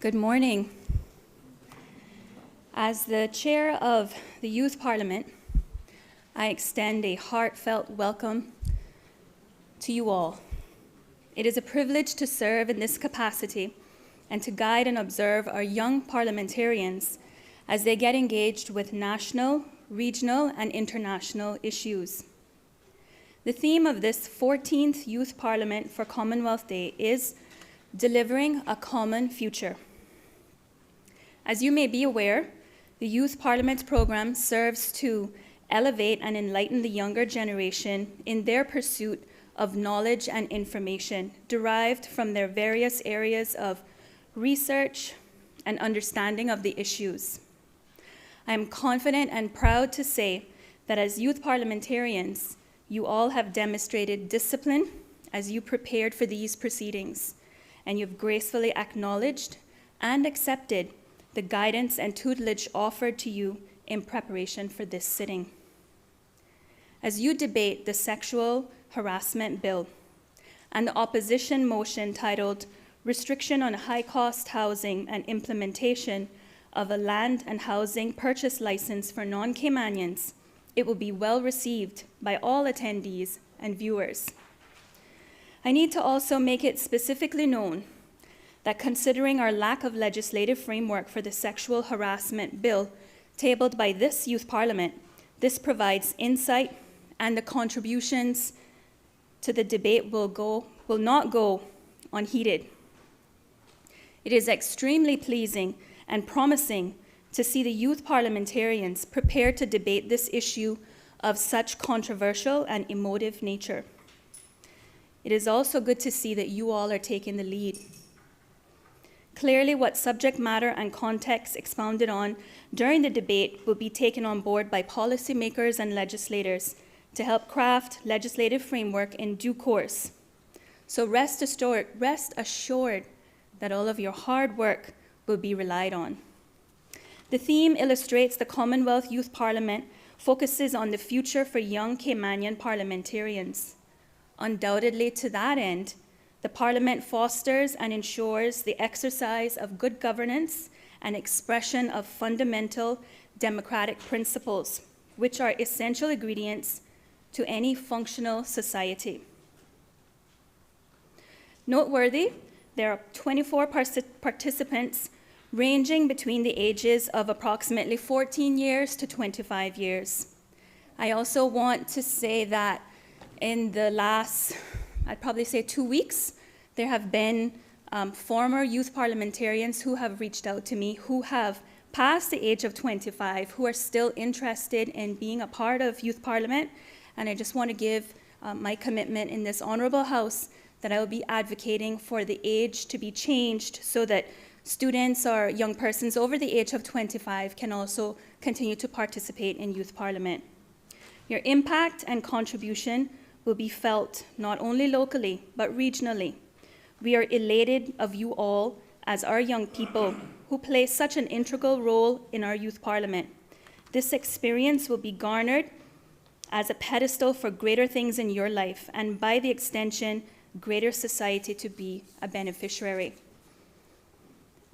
Good morning. As the chair of the Youth Parliament, I extend a heartfelt welcome to you all. It is a privilege to serve in this capacity and to guide and observe our young parliamentarians as they get engaged with national, regional, and international issues. The theme of this 14th Youth Parliament for Commonwealth Day is delivering a common future. As you may be aware, the Youth Parliament program serves to elevate and enlighten the younger generation in their pursuit of knowledge and information derived from their various areas of research and understanding of the issues. I am confident and proud to say that as youth parliamentarians, you all have demonstrated discipline as you prepared for these proceedings, and you've gracefully acknowledged and accepted the guidance and tutelage offered to you in preparation for this sitting. As you debate the sexual harassment bill and the opposition motion titled Restriction on High-Cost Housing and Implementation of a Land and Housing Purchase License for Non-Caymanians, it will be well received by all attendees and viewers. I need to also make it specifically known that considering our lack of legislative framework for the sexual harassment bill tabled by this Youth Parliament, this provides insight, and the contributions to the debate will not go unheeded. It is extremely pleasing and promising to see the youth parliamentarians prepared to debate this issue of such controversial and emotive nature. It is also good to see that you all are taking the lead. Clearly, what subject matter and context expounded on during the debate will be taken on board by policymakers and legislators to help craft legislative framework in due course. So rest assured that all of your hard work will be relied on. The theme illustrates the Commonwealth Youth Parliament focuses on the future for young Caymanian parliamentarians. Undoubtedly, to that end, the Parliament fosters and ensures the exercise of good governance and expression of fundamental democratic principles, which are essential ingredients to any functional society. Noteworthy, there are 24 participants ranging between the ages of approximately 14 years to 25 years. I also want to say that in the last, I'd probably say 2 weeks, there have been former youth parliamentarians who have reached out to me who have passed the age of 25, who are still interested in being a part of youth parliament. And I just want to give my commitment in this honorable house that I will be advocating for the age to be changed so that students or young persons over the age of 25 can also continue to participate in youth parliament. Your impact and contribution will be felt not only locally, but regionally. We are elated of you all as our young people who play such an integral role in our youth parliament. This experience will be garnered as a pedestal for greater things in your life, and by the extension, greater society to be a beneficiary.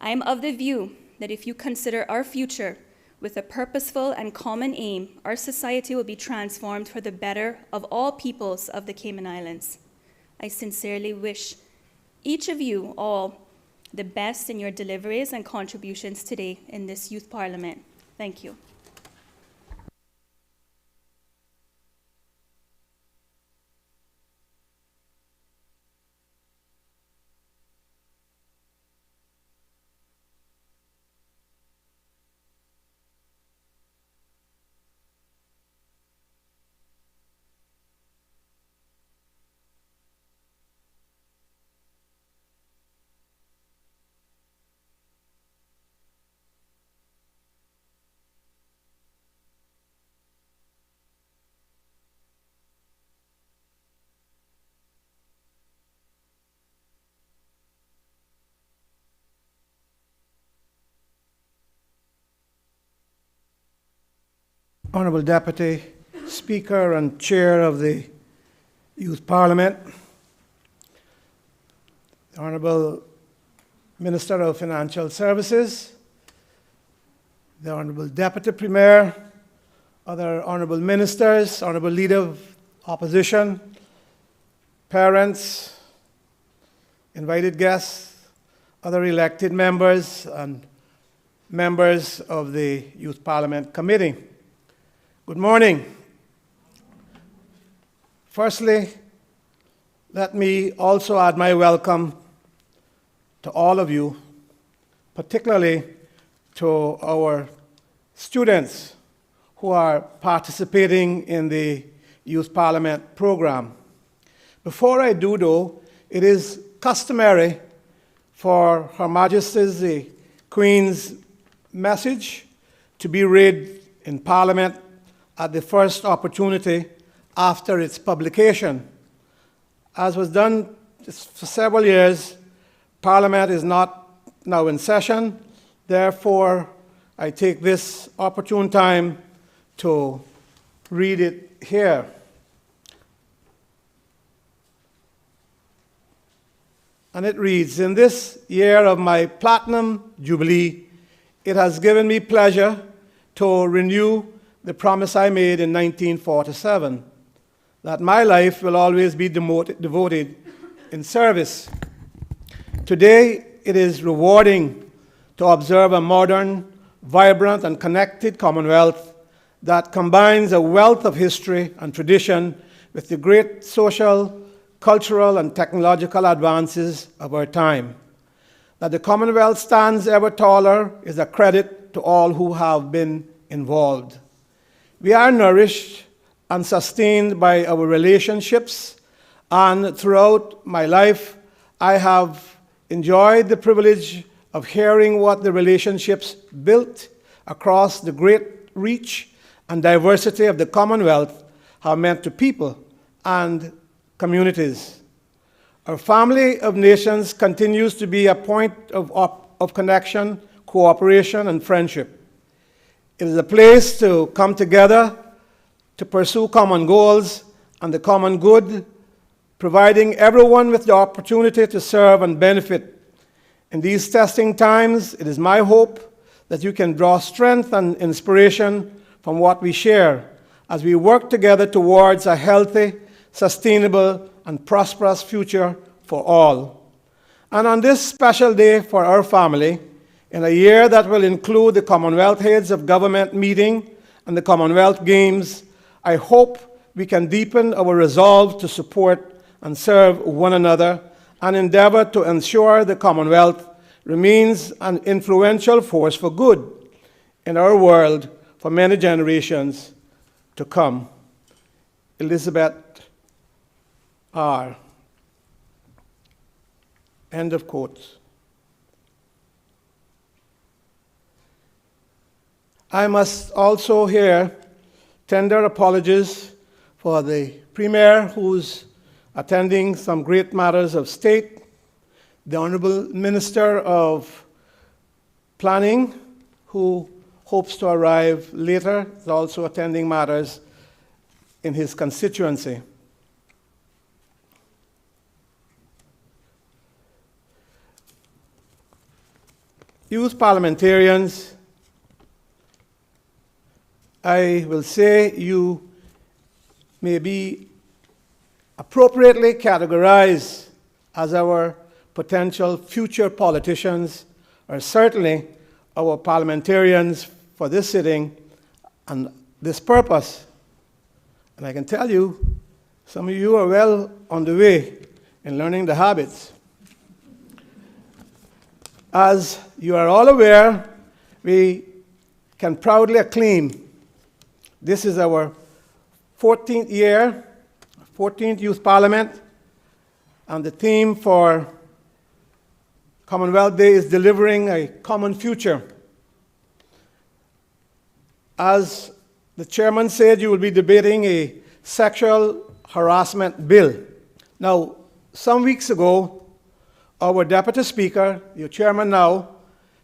I am of the view that if you consider our future with a purposeful and common aim, our society will be transformed for the better of all peoples of the Cayman Islands. I sincerely wish each of you all the best in your deliveries and contributions today in this Youth Parliament. Thank you. Honourable Deputy Speaker and Chair of the Youth Parliament, the Honourable Minister of Financial Services, the Honorable Deputy Premier, other Honorable Ministers, Honorable Leader of Opposition, parents, invited guests, other elected members, and members of the Youth Parliament Committee. Good morning. Firstly, let me also add my welcome to all of you, particularly to our students who are participating in the Youth Parliament program. Before I do, though, it is customary for Her Majesty the Queen's message to be read in Parliament at the first opportunity after its publication. As was done for several years, Parliament is not now in session. Therefore, I take this opportune time to read it here. And it reads, "In this year of my Platinum Jubilee, it has given me pleasure to renew the promise I made in 1947, that my life will always be devoted in service. Today, it is rewarding to observe a modern, vibrant, and connected Commonwealth that combines a wealth of history and tradition with the great social, cultural, and technological advances of our time. That the Commonwealth stands ever taller is a credit to all who have been involved. We are nourished and sustained by our relationships, and throughout my life, I have enjoyed the privilege of hearing what the relationships built across the great reach and diversity of the Commonwealth have meant to people and communities. Our family of nations continues to be a point of connection, cooperation, and friendship. It is a place to come together to pursue common goals and the common good, providing everyone with the opportunity to serve and benefit. In these testing times, it is my hope that you can draw strength and inspiration from what we share as we work together towards a healthy, sustainable, and prosperous future for all. And on this special day for our family, in a year that will include the Commonwealth Heads of Government meeting and the Commonwealth Games, I hope we can deepen our resolve to support and serve one another and endeavor to ensure the Commonwealth remains an influential force for good in our world for many generations to come. Elizabeth R. End of quote. I must also here tender apologies for the Premier who's attending some great matters of state, the Honourable Minister of Planning, who hopes to arrive later, is also attending matters in his constituency. Youth parliamentarians, I will say you may be appropriately categorized as our potential future politicians, or certainly our parliamentarians for this sitting and this purpose. And I can tell you, some of you are well on the way in learning the habits. As you are all aware, we can proudly acclaim this is our 14th year, 14th Youth Parliament, and the theme for Commonwealth Day is delivering a common future. As the chairman said, you will be debating a sexual harassment bill. Now, some weeks ago, our Deputy Speaker, your chairman now,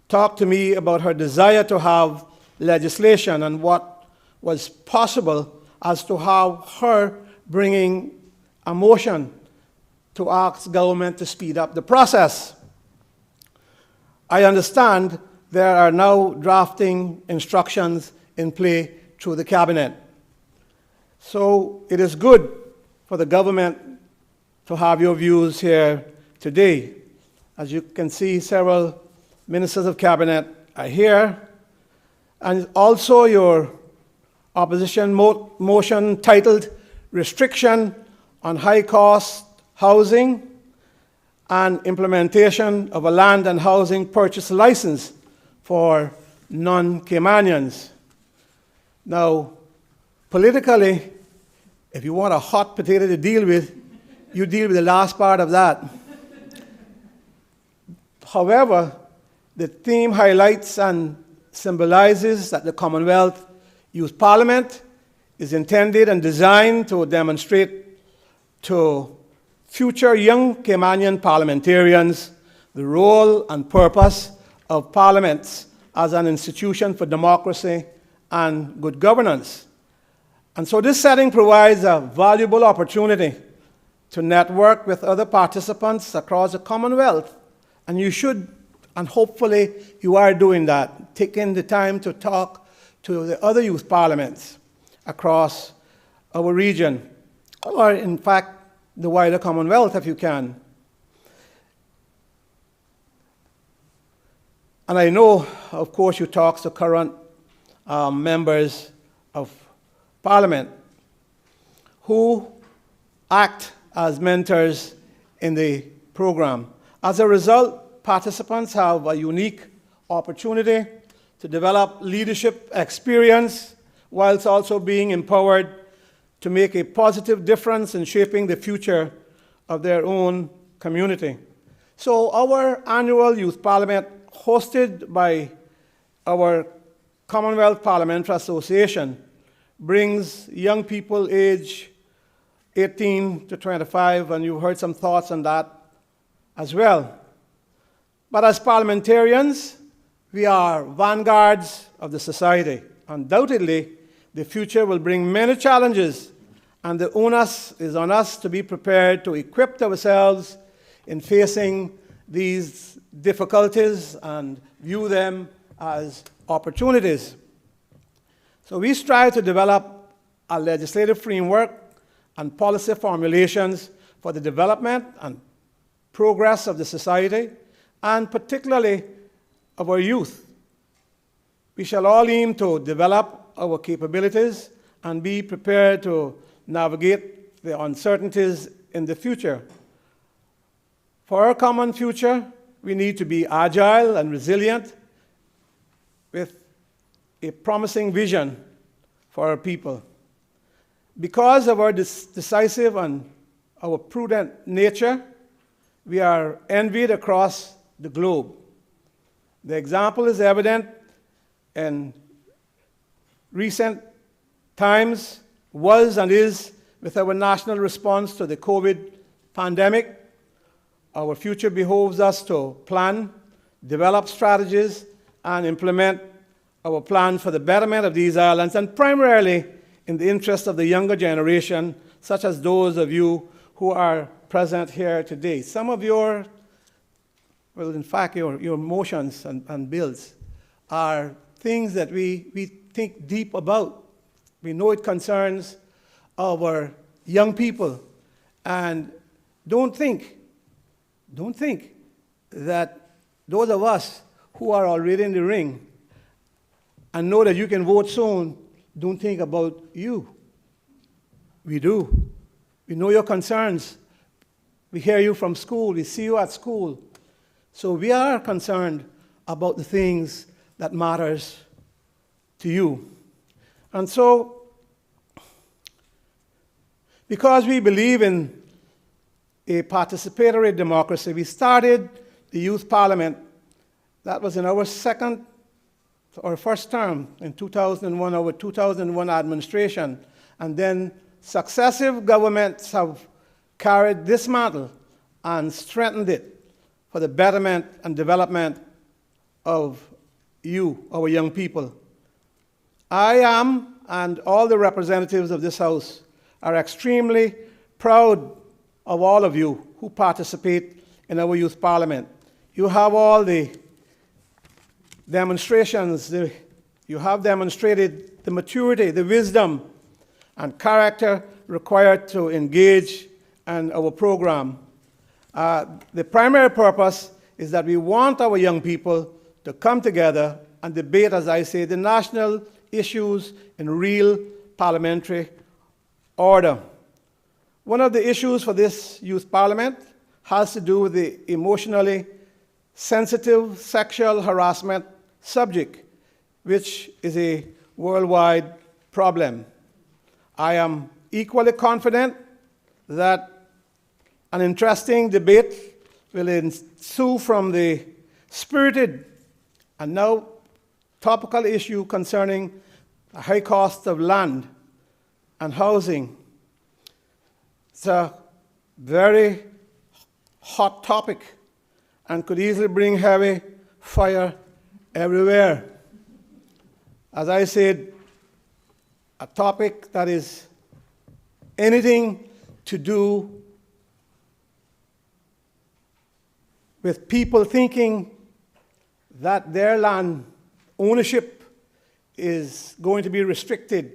talked to me about her desire to have legislation and what was possible as to how her bringing a motion to ask government to speed up the process. I understand there are now drafting instructions in play through the cabinet. So it is good for the government to have your views here today. As you can see, several ministers of cabinet are here, and also your opposition motion titled Restriction on High-Cost Housing and Implementation of a Land and Housing Purchase License for non-Caymanians. Now, politically, if you want a hot potato to deal with, you deal with the last part of that. However, the theme highlights and symbolizes that the Commonwealth Youth Parliament is intended and designed to demonstrate to future young Caymanian parliamentarians the role and purpose of parliaments as an institution for democracy and good governance. And so this setting provides a valuable opportunity to network with other participants across the Commonwealth. And you should, and hopefully you are doing that, taking the time to talk to the other youth parliaments across our region, or in fact, the wider Commonwealth if you can. And I know, of course, you talk to current members of Parliament who act as mentors in the program. As a result, participants have a unique opportunity to develop leadership experience whilst also being empowered to make a positive difference in shaping the future of their own community. So our annual Youth Parliament, hosted by our Commonwealth Parliamentary Association, brings young people aged 18 to 25, and you've heard some thoughts on that as well. But as parliamentarians, we are vanguards of the society. Undoubtedly, the future will bring many challenges, and the onus is on us to be prepared to equip ourselves in facing these difficulties and view them as opportunities. So we strive to develop a legislative framework and policy formulations for the development and progress of the society, and particularly of our youth. We shall all aim to develop our capabilities and be prepared to navigate the uncertainties in the future. For our common future, we need to be agile and resilient with a promising vision for our people. Because of our decisive and our prudent nature, we are envied across the globe. The example is evident in recent times, was and is, with our national response to the COVID pandemic. Our future behoves us to plan, develop strategies, and implement our plan for the betterment of these islands, and primarily in the interest of the younger generation, such as those of you who are present here today. Some of your, well, in fact, your motions and bills are things that we think deep about. We know it concerns our young people. And don't think that those of us who are already in the ring and know that you can vote soon, don't think about you. We do. We know your concerns. We hear you from school. We see you at school. So we are concerned about the things that matters to you. And so, because we believe in a participatory democracy, we started the Youth Parliament. That was in our first term in 2001, our 2001 administration. And then successive governments have carried this mantle and strengthened it for the betterment and development of you, our young people. I am, and all the representatives of this House, are extremely proud of all of you who participate in our Youth Parliament. You have all the demonstrations. You have demonstrated the maturity, the wisdom, and character required to engage in our program. The primary purpose is that we want our young people to come together and debate, as I say, the national issues in real parliamentary order. One of the issues for this youth parliament has to do with the emotionally sensitive sexual harassment subject, which is a worldwide problem. I am equally confident that an interesting debate will ensue from the spirited and now topical issue concerning the high cost of land and housing. It's a very hot topic and could easily bring heavy fire everywhere. As I said, a topic that is anything to do with people thinking that their land ownership is going to be restrictive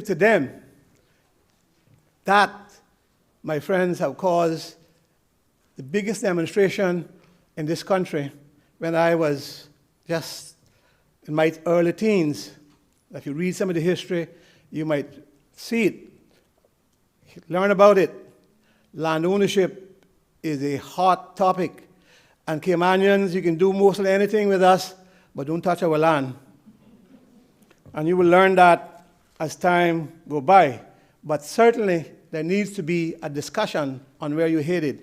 to them. That, my friends, have caused the biggest demonstration in this country when I was just in my early teens. If you read some of the history, you might see it, learn about it. Land ownership is a hot topic. And Caymanians, you can do mostly anything with us, but don't touch our land. And you will learn that as time goes by. But certainly, there needs to be a discussion on where you're headed.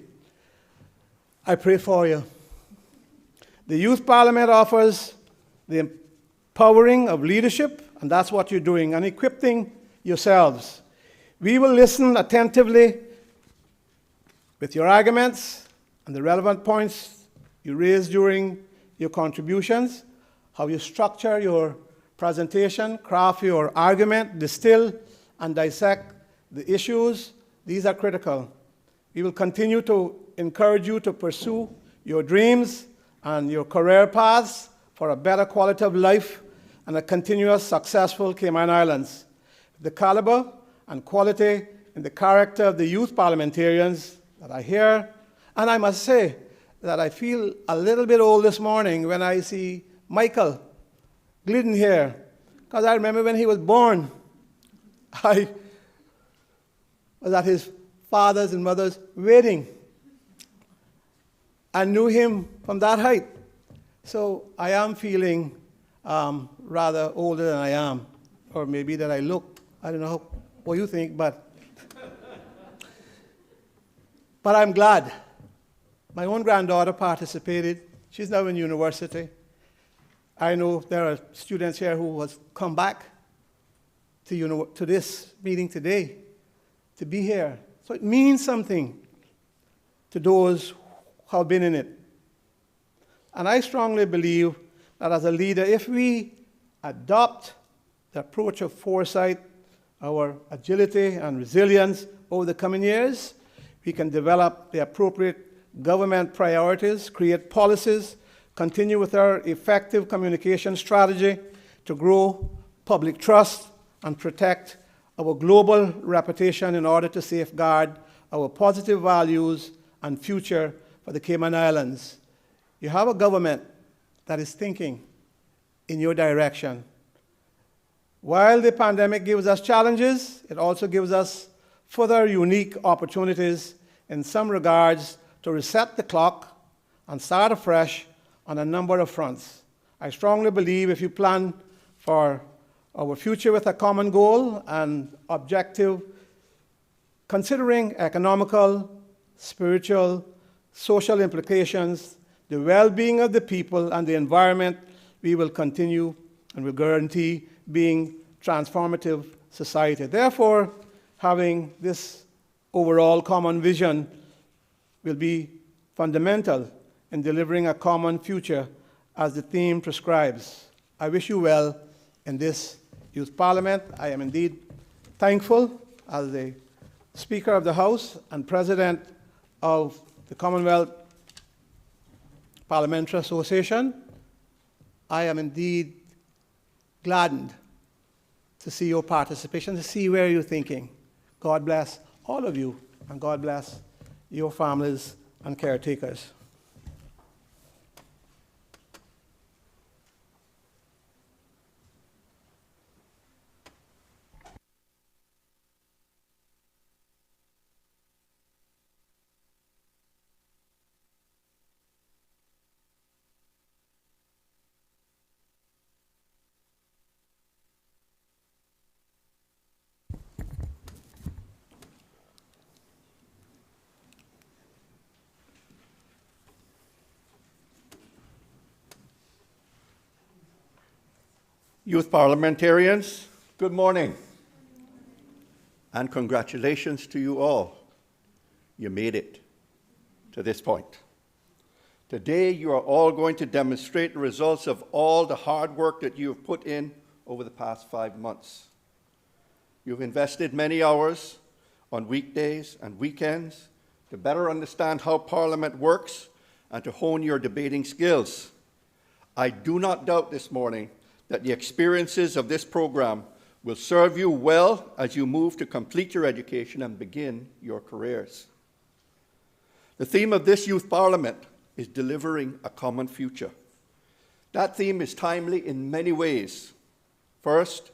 I pray for you. The Youth Parliament offers the empowering of leadership, and that's what you're doing, and equipping yourselves. We will listen attentively with your arguments and the relevant points you raise during your contributions, how you structure your presentation, craft your argument, distill and dissect the issues. These are critical. We will continue to encourage you to pursue your dreams and your career paths for a better quality of life and a continuous successful Cayman Islands. The caliber and quality and the character of the youth parliamentarians that I hear, and I must say that I feel a little bit old this morning when I see Michael Glidden here, because I remember when he was born, I was at his father's and mother's wedding. I knew him from that height. So I am feeling rather older than I am, or maybe that I look. I don't know what you think, but I'm glad. My own granddaughter participated. She's now in university. I know there are students here who has come back to this meeting today to be here. So it means something to those who have been in it. And I strongly believe that as a leader, if we adopt the approach of foresight, our agility and resilience over the coming years, we can develop the appropriate government priorities, create policies, continue with our effective communication strategy to grow public trust and protect our global reputation in order to safeguard our positive values and future for the Cayman Islands. You have a government that is thinking in your direction. While the pandemic gives us challenges, it also gives us further unique opportunities in some regards to reset the clock and start afresh on a number of fronts. I strongly believe if you plan for our future with a common goal and objective, considering economical, spiritual, social implications, the well-being of the people and the environment, we will continue and will guarantee being transformative society. Therefore, having this overall common vision will be fundamental in delivering a common future as the theme prescribes. I wish you well in this Youth Parliament. I am indeed thankful as the Speaker of the House and President of the Commonwealth Parliamentary Association, I am indeed gladdened to see your participation, to see where you're thinking. God bless all of you, and God bless your families and caretakers. Youth parliamentarians, good morning. And congratulations to you all. You made it to this point. Today, you are all going to demonstrate the results of all the hard work that you have put in over the past 5 months. You've invested many hours on weekdays and weekends to better understand how Parliament works and to hone your debating skills. I do not doubt this morning that the experiences of this program will serve you well as you move to complete your education and begin your careers. The theme of this Youth Parliament is delivering a common future. That theme is timely in many ways. First,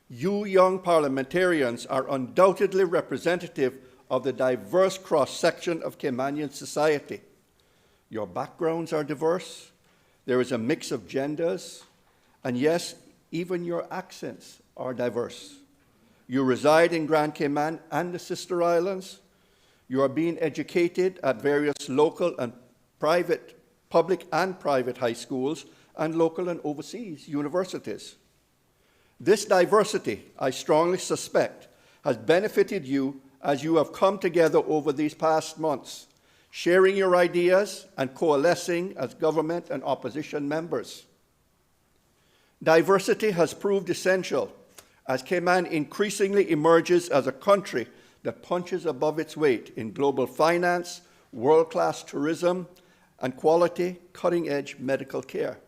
you young parliamentarians are undoubtedly representative of the diverse cross-section of Caymanian society. Your backgrounds are diverse. There is a mix of genders. And yes, even your accents are diverse. You reside in Grand Cayman and the Sister Islands. You are being educated at various local and public and private high schools and local and overseas universities. This diversity, I strongly suspect, has benefited you as you have come together over these past months, sharing your ideas and coalescing as government and opposition members. Diversity has proved essential as Cayman increasingly emerges as a country that punches above its weight in global finance, world-class tourism, and quality, cutting-edge medical care.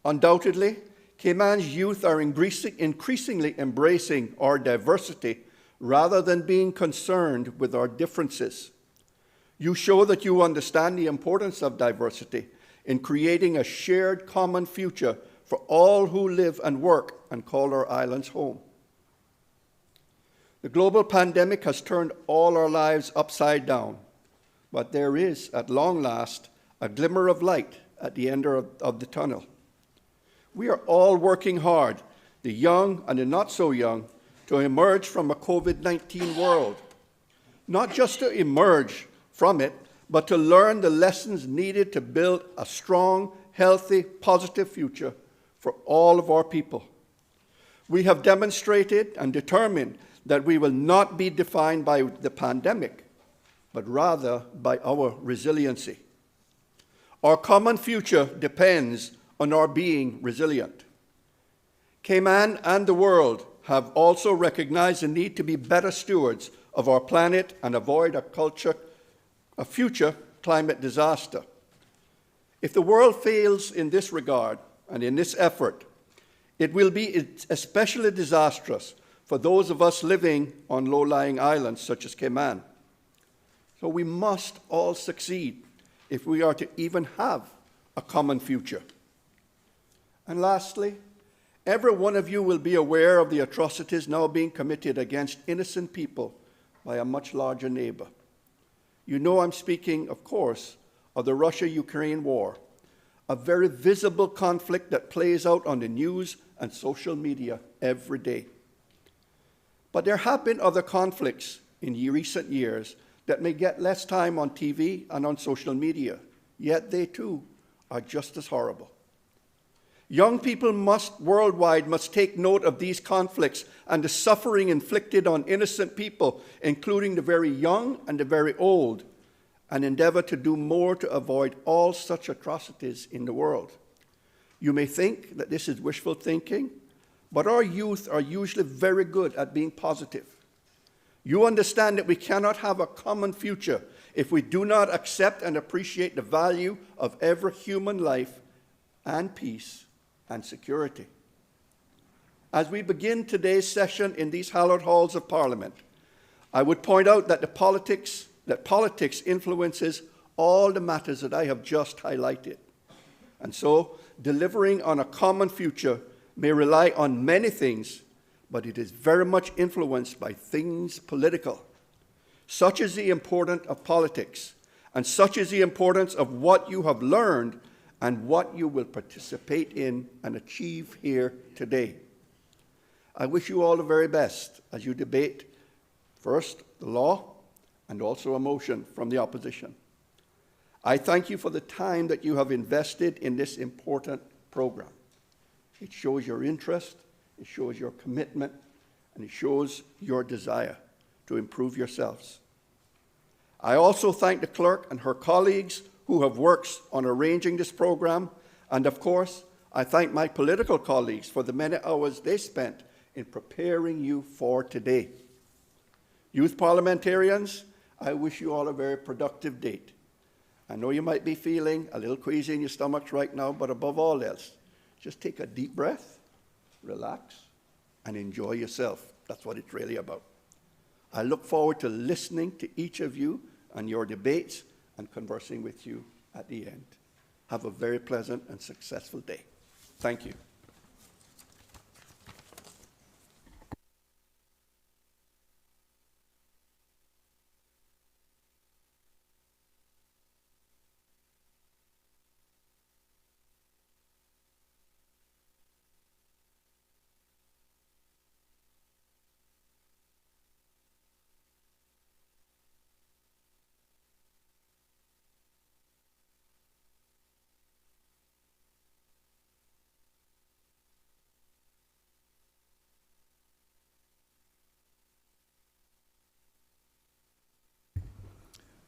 Undoubtedly, Cayman's youth are increasingly embracing our diversity rather than being concerned with our differences. You show that you understand the importance of diversity in creating a shared common future for all who live and work and call our islands home. The global pandemic has turned all our lives upside down, but there is, at long last, a glimmer of light at the end of the tunnel. We are all working hard, the young and the not so young, to emerge from a COVID-19 world. Not just to emerge from it, but to learn the lessons needed to build a strong, healthy, positive future for all of our people. We have demonstrated and determined that we will not be defined by the pandemic, but rather by our resiliency. Our common future depends on our being resilient. Cayman and the world have also recognized the need to be better stewards of our planet and avoid a future climate disaster. If the world fails in this regard and in this effort, it will be especially disastrous for those of us living on low-lying islands such as Cayman. So we must all succeed if we are to even have a common future. And lastly, every one of you will be aware of the atrocities now being committed against innocent people by a much larger neighbor. You know I'm speaking, of course, of the Russia-Ukraine war, a very visible conflict that plays out on the news and social media every day. But there have been other conflicts in recent years that may get less time on TV and on social media, yet they too are just as horrible. Young people worldwide must take note of these conflicts and the suffering inflicted on innocent people, including the very young and the very old, and endeavor to do more to avoid all such atrocities in the world. You may think that this is wishful thinking, but our youth are usually very good at being positive. You understand that we cannot have a common future if we do not accept and appreciate the value of every human life and peace and security. As we begin today's session in these hallowed halls of Parliament, I would point out that politics influences all the matters that I have just highlighted. And so, delivering on a common future may rely on many things, but it is very much influenced by things political. Such is the importance of politics, and such is the importance of what you have learned and what you will participate in and achieve here today. I wish you all the very best as you debate, first, the law, and also a motion from the opposition. I thank you for the time that you have invested in this important program. It shows your interest, it shows your commitment, and it shows your desire to improve yourselves. I also thank the clerk and her colleagues who have worked on arranging this program, and of course, I thank my political colleagues for the many hours they spent in preparing you for today. Youth parliamentarians, I wish you all a very productive date. I know you might be feeling a little queasy in your stomachs right now, but above all else, just take a deep breath, relax, and enjoy yourself. That's what it's really about. I look forward to listening to each of you and your debates and conversing with you at the end. Have a very pleasant and successful day. Thank you.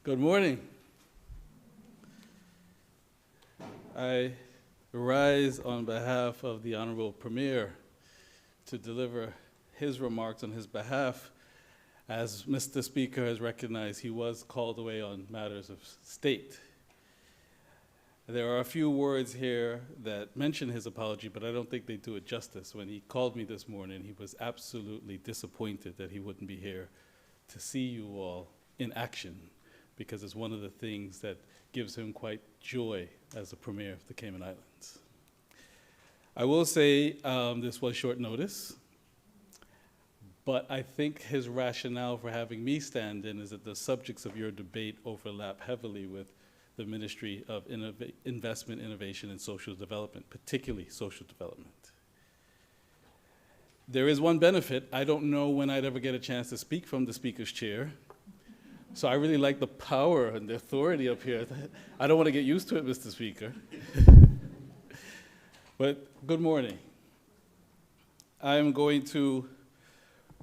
Good morning. I rise on behalf of the Honorable Premier to deliver his remarks on his behalf. As Mr. Speaker has recognized, he was called away on matters of state. There are a few words here that mention his apology, but I don't think they do it justice. When he called me this morning, he was absolutely disappointed that he wouldn't be here to see you all in action, because it's one of the things that gives him quite joy as the Premier of the Cayman Islands. I will say this was short notice, but I think his rationale for having me stand in is that the subjects of your debate overlap heavily with the Ministry of Investment, Innovation, and Social Development, particularly social development. There is one benefit. I don't know when I'd ever get a chance to speak from the Speaker's chair. So I really like the power and the authority up here. I don't want to get used to it, Mr. Speaker. But good morning. I am going to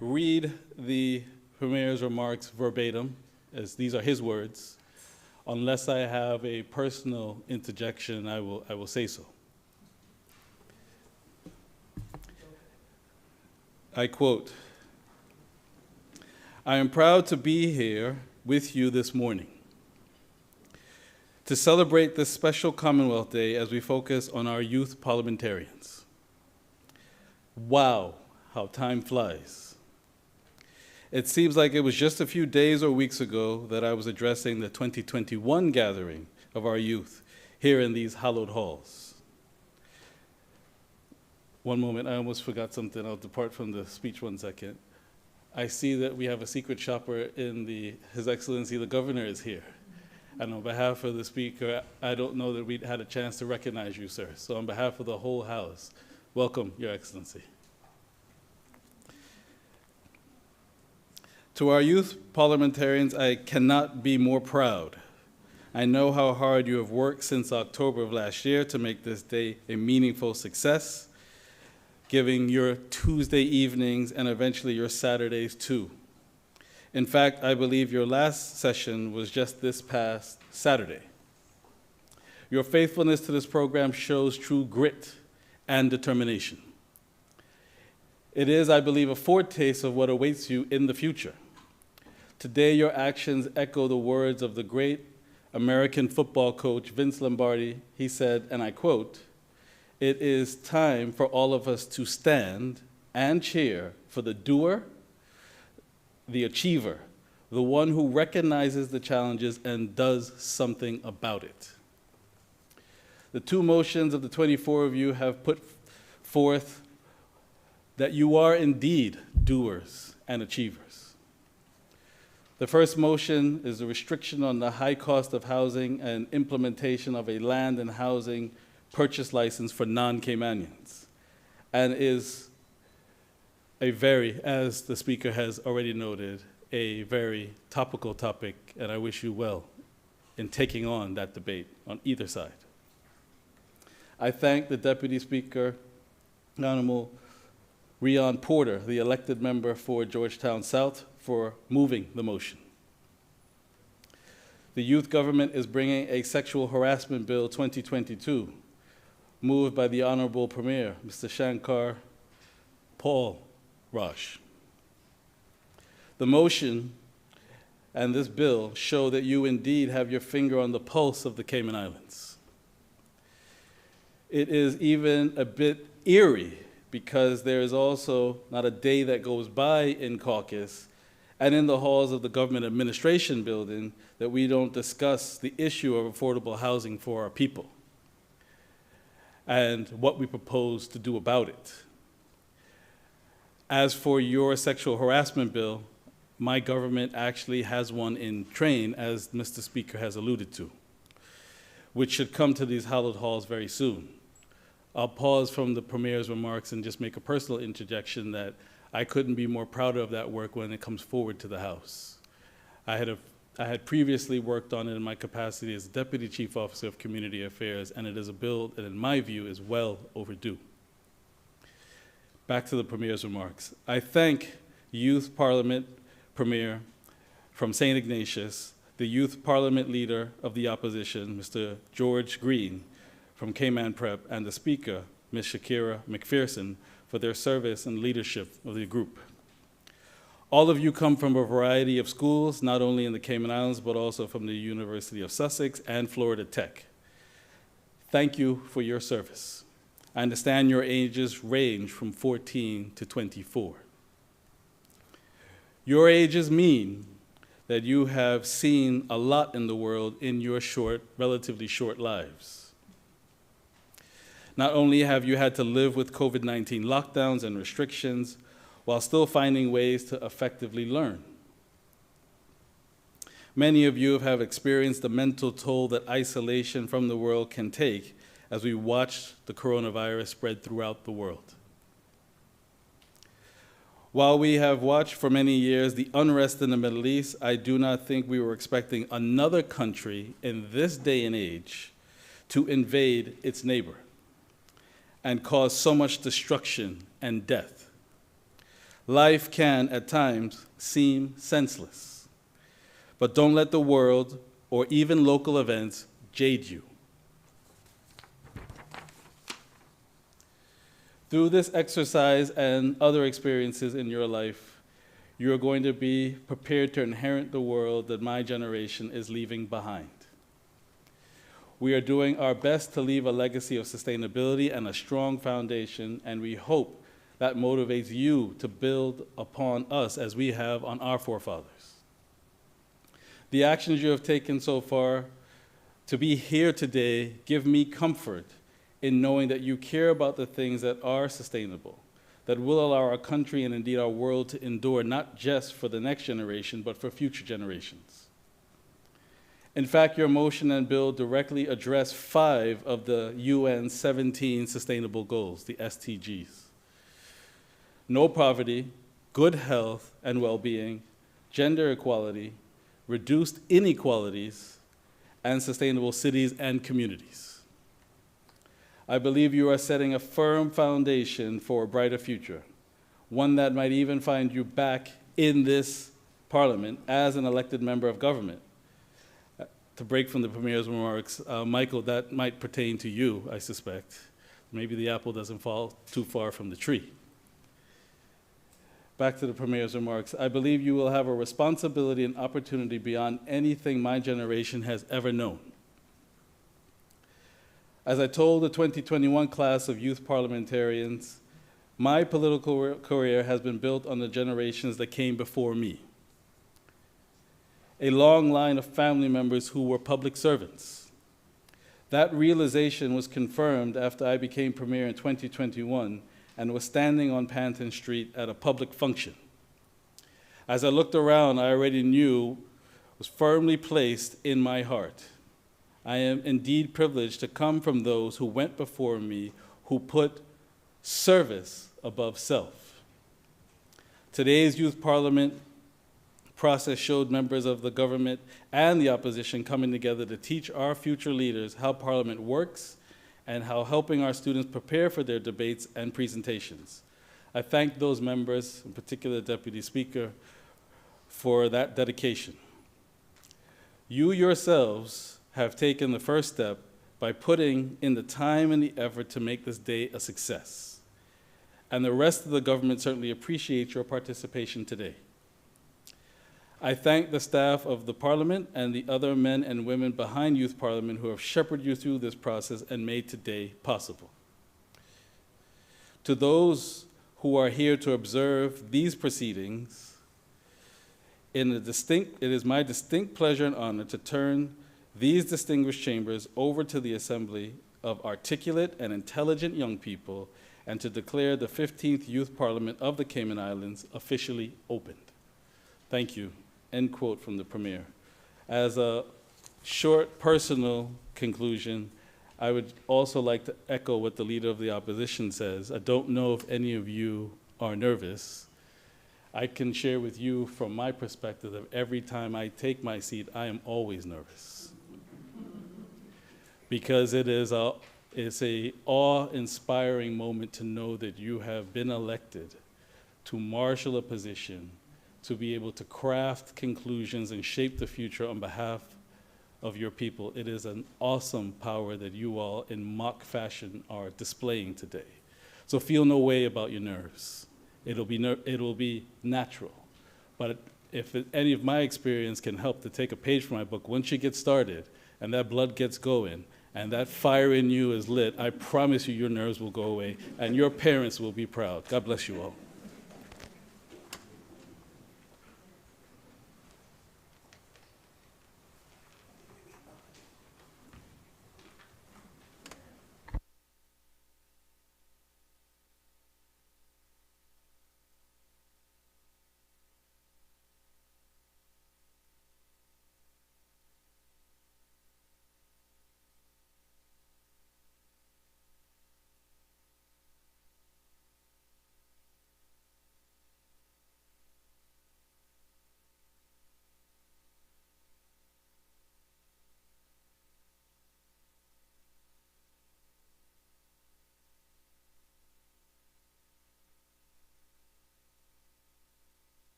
read the Premier's remarks verbatim, as these are his words. Unless I have a personal interjection, I will say so. I quote, "I am proud to be here with you this morning to celebrate this special Commonwealth Day as we focus on our youth parliamentarians. Wow, how time flies. It seems like it was just a few days or weeks ago that I was addressing the 2021 gathering of our youth here in these hallowed halls." One moment, I almost forgot something. I'll depart from the speech 1 second. I see that we have a secret shopper in His Excellency the Governor is here. And on behalf of the Speaker, I don't know that we'd had a chance to recognize you, sir. So on behalf of the whole House, welcome, Your Excellency. To our youth parliamentarians, I cannot be more proud. I know how hard you have worked since October of last year to make this day a meaningful success, giving your Tuesday evenings and eventually your Saturdays too. In fact, I believe your last session was just this past Saturday. Your faithfulness to this program shows true grit and determination. It is, I believe, a foretaste of what awaits you in the future. Today, your actions echo the words of the great American football coach Vince Lombardi. He said, and I quote, "It is time for all of us to stand and cheer for the doer, the achiever, the one who recognizes the challenges and does something about it." The two motions of the 24 of you have put forth that you are indeed doers and achievers. The first motion is the restriction on the high cost of housing and implementation of a land and housing purchase license for non-Caymanians, and is a very, as the speaker has already noted, a very topical topic, and I wish you well in taking on that debate on either side. I thank the Deputy Speaker, Honorable Rion Porter, the elected member for Georgetown South, for moving the motion. The youth government is bringing a sexual harassment bill 2022, moved by the Honorable Premier, Mr. Shankar Paul Raj. The motion and this bill show that you indeed have your finger on the pulse of the Cayman Islands. It is even a bit eerie because there is also not a day that goes by in caucus and in the halls of the government administration building that we don't discuss the issue of affordable housing for our people and what we propose to do about it. As for your sexual harassment bill, my government actually has one in train, as Mr. Speaker has alluded to, which should come to these hallowed halls very soon. I'll pause from the Premier's remarks and just make a personal interjection that I couldn't be more proud of that work when it comes forward to the House. I had previously worked on it in my capacity as Deputy Chief Officer of Community Affairs, and it is a bill that, in my view, is well overdue. Back to the Premier's remarks. I thank Youth Parliament Premier from St. Ignatius, the Youth Parliament Leader of the Opposition, Mr. George Green from Cayman Prep, and the Speaker, Ms. Shakira McPherson, for their service and leadership of the group. All of you come from a variety of schools, not only in the Cayman Islands, but also from the University of Sussex and Florida Tech. Thank you for your service. I understand your ages range from 14 to 24. Your ages mean that you have seen a lot in the world in your relatively short lives. Not only have you had to live with COVID-19 lockdowns and restrictions while still finding ways to effectively learn. Many of you have experienced the mental toll that isolation from the world can take as we watch the coronavirus spread throughout the world. While we have watched for many years the unrest in the Middle East, I do not think we were expecting another country in this day and age to invade its neighbor and cause so much destruction and death. Life can, at times, seem senseless, but don't let the world or even local events jade you. Through this exercise and other experiences in your life, you are going to be prepared to inherit the world that my generation is leaving behind. We are doing our best to leave a legacy of sustainability and a strong foundation, and we hope that motivates you to build upon us as we have on our forefathers. The actions you have taken so far to be here today give me comfort in knowing that you care about the things that are sustainable, that will allow our country and indeed our world to endure, not just for the next generation, but for future generations. In fact, your motion and bill directly address 5 of the UN's 17 sustainable goals, the SDGs. No poverty, good health and well-being, gender equality, reduced inequalities, and sustainable cities and communities. I believe you are setting a firm foundation for a brighter future, one that might even find you back in this parliament as an elected member of government. To break from the Premier's remarks, Michael, that might pertain to you, I suspect. Maybe the apple doesn't fall too far from the tree. back to the Premier's remarks, I believe you will have a responsibility and opportunity beyond anything my generation has ever known. As I told the 2021 class of youth parliamentarians, my political career has been built on the generations that came before me. A long line of family members who were public servants. That realization was confirmed after I became Premier in 2021 and was standing on Panton Street at a public function. As I looked around, I already knew was firmly placed in my heart. I am indeed privileged to come from those who went before me, who put service above self. Today's youth parliament process showed members of the government and the opposition coming together to teach our future leaders how Parliament works and how helping our students prepare for their debates and presentations. I thank those members, in particular the Deputy Speaker, for that dedication. You yourselves have taken the first step by putting in the time and the effort to make this day a success. And the rest of the government certainly appreciates your participation today. I thank the staff of the Parliament and the other men and women behind Youth Parliament who have shepherded you through this process and made today possible. To those who are here to observe these proceedings, it is my distinct pleasure and honor to turn these distinguished chambers over to the assembly of articulate and intelligent young people and to declare the 15th Youth Parliament of the Cayman Islands officially opened. Thank you. End quote from the Premier. As a short personal conclusion, I would also like to echo what the Leader of the Opposition says. I don't know if any of you are nervous. I can share with you from my perspective that every time I take my seat, I am always nervous. Because it's a awe-inspiring moment to know that you have been elected to marshal a position, to be able to craft conclusions and shape the future on behalf of your people. It is an awesome power that you all in mock fashion are displaying today. So feel no way about your nerves. It'll be natural. But if any of my experience can help to take a page from my book, once you get started and that blood gets going and that fire in you is lit, I promise you your nerves will go away and your parents will be proud. God bless you all.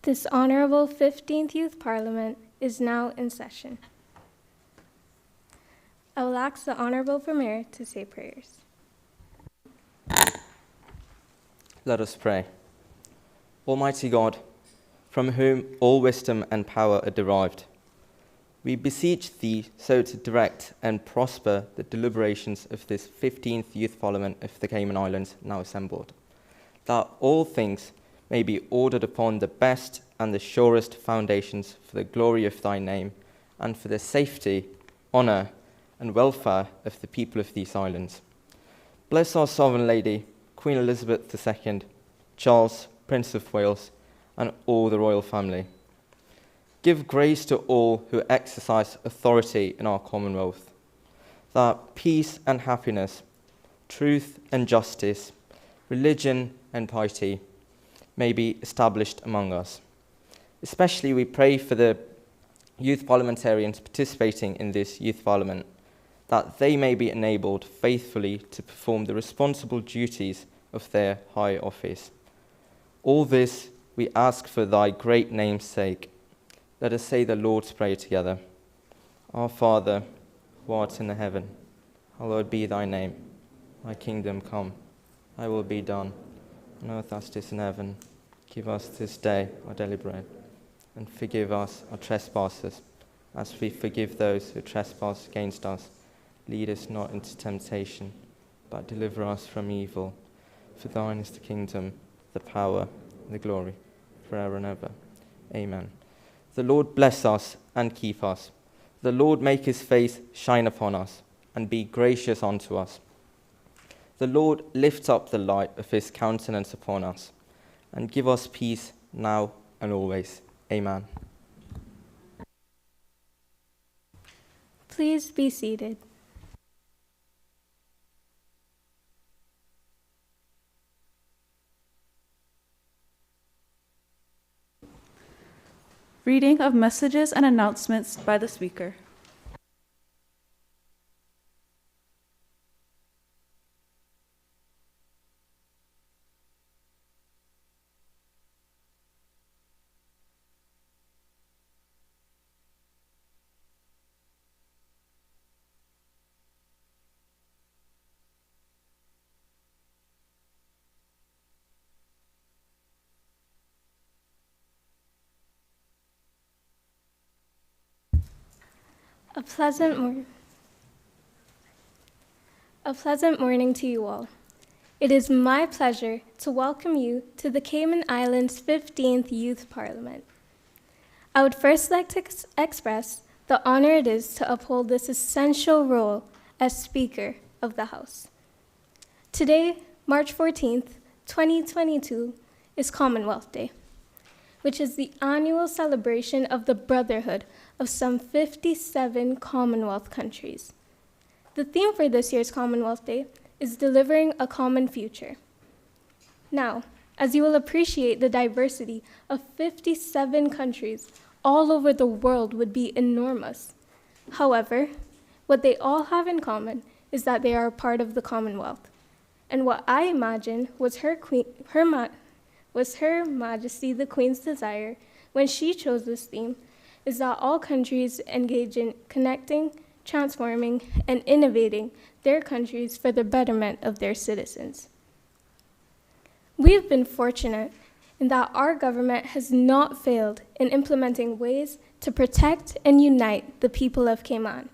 This Honorable 15th Youth Parliament is now in session. I will ask the Honorable Premier to say prayers. Let us pray. Almighty God, from whom all wisdom and power are derived, We beseech thee so to direct and prosper the deliberations of this 15th Youth Parliament of the Cayman Islands now assembled, that all things may be ordered upon the best and the surest foundations for the glory of thy name, and for the safety, honour, and welfare of the people of these islands. Bless our Sovereign Lady, Queen Elizabeth II, Charles, Prince of Wales, and all the royal family. Give grace to all who exercise authority in our Commonwealth, that peace and happiness, truth and justice, religion and piety may be established among us. Especially we pray for the youth parliamentarians participating in this youth parliament, that they may be enabled faithfully to perform the responsible duties of their high office. All this we ask for thy great name's sake. Let us say the Lord's Prayer together. Our Father, who art in the heaven, hallowed be thy name. Thy kingdom come, thy will be done, on earth as it is in heaven. Give us this day our daily bread, and forgive us our trespasses, as we forgive those who trespass against us. Lead us not into temptation, but deliver us from evil. For thine is the kingdom, the power, and the glory, forever and ever. Amen. The Lord bless us and keep us. The Lord make his face shine upon us, and be gracious unto us. The Lord lift up the light of his countenance upon us, and give us peace now and always. Amen. Please be seated. Reading of messages and announcements by the Speaker. A pleasant morning to you all. It is my pleasure to welcome you to the Cayman Islands 15th Youth Parliament. I would first like to express the honor it is to uphold this essential role as Speaker of the House. Today, March 14th, 2022, is Commonwealth Day, which is the annual celebration of the brotherhood of some 57 Commonwealth countries. The theme for this year's Commonwealth Day is delivering a common future. Now, as you will appreciate, the diversity of 57 countries all over the world would be enormous. However, what they all have in common is that they are a part of the Commonwealth. And what I imagine was Her Majesty the Queen's desire when she chose this theme is that all countries engage in connecting, transforming, and innovating their countries for the betterment of their citizens. We have been fortunate in that our government has not failed in implementing ways to protect and unite the people of Cayman,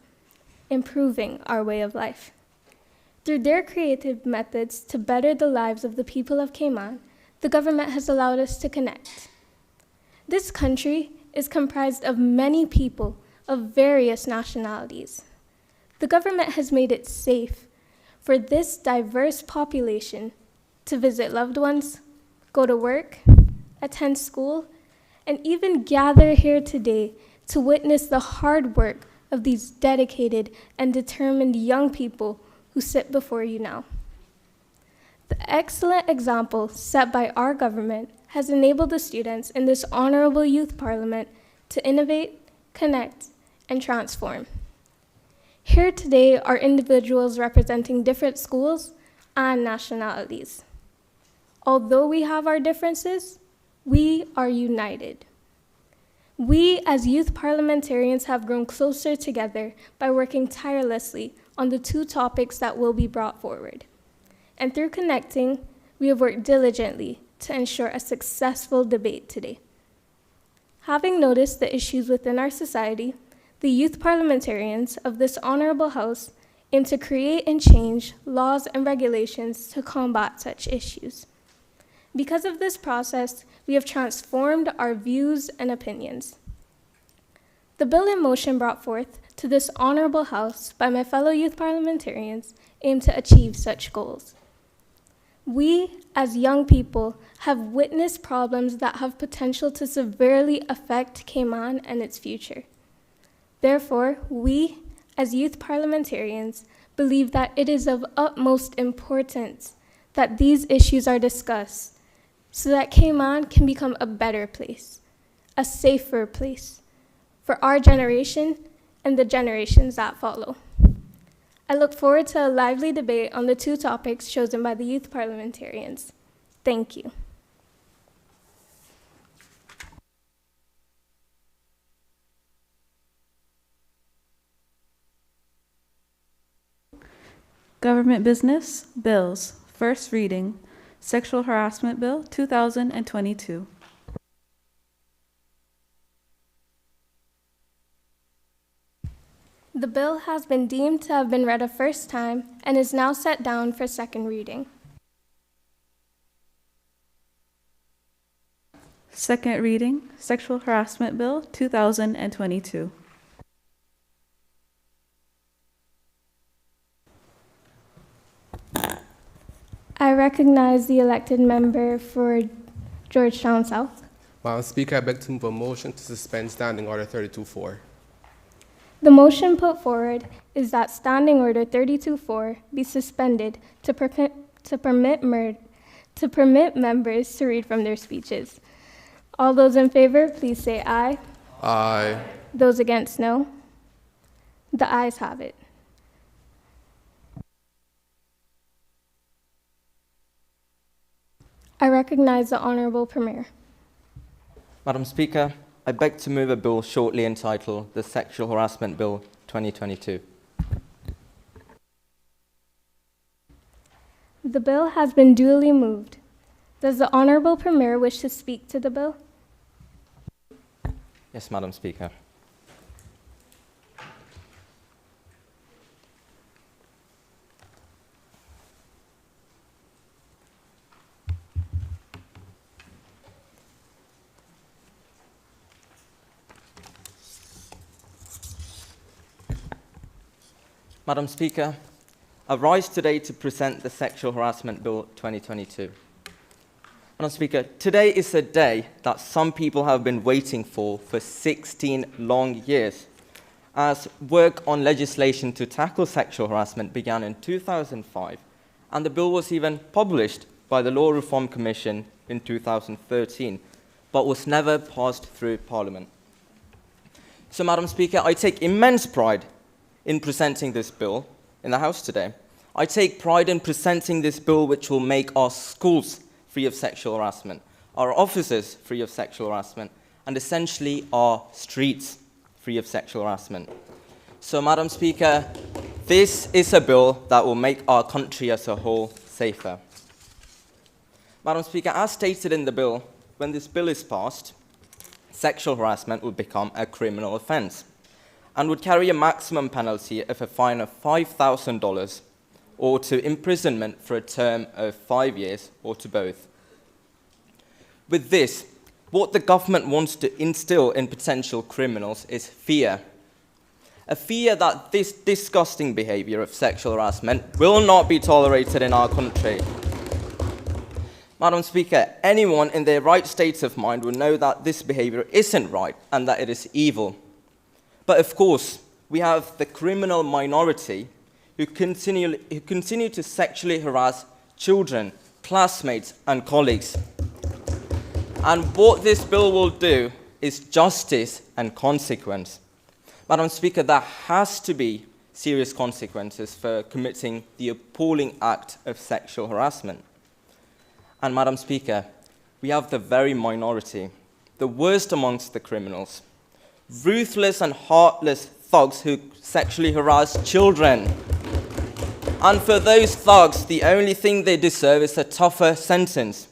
improving our way of life. Through their creative methods to better the lives of the people of Cayman, the government has allowed us to connect. This country is comprised of many people of various nationalities. The government has made it safe for this diverse population to visit loved ones, go to work, attend school, and even gather here today to witness the hard work of these dedicated and determined young people who sit before you now. The excellent example set by our government has enabled the students in this honorable youth parliament to innovate, connect, and transform. Here today are individuals representing different schools and nationalities. Although we have our differences, we are united. We as youth parliamentarians have grown closer together by working tirelessly on the two topics that will be brought forward. And through connecting, we have worked diligently to ensure a successful debate today. Having noticed the issues within our society, the youth parliamentarians of this honorable House aim to create and change laws and regulations to combat such issues. Because of this process, we have transformed our views and opinions. The bill in motion brought forth to this honorable House by my fellow youth parliamentarians aim to achieve such goals. We, as young people, have witnessed problems that have potential to severely affect Cayman and its future. Therefore, we, as youth parliamentarians, believe that it is of utmost importance that these issues are discussed so that Cayman can become a better place, a safer place for our generation and the generations that follow. I look forward to a lively debate on the two topics chosen by the youth parliamentarians. Thank you. Government business, bills. First reading, Sexual Harassment Bill 2022. The bill has been deemed to have been read a first time and is now set down for second reading. Second reading, Sexual Harassment Bill 2022. I recognize the elected member for Georgetown South. Madam Speaker, I beg to move a motion to suspend Standing Order 32-4. The motion put forward is that Standing Order 32-4 be suspended to permit members to read from their speeches. All those in favor, please say aye. Aye. Those against, no. The ayes have it. I recognize the Honorable Premier. Madam Speaker, I beg to move a bill shortly entitled the Sexual Harassment Bill 2022. The bill has been duly moved. Does the Honorable Premier wish to speak to the bill? Yes, Madam Speaker. Madam Speaker, I rise today to present the Sexual Harassment Bill 2022. Madam Speaker, today is a day that some people have been waiting for 16 long years, as work on legislation to tackle sexual harassment began in 2005, and the bill was even published by the Law Reform Commission in 2013, but was never passed through Parliament. So, Madam Speaker, I take immense pride in presenting this bill in the House today. I take pride in presenting this bill which will make our schools free of sexual harassment, our offices free of sexual harassment, and essentially our streets free of sexual harassment. So, Madam Speaker, this is a bill that will make our country as a whole safer. Madam Speaker, as stated in the bill, when this bill is passed, sexual harassment will become a criminal offence and would carry a maximum penalty of a fine of $5,000 or to imprisonment for a term of 5 years or to both. With this, what the government wants to instill in potential criminals is fear. A fear that this disgusting behaviour of sexual harassment will not be tolerated in our country. Madam Speaker, anyone in their right state of mind will know that this behaviour isn't right and that it is evil. But of course, we have the criminal minority who continue to sexually harass children, classmates, and colleagues. And what this bill will do is justice and consequence. Madam Speaker, there has to be serious consequences for committing the appalling act of sexual harassment. And Madam Speaker, we have the very minority, the worst amongst the criminals, ruthless and heartless thugs who sexually harass children. And for those thugs, the only thing they deserve is a tougher sentence.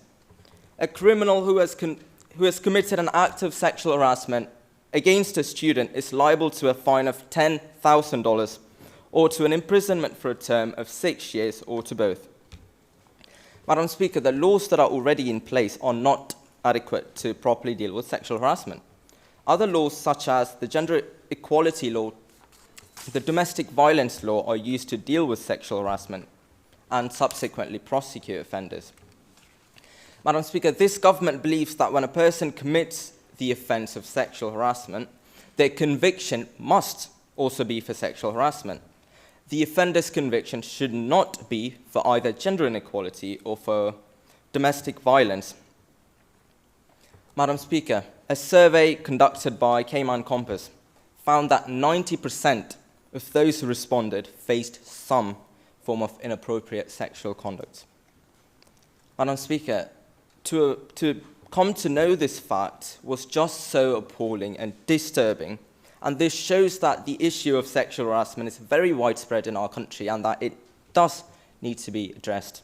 A criminal who has committed an act of sexual harassment against a student is liable to a fine of $10,000 or to an imprisonment for a term of 6 years or to both. Madam Speaker, the laws that are already in place are not adequate to properly deal with sexual harassment. Other laws such as the gender equality law, the domestic violence law are used to deal with sexual harassment and subsequently prosecute offenders. Madam Speaker, this government believes that when a person commits the offence of sexual harassment, their conviction must also be for sexual harassment. The offender's conviction should not be for either gender inequality or for domestic violence. Madam Speaker, a survey conducted by Cayman Compass found that 90% of those who responded faced some form of inappropriate sexual conduct. Madam Speaker, to come to know this fact was just so appalling and disturbing, and this shows that the issue of sexual harassment is very widespread in our country and that it does need to be addressed.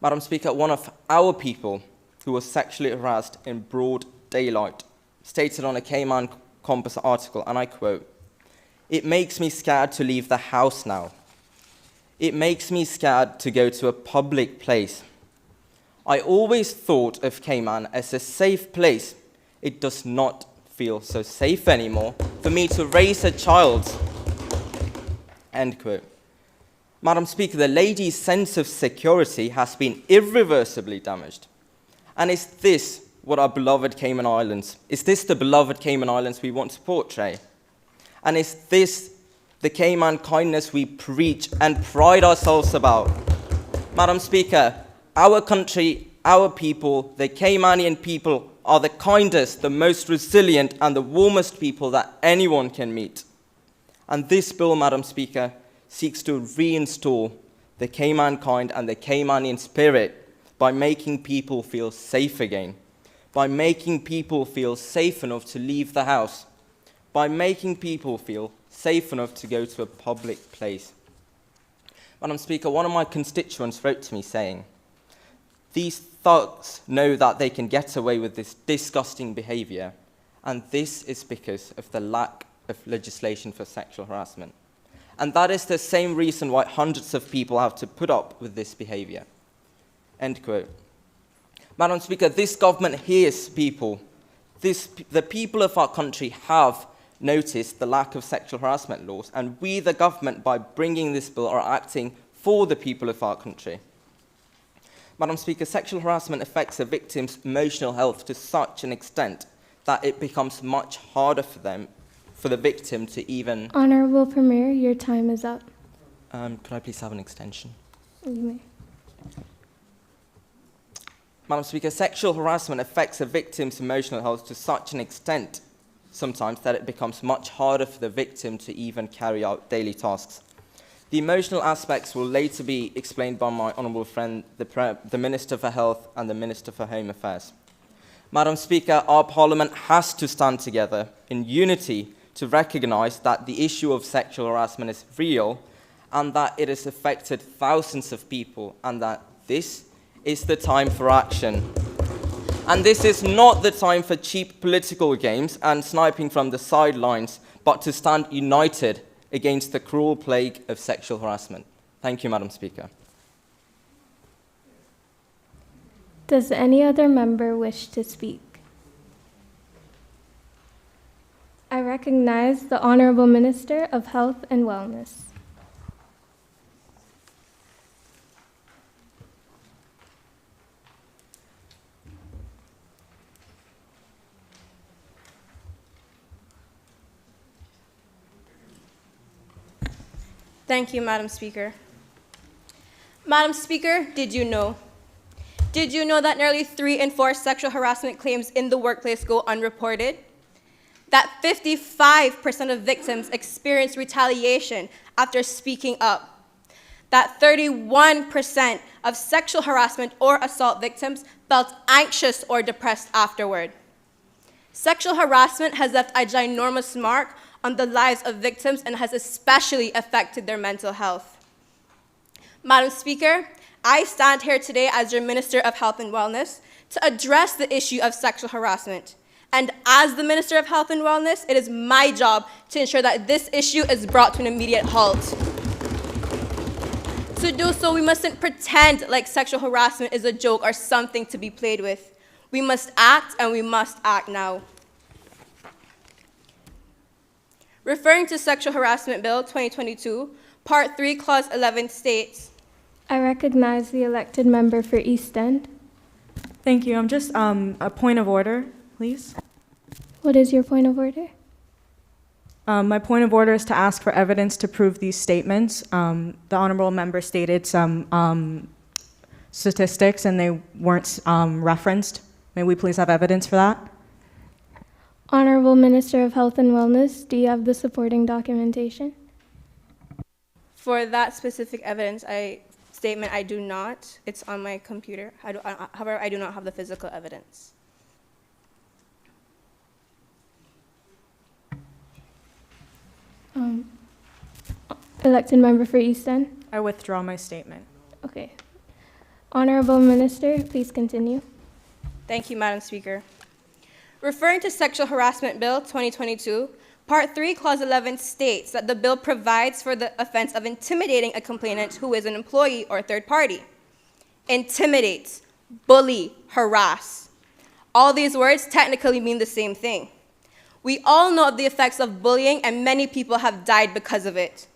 Madam Speaker, one of our people who was sexually harassed in broad daylight stated on a Cayman Compass article, and I quote, "It makes me scared to leave the house now. It makes me scared to go to a public place. I always thought of Cayman as a safe place. It does not feel so safe anymore for me to raise a child." End quote. Madam Speaker, the lady's sense of security has been irreversibly damaged. And is this what our beloved Cayman Islands, is this the beloved Cayman Islands we want to portray? And is this the Cayman kindness we preach and pride ourselves about? Madam Speaker, our country, our people, the Caymanian people are the kindest, the most resilient, and the warmest people that anyone can meet. And this bill, Madam Speaker, seeks to reinstall the Cayman kind and the Caymanian spirit by making people feel safe again, by making people feel safe enough to leave the house, by making people feel safe enough to go to a public place. Madam Speaker, one of my constituents wrote to me saying, "These thugs know that they can get away with this disgusting behaviour, and this is because of the lack of legislation for sexual harassment. And that is the same reason why hundreds of people have to put up with this behaviour." End quote. Madam Speaker, this government hears people. The people of our country have noticed the lack of sexual harassment laws, and we, the government, by bringing this bill, are acting for the people of our country. Madam Speaker, sexual harassment affects a victim's emotional health to such an extent that it becomes much harder for the victim to even... Honourable Premier, your time is up. Could I please have an extension? You may. Madam Speaker, sexual harassment affects a victim's emotional health to such an extent sometimes that it becomes much harder for the victim to even carry out daily tasks. The emotional aspects will later be explained by my honourable friend, the Minister for Health and the Minister for Home Affairs. Madam Speaker, our Parliament has to stand together in unity to recognise that the issue of sexual harassment is real and that it has affected thousands of people, and that this is the time for action. And this is not the time for cheap political games and sniping from the sidelines, but to stand united against the cruel plague of sexual harassment. Thank you, Madam Speaker. Does any other member wish to speak? I recognize the Honourable Minister of Health and Wellness. Thank you, Madam Speaker. Madam Speaker, did you know? Did you know that nearly 3 in 4 sexual harassment claims in the workplace go unreported? That 55% of victims experience retaliation after speaking up? That 31% of sexual harassment or assault victims felt anxious or depressed afterward? Sexual harassment has left a ginormous mark on the lives of victims and has especially affected their mental health. Madam Speaker, I stand here today as your Minister of Health and Wellness to address the issue of sexual harassment And as the Minister of Health and Wellness, it is my job to ensure that this issue is brought to an immediate halt. To do so, we mustn't pretend like sexual harassment is a joke or something to be played with. We must act, and we must act now. Referring to Sexual Harassment Bill 2022, Part 3, Clause 11 states, I recognize the elected member for East End. Thank you. I'm just a point of order, please. What is your point of order? My point of order is to ask for evidence to prove these statements. The honorable member stated some statistics and they weren't referenced. May we please have evidence for that? Honorable Minister of Health and Wellness, do you have the supporting documentation? for that specific statement, I do not. It's on my computer. However, I do not have the physical evidence. Elected member for East End. I withdraw my statement. Okay. Honorable Minister, please continue. Thank you, Madam Speaker. Referring to Sexual Harassment Bill 2022, Part 3, Clause 11 states that the bill provides for the offense of intimidating a complainant who is an employee or third party. Intimidate, bully, harass. All these words technically mean the same thing. We all know of the effects of bullying, and many people have died because of it.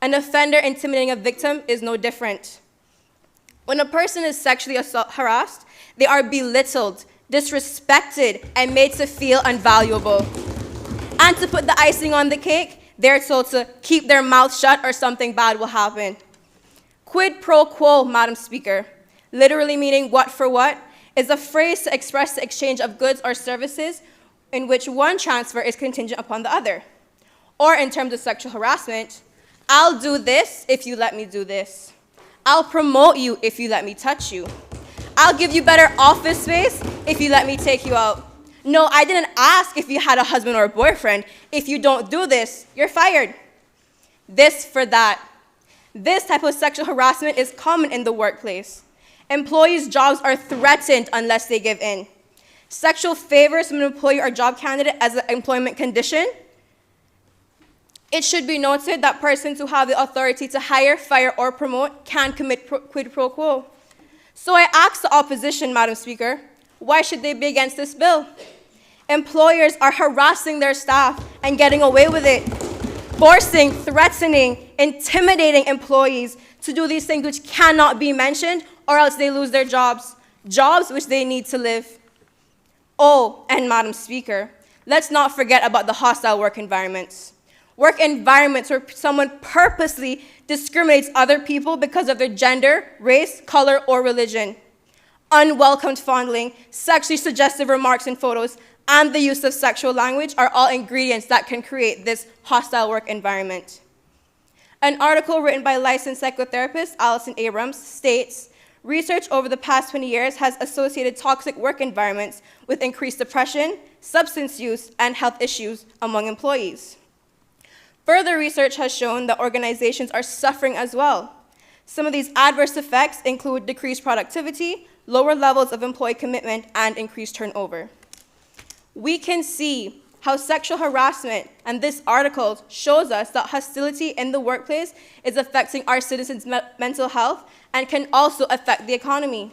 An offender intimidating a victim is no different. When a person is sexually harassed, they are belittled, disrespected, and made to feel unvaluable. And to put the icing on the cake, they're told to keep their mouth shut or something bad will happen. Quid pro quo, Madam Speaker, literally meaning what for what, is a phrase to express the exchange of goods or services in which one transfer is contingent upon the other. Or in terms of sexual harassment, I'll do this if you let me do this. I'll promote you if you let me touch you. I'll give you better office space if you let me take you out. No, I didn't ask if you had a husband or a boyfriend. If you don't do this, you're fired. This for that. This type of sexual harassment is common in the workplace. Employees' jobs are threatened unless they give in. Sexual favors from an employee or job candidate as an employment condition. It should be noted that persons who have the authority to hire, fire, or promote can commit quid pro quo. So I ask the opposition, Madam Speaker, why should they be against this bill? Employers are harassing their staff and getting away with it, forcing, threatening, intimidating employees to do these things which cannot be mentioned, or else they lose their jobs, jobs which they need to live. Oh, and Madam Speaker, let's not forget about the hostile work environments. Work environments where someone purposely discriminates other people because of their gender, race, color, or religion. Unwelcomed fondling, sexually suggestive remarks and photos, and the use of sexual language are all ingredients that can create this hostile work environment. An article written by licensed psychotherapist Allison Abrams states, research over the past 20 years has associated toxic work environments with increased depression, substance use, and health issues among employees. Further research has shown that organizations are suffering as well. Some of these adverse effects include decreased productivity, lower levels of employee commitment, and increased turnover. We can see how sexual harassment, and this article shows us that hostility in the workplace is affecting our citizens' mental health and can also affect the economy.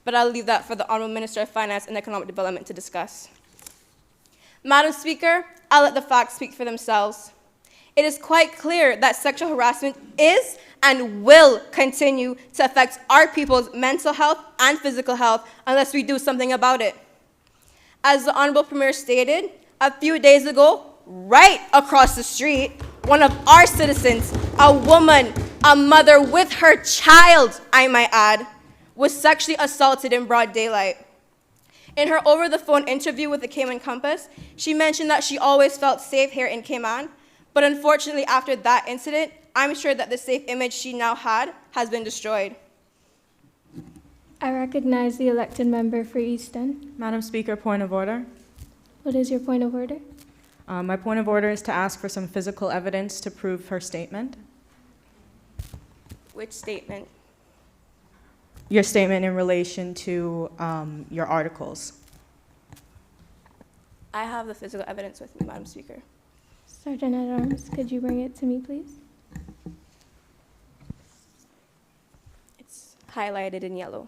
But I'll leave that for the Honorable Minister of Finance and Economic Development to discuss. Madam Speaker, I'll let the facts speak for themselves. It is quite clear that sexual harassment is and will continue to affect our people's mental health and physical health unless we do something about it. As the Honorable Premier stated, a few days ago, right across the street, one of our citizens, a woman, a mother with her child, I might add, was sexually assaulted in broad daylight. In her over-the-phone interview with the Cayman Compass, she mentioned that she always felt safe here in Cayman, but unfortunately after that incident, I'm sure that the safe image she now had has been destroyed. I recognize the elected member for East End. Madam Speaker, point of order. What is your point of order? My point of order is to ask for some physical evidence to prove her statement. Which statement? Your statement in relation to your articles. I have the physical evidence with me, Madam Speaker. Sergeant at Arms, could you bring it to me, please? It's highlighted in yellow.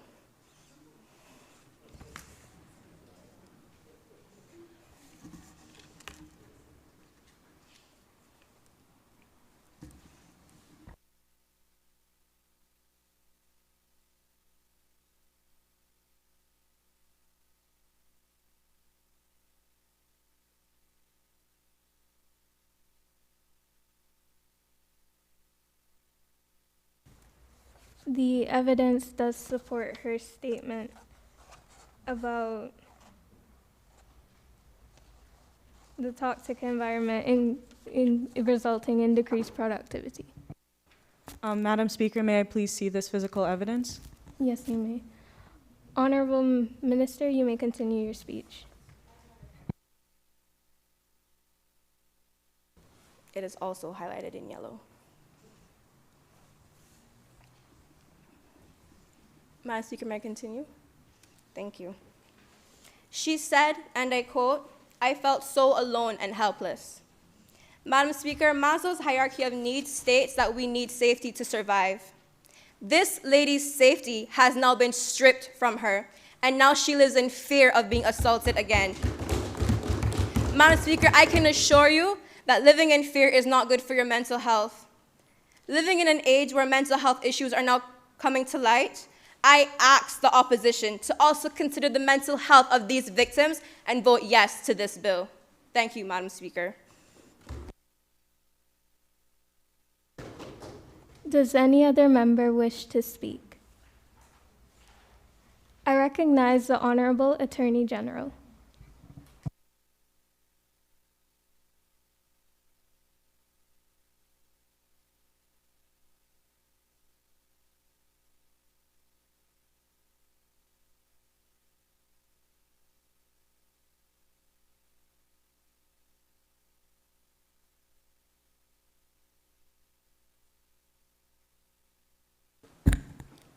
The evidence does support her statement about the toxic environment in resulting in decreased productivity. Madam Speaker, may I please see this physical evidence? Yes, you may. Honorable Minister, you may continue your speech. It is also highlighted in yellow. Madam Speaker, may I continue? Thank you. She said, and I quote, "I felt so alone and helpless." Madam Speaker, Maslow's hierarchy of needs states that we need safety to survive. This lady's safety has now been stripped from her, and now she lives in fear of being assaulted again. Madam Speaker, I can assure you that living in fear is not good for your mental health. Living in an age where mental health issues are now coming to light, I ask the opposition to also consider the mental health of these victims and vote yes to this bill. Thank you, Madam Speaker. Does any other member wish to speak? I recognize the Honorable Attorney General.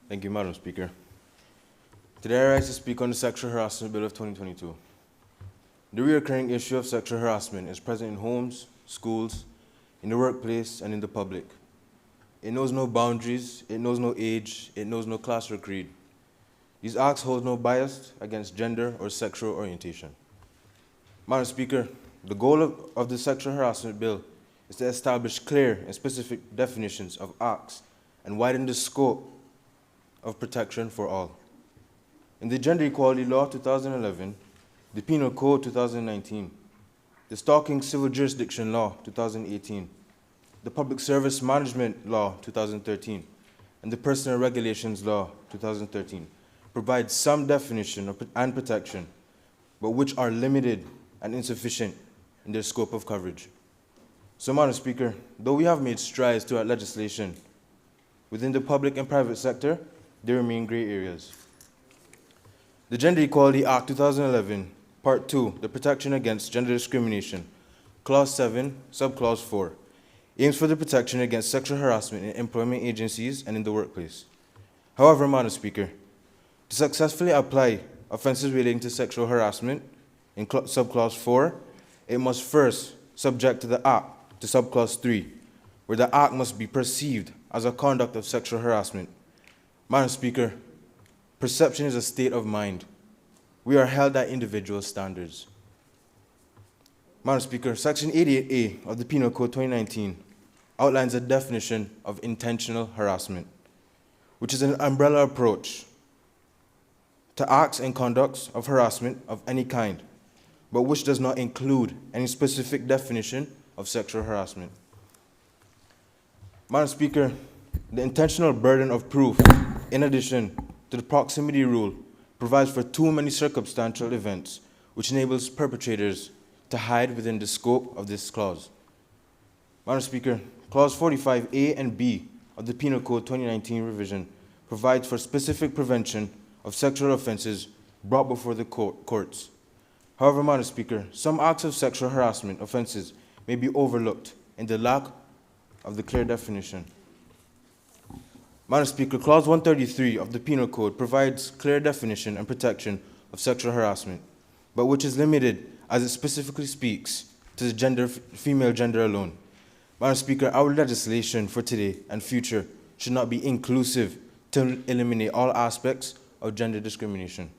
Thank you, Madam Speaker. Today I rise to speak on the Sexual Harassment Bill of 2022. The recurring issue of sexual harassment is present in homes, schools, in the workplace, and in the public. It knows no boundaries, it knows no age, it knows no class or creed. These acts hold no bias against gender or sexual orientation. Madam Speaker, the goal of the Sexual Harassment Bill is to establish clear and specific definitions of acts and widen the scope of protection for all. In the Gender Equality Law 2011, the Penal Code 2019, the Stalking Civil Jurisdiction Law 2018, the Public Service Management Law 2013, and the Personal Regulations Law 2013 provide some definition and protection, but which are limited and insufficient in their scope of coverage. So, Madam Speaker, though we have made strides throughout legislation, within the public and private sector, there remain gray areas. The Gender Equality Act 2011, Part 2, the Protection Against Gender Discrimination, Clause 7, Subclause 4, aims for the protection against sexual harassment in employment agencies and in the workplace. However, Madam Speaker, to successfully apply offenses relating to sexual harassment in Subclause 4, it must first subject to the Act to Subclause 3, where the Act must be perceived as a conduct of sexual harassment. Madam Speaker, perception is a state of mind. We are held at individual standards. Madam Speaker, Section 88A of the Penal Code 2019 outlines a definition of intentional harassment, which is an umbrella approach to acts and conducts of harassment of any kind, but which does not include any specific definition of sexual harassment. Madam Speaker, the intentional burden of proof, in addition to the proximity rule, provides for too many circumstantial events, which enables perpetrators to hide within the scope of this clause. Madam Speaker, Clause 45A and B of the Penal Code 2019 revision provides for specific prevention of sexual offenses brought before the courts. However, Madam Speaker, some acts of sexual harassment offenses may be overlooked in the lack of the clear definition. Madam Speaker, Clause 133 of the Penal Code provides clear definition and protection of sexual harassment, but which is limited as it specifically speaks to the female gender alone. Madam Speaker, our legislation for today and future should not be inclusive to eliminate all aspects of gender discrimination.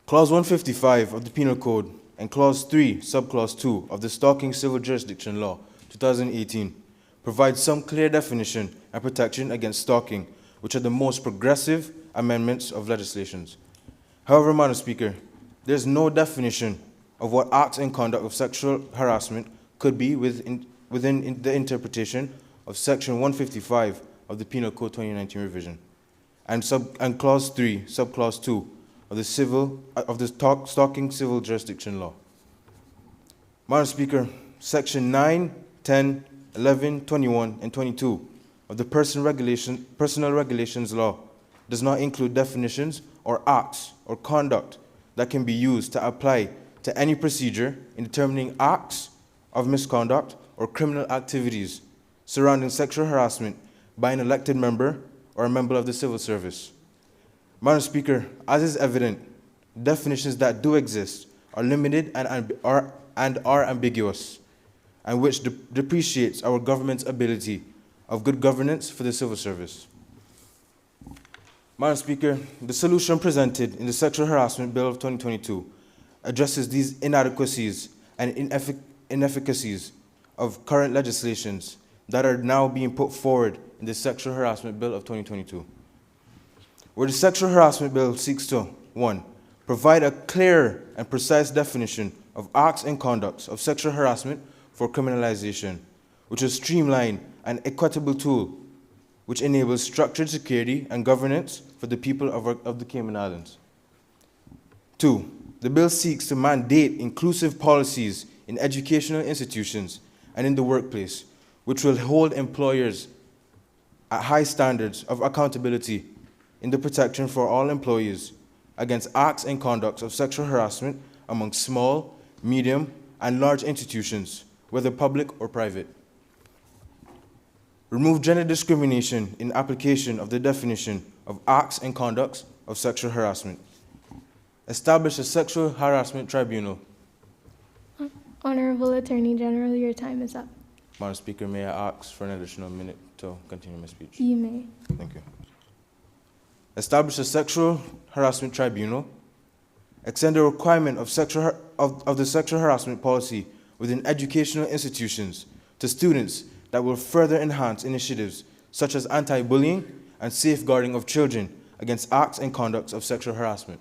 Clause 155 of the Penal Code and Clause 3, Subclause 2 of the Stalking Civil Jurisdiction Law, 2018, provide some clear definition and protection against stalking, which are the most progressive amendments of legislations. However, Madam Speaker, there is no definition of what acts and conduct of sexual harassment could be within the interpretation of Section 155 of the Penal Code 2019 revision, and Clause 3, Subclause 2 of the Stalking Civil Jurisdiction Law. Madam Speaker, Section 9, 10, 11, 21, and 22 of the Personal Regulations Law does not include definitions or acts or conduct that can be used to apply to any procedure in determining acts of misconduct or criminal activities surrounding sexual harassment by an elected member or a member of the civil service. Madam Speaker, as is evident, definitions that do exist are limited and are ambiguous, and which depreciates our government's ability of good governance for the civil service. Madam Speaker, the solution presented in the Sexual Harassment Bill of 2022 addresses these inadequacies and inefficacies of current legislations that are now being put forward in the Sexual Harassment Bill of 2022. Where the Sexual Harassment Bill seeks to, 1, provide a clear and precise definition of acts and conducts of sexual harassment for criminalization, which is a streamlined and equitable tool which enables structured security and governance for the people of the Cayman Islands. 2, the bill seeks to mandate inclusive policies in educational institutions and in the workplace, which will hold employers at high standards of accountability in the protection for all employees against acts and conducts of sexual harassment among small, medium, and large institutions, whether public or private. Remove gender discrimination in application of the definition of acts and conducts of sexual harassment. Establish a sexual harassment tribunal. Honorable Attorney General, your time is up. Madam Speaker, may I ask for an additional minute to continue my speech? You may. Thank you. Establish a sexual harassment tribunal. Extend the requirement of the sexual harassment policy within educational institutions to students that will further enhance initiatives such as anti-bullying and safeguarding of children against acts and conducts of sexual harassment.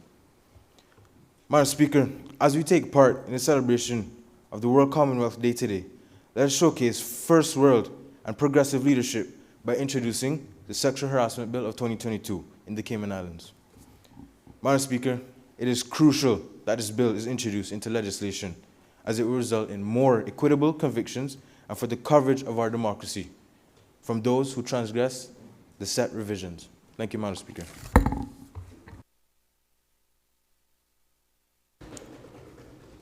Madam Speaker, as we take part in the celebration of the World Commonwealth Day today, let us showcase first world and progressive leadership by introducing the Sexual Harassment Bill of 2022 in the Cayman Islands. Madam Speaker, it is crucial that this bill is introduced into legislation, as it will result in more equitable convictions and for the coverage of our democracy from those who transgress the set revisions. Thank you, Madam Speaker.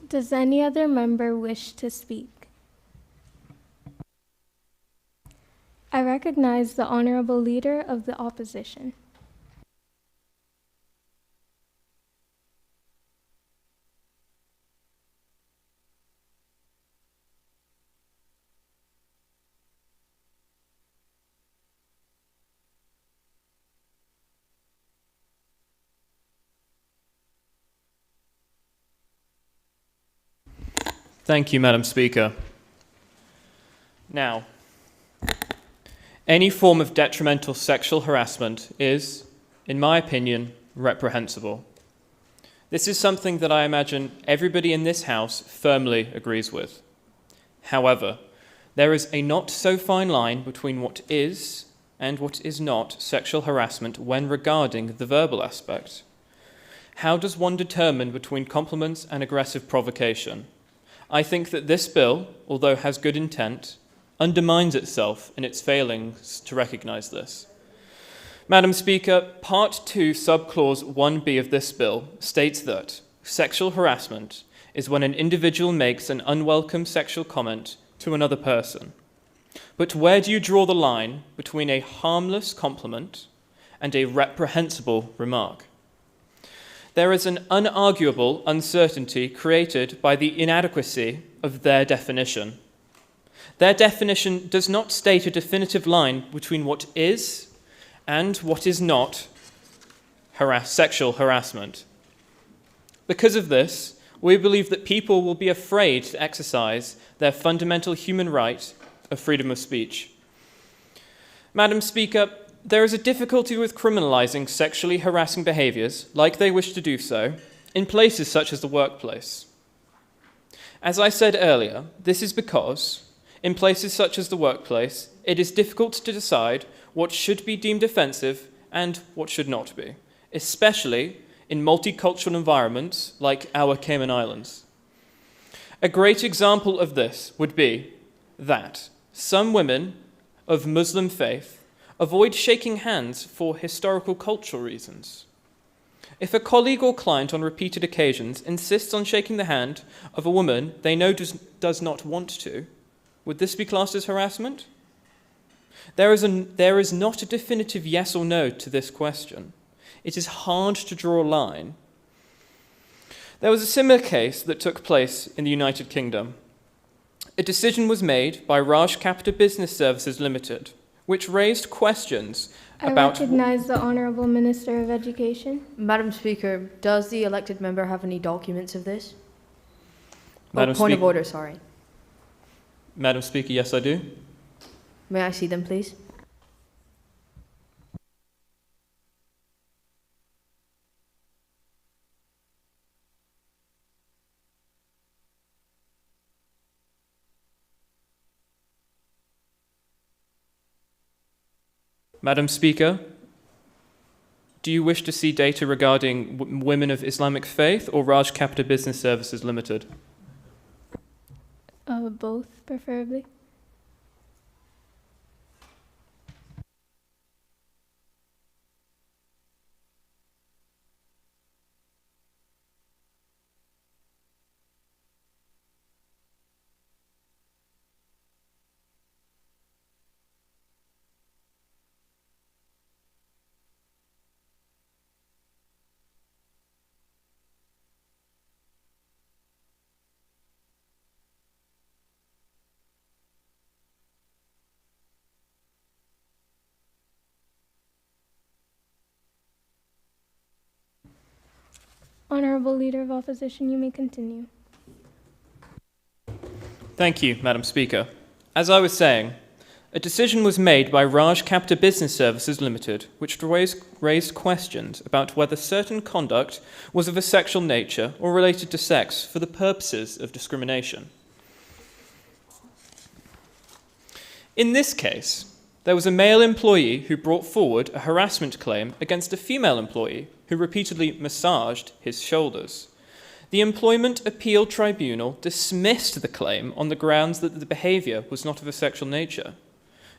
Does any other member wish to speak? I recognize the Honorable Leader of the Opposition. Thank you, Madam Speaker. Now, any form of detrimental sexual harassment is, in my opinion, reprehensible. This is something that I imagine everybody in this House firmly agrees with. However, there is a not so fine line between what is and what is not sexual harassment when regarding the verbal aspect. How does one determine between compliments and aggressive provocation? I think that this bill, although it has good intent, undermines itself in its failings to recognise this. Madam Speaker, Part 2, Subclause 1b of this bill states that sexual harassment is when an individual makes an unwelcome sexual comment to another person. But where do you draw the line between a harmless compliment and a reprehensible remark? there is an unarguable uncertainty created by the inadequacy of their definition. Their definition does not state a definitive line between what is and what is not sexual harassment. Because of this, we believe that people will be afraid to exercise their fundamental human right of freedom of speech. Madam Speaker, there is a difficulty with criminalising sexually harassing behaviours, like they wish to do so, in places such as the workplace. As I said earlier, this is because, in places such as the workplace, it is difficult to decide what should be deemed offensive and what should not be, especially in multicultural environments like our Cayman Islands. A great example of this would be that some women of Muslim faith avoid shaking hands for historical cultural reasons. If a colleague or client on repeated occasions insists on shaking the hand of a woman they know does not want to, would this be classed as harassment? There is not a definitive yes or no to this question. It is hard to draw a line. There was a similar case that took place in the United Kingdom. A decision was made by Raj Capita Business Services Limited, which raised questions about... I recognize the Honourable Minister of Education. Madam Speaker, does the elected member have any documents of this? Point of order, sorry. Madam Speaker, yes, I do. May I see them, please? Madam Speaker, do you wish to see data regarding women of Islamic faith or Raj Capita Business Services Limited? Both, preferably. Honourable Leader of Opposition, you may continue. Thank you, Madam Speaker. As I was saying, a decision was made by Raj Capita Business Services Limited, which raised questions about whether certain conduct was of a sexual nature or related to sex for the purposes of discrimination. In this case, there was a male employee who brought forward a harassment claim against a female employee who repeatedly massaged his shoulders. The Employment Appeal Tribunal dismissed the claim on the grounds that the behaviour was not of a sexual nature.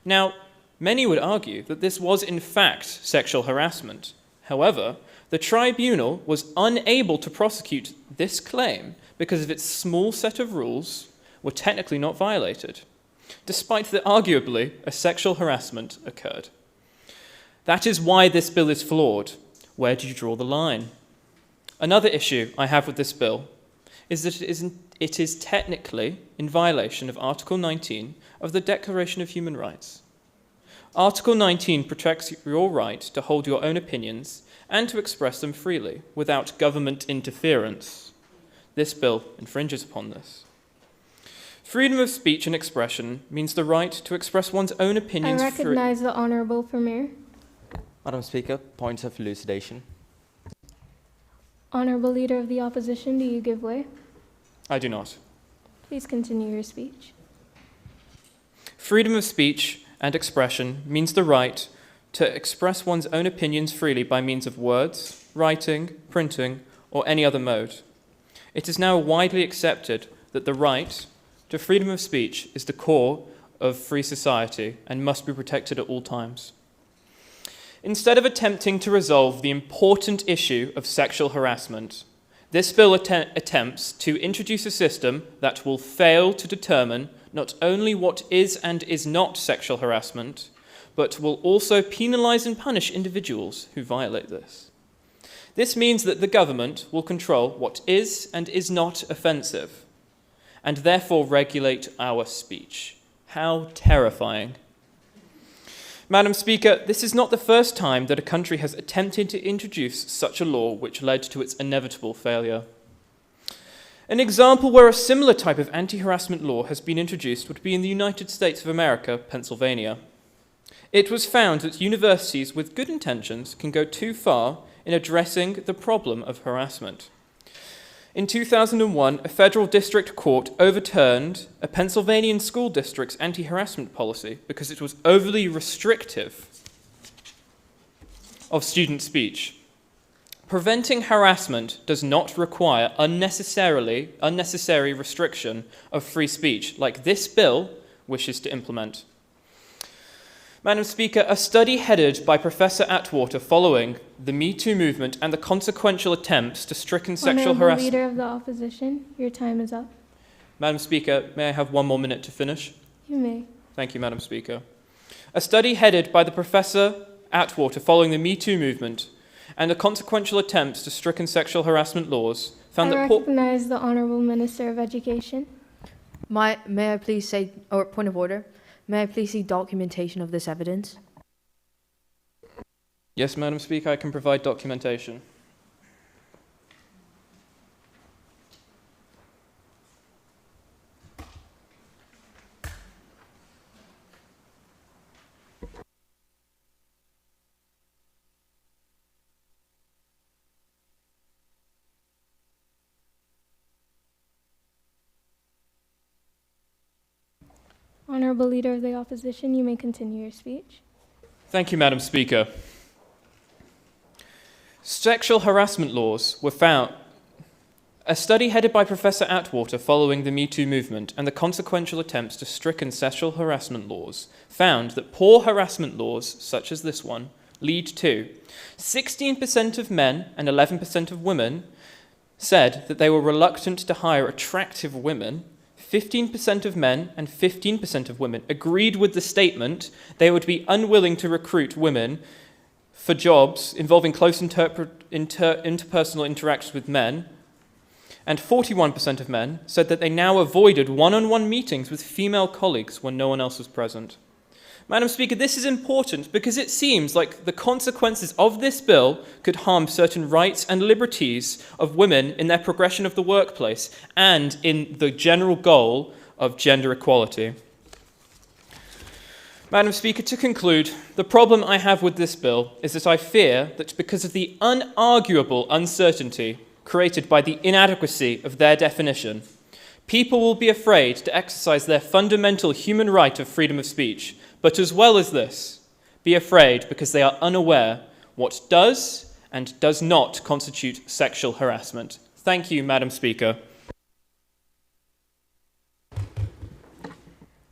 Now, many would argue that this was in fact sexual harassment. However, the tribunal was unable to prosecute this claim because of its small set of rules were technically not violated, despite that arguably a sexual harassment occurred. That is why this bill is flawed. Where do you draw the line? Another issue I have with this bill is that it is technically in violation of Article 19 of the Declaration of Human Rights. Article 19 protects your right to hold your own opinions and to express them freely without government interference. This bill infringes upon this. Freedom of speech and expression means the right to express one's own opinions. I recognize the Honourable Premier. Madam Speaker, points of elucidation. Honourable Leader of the Opposition, do you give way? I do not. Please continue your speech. Freedom of speech and expression means the right to express one's own opinions freely by means of words, writing, printing, or any other mode. It is now widely accepted that the right to freedom of speech is the core of free society and must be protected at all times. Instead of attempting to resolve the important issue of sexual harassment, this bill attempts to introduce a system that will fail to determine not only what is and is not sexual harassment, but will also penalise and punish individuals who violate this. This means that the government will control what is and is not offensive, and therefore regulate our speech. How terrifying. Madam Speaker, this is not the first time that a country has attempted to introduce such a law which led to its inevitable failure. An example where a similar type of anti-harassment law has been introduced would be in the United States of America, Pennsylvania. It was found that universities with good intentions can go too far in addressing the problem of harassment. In 2001, a federal district court overturned a Pennsylvania school district's anti-harassment policy because it was overly restrictive of student speech. Preventing harassment does not require unnecessary restriction of free speech, like this bill wishes to implement. Madam Speaker, a study headed by Professor Atwater following the Me Too movement and the consequential attempts to stricken sexual harassment... Leader of the Opposition, your time is up. Madam Speaker, may I have 1 more minute to finish? You may. Thank you, Madam Speaker. A study headed by the Professor Atwater following the Me Too movement and the consequential attempts to stricken sexual harassment laws found that... I recognize the Honourable Minister of Education. May I please say, or point of order, may I please see documentation of this evidence? Yes, Madam Speaker, I can provide documentation. Honourable Leader of the Opposition, you may continue your speech. Thank you, Madam Speaker. Sexual harassment laws were found. A study headed by Professor Atwater following the Me Too movement and the consequential attempts to stricken sexual harassment laws found that poor harassment laws, such as this one, lead to 16% of men and 11% of women said that they were reluctant to hire attractive women. 15% of men and 15% of women agreed with the statement they would be unwilling to recruit women for jobs involving close interpersonal interactions with men, and 41% of men said that they now avoided one-on-one meetings with female colleagues when no one else was present. Madam Speaker, this is important because it seems like the consequences of this bill could harm certain rights and liberties of women in their progression of the workplace and in the general goal of gender equality. Madam Speaker, to conclude, the problem I have with this bill is that I fear that because of the unarguable uncertainty created by the inadequacy of their definition, people will be afraid to exercise their fundamental human right of freedom of speech, but as well as this, be afraid because they are unaware what does and does not constitute sexual harassment. Thank you, Madam Speaker.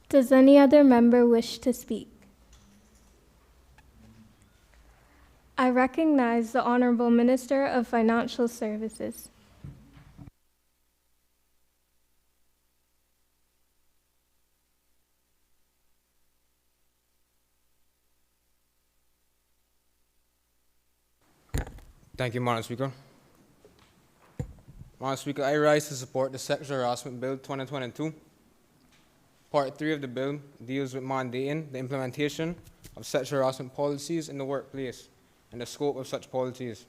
Does any other member wish to speak? I recognize the Honourable Minister of Financial Services. Thank you, Madam Speaker. Madam Speaker, I rise to support the Sexual Harassment Bill 2022. Part 3 of the bill deals with mandating the implementation of sexual harassment policies in the workplace and the scope of such policies.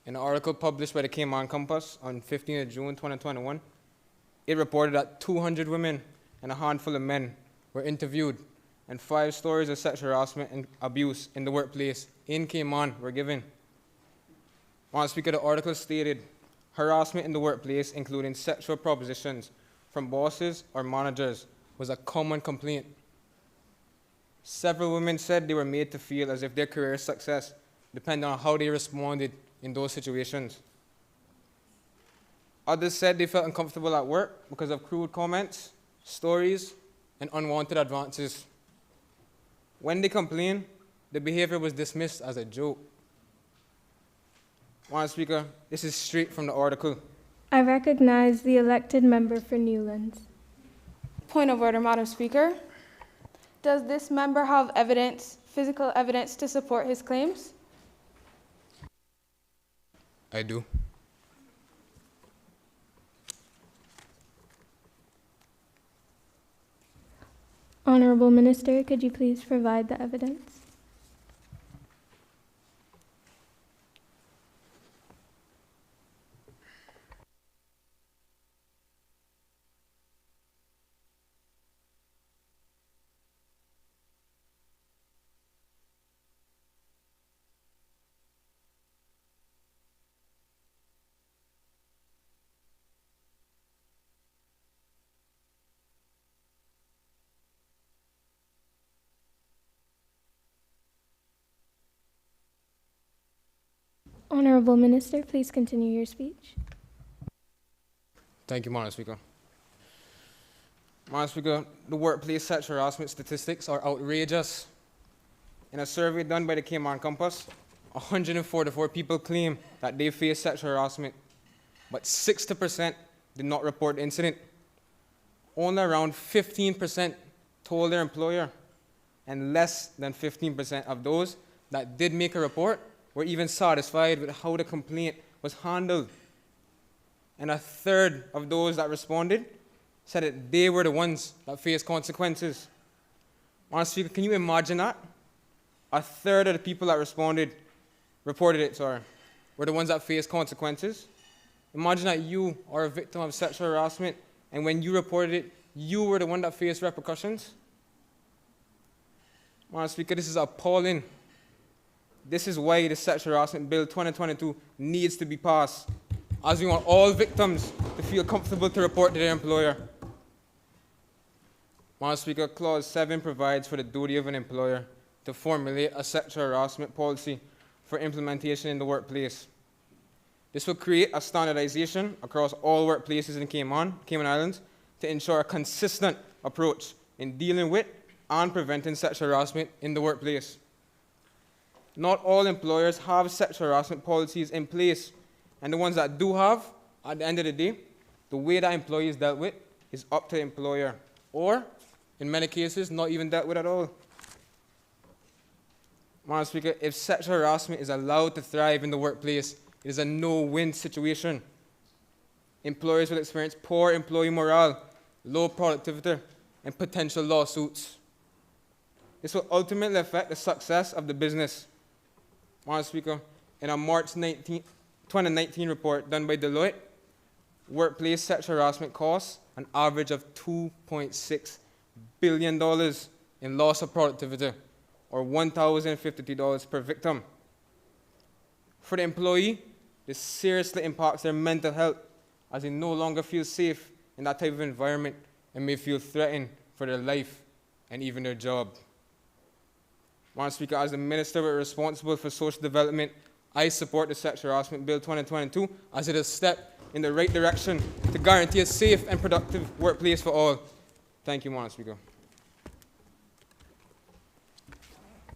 In an article published by the Cayman Compass on 15th June 2021, it reported that 200 women and a handful of men were interviewed and 5 stories of sexual harassment and abuse in the workplace in Cayman were given. Madam Speaker, the article stated, harassment in the workplace, including sexual propositions from bosses or managers, was a common complaint. Several women said they were made to feel as if their career success depended on how they responded in those situations. Others said they felt uncomfortable at work because of crude comments, stories, and unwanted advances. When they complained, the behavior was dismissed as a joke. Madam Speaker, this is straight from the article. I recognize the elected member for Newlands. Point of order, Madam Speaker. Does this member have evidence, physical evidence, to support his claims? I do. Honorable Minister, could you please provide the evidence? Honorable Minister, please continue your speech. Thank you, Madam Speaker. Madam Speaker, the workplace sexual harassment statistics are outrageous. In a survey done by the Cayman Compass, 144 people claim that they face sexual harassment, but 60% did not report the incident. Only around 15% told their employer, and less than 15% of those that did make a report were even satisfied with how the complaint was handled. And a third of those that responded said that they were the ones that faced consequences. Madam Speaker, can you imagine that? A third of the people that reported it, were the ones that faced consequences. Imagine that you are a victim of sexual harassment, and when you reported it, you were the one that faced repercussions. Madam Speaker, this is appalling. This is why the Sexual Harassment Bill 2022 needs to be passed, as we want all victims to feel comfortable to report to their employer. Madam Speaker, Clause 7 provides for the duty of an employer to formulate a sexual harassment policy for implementation in the workplace. This will create a standardization across all workplaces in Cayman Islands to ensure a consistent approach in dealing with and preventing sexual harassment in the workplace. Not all employers have sexual harassment policies in place, and the ones that do have, at the end of the day, the way that employee is dealt with is up to the employer, or, in many cases, not even dealt with at all. Madam Speaker, if sexual harassment is allowed to thrive in the workplace, it is a no-win situation. Employers will experience poor employee morale, low productivity, and potential lawsuits. This will ultimately affect the success of the business. Madam Speaker, in a March 2019 report done by Deloitte, workplace sexual harassment costs an average of $2.6 billion in loss of productivity, or $1,052 per victim. For the employee, this seriously impacts their mental health, as they no longer feel safe in that type of environment and may feel threatened for their life and even their job. Madam Speaker, as the Minister responsible for social development, I support the Sexual Harassment Bill 2022 as it is a step in the right direction to guarantee a safe and productive workplace for all. Thank you, Madam Speaker.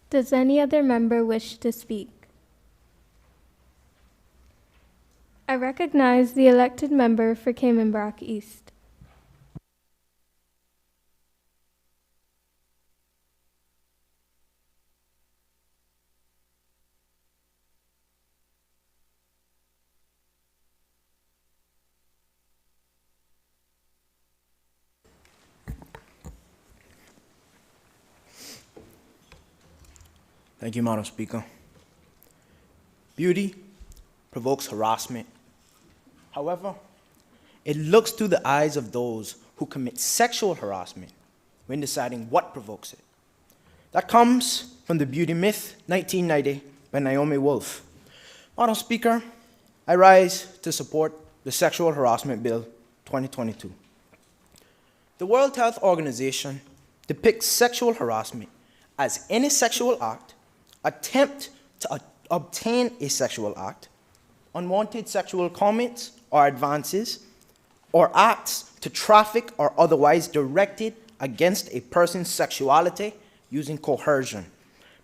Does any other member wish to speak? I recognize the elected member for Cayman East. Thank you, Madam Speaker. Beauty provokes harassment. However, it looks through the eyes of those who commit sexual harassment when deciding what provokes it. That comes from the Beauty Myth, 1990, by Naomi Wolf. Madam Speaker, I rise to support the Sexual Harassment Bill 2022. The World Health Organization depicts sexual harassment as any sexual act, attempt to obtain a sexual act, unwanted sexual comments or advances, or acts to traffic or otherwise directed against a person's sexuality using coercion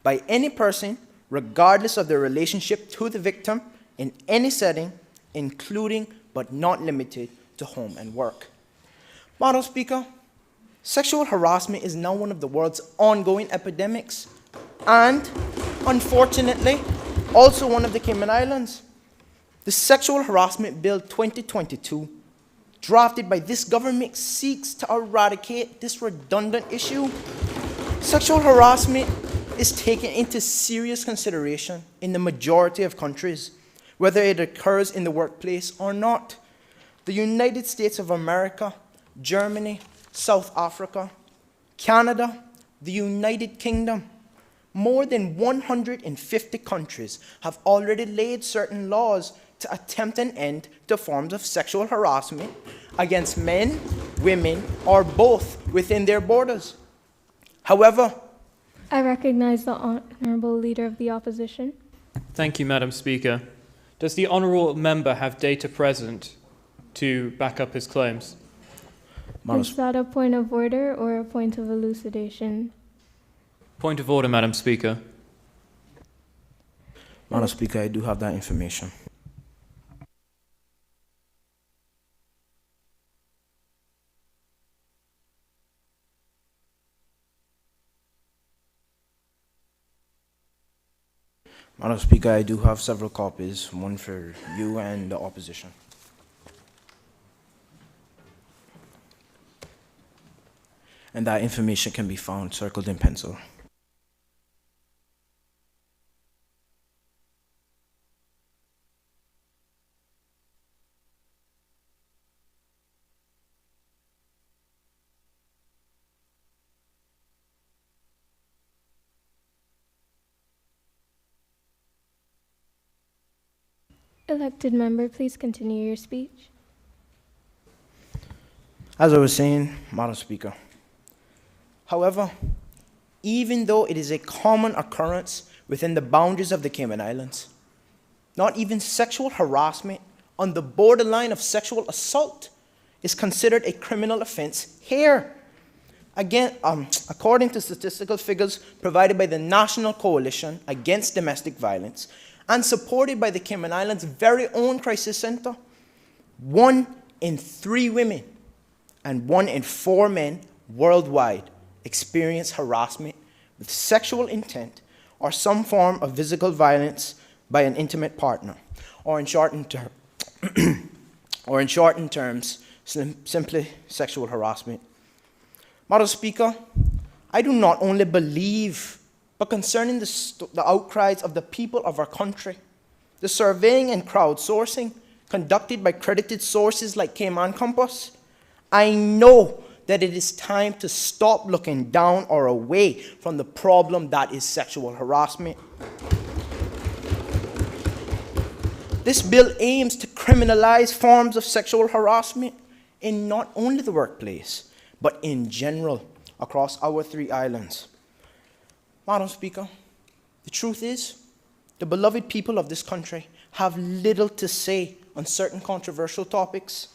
by any person, regardless of their relationship to the victim, in any setting, including but not limited to home and work. Madam Speaker, sexual harassment is now one of the world's ongoing epidemics, and, unfortunately, also one of the Cayman Islands. The Sexual Harassment Bill 2022, drafted by this government, seeks to eradicate this redundant issue. Sexual harassment is taken into serious consideration in the majority of countries, whether it occurs in the workplace or not. The United States of America, Germany, South Africa, Canada, the United Kingdom, more than 150 countries have already laid certain laws to attempt an end to forms of sexual harassment against men, women, or both within their borders. However, I recognize the Honourable Leader of the Opposition. Thank you, Madam Speaker. Does the Honourable Member have data present to back up his claims? Is that a point of order or a point of elucidation? Point of order, Madam Speaker. Madam Speaker, I do have that information. Madam Speaker, I do have several copies, one for you and the opposition. And that information can be found circled in pencil. Elected member, please continue your speech. As I was saying, Madam Speaker, however, even though it is a common occurrence within the boundaries of the Cayman Islands, not even sexual harassment on the borderline of sexual assault is considered a criminal offense here. Again, according to statistical figures provided by the National Coalition Against Domestic Violence and supported by the Cayman Islands' very own crisis center, 1 in 3 women and 1 in 4 men worldwide experience harassment with sexual intent or some form of physical violence by an intimate partner, or in shortened terms, simply sexual harassment. Madam Speaker, I do not only believe, but concerning the outcries of the people of our country, the surveying and crowdsourcing conducted by credited sources like Cayman Compass, I know that it is time to stop looking down or away from the problem that is sexual harassment. This bill aims to criminalize forms of sexual harassment in not only the workplace, but in general across our 3 islands. Madam Speaker, the truth is, the beloved people of this country have little to say on certain controversial topics,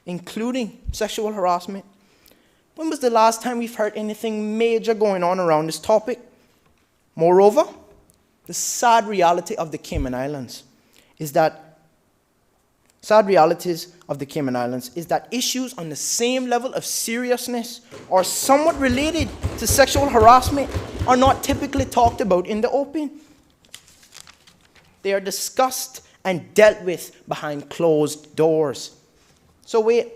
including sexual harassment. When was the last time we've heard anything major going on around this topic? Moreover, the sad reality of the Cayman Islands is that issues on the same level of seriousness or somewhat related to sexual harassment are not typically talked about in the open. They are discussed and dealt with behind closed doors. So wait,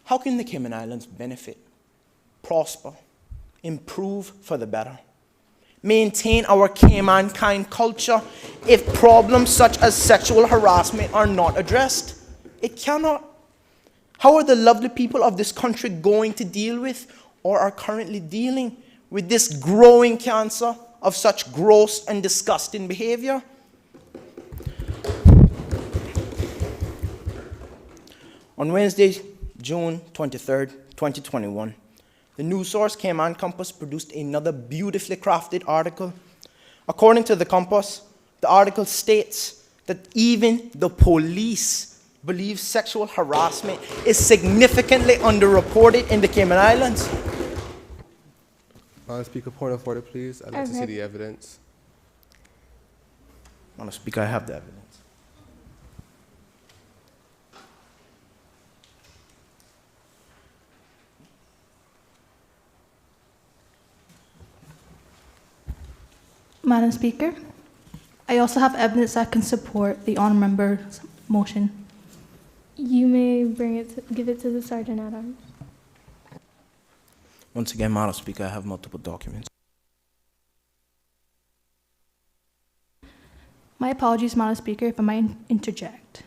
how can the Cayman Islands benefit, prosper, improve for the better, maintain our Cayman kind culture if problems such as sexual harassment are not addressed? It cannot. How are the lovely people of this country going to deal with or are currently dealing with this growing cancer of such gross and disgusting behavior? On Wednesday, June 23rd, 2021, the news source Cayman Compass produced another beautifully crafted article. According to the Compass, the article states that even the police believe sexual harassment is significantly underreported in the Cayman Islands. Madam Speaker, point of order, please. I'd like to see the evidence. Madam Speaker, I have the evidence. Madam Speaker, I also have evidence that can support the honourable member's motion. You may give it to the Sergeant at Arms. Once again, Madam Speaker, I have multiple documents. My apologies, Madam Speaker, if I might interject.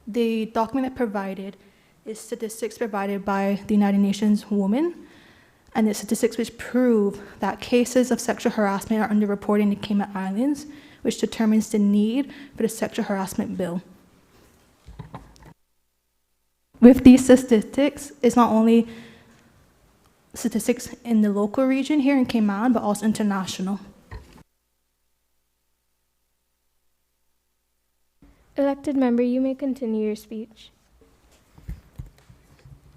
The document I provided is statistics provided by the United Nations Women, and the statistics which prove that cases of sexual harassment are underreported in the Cayman Islands, which determines the need for the sexual harassment bill. With these statistics, it's not only statistics in the local region here in Cayman, but also international. Elected member, you may continue your speech.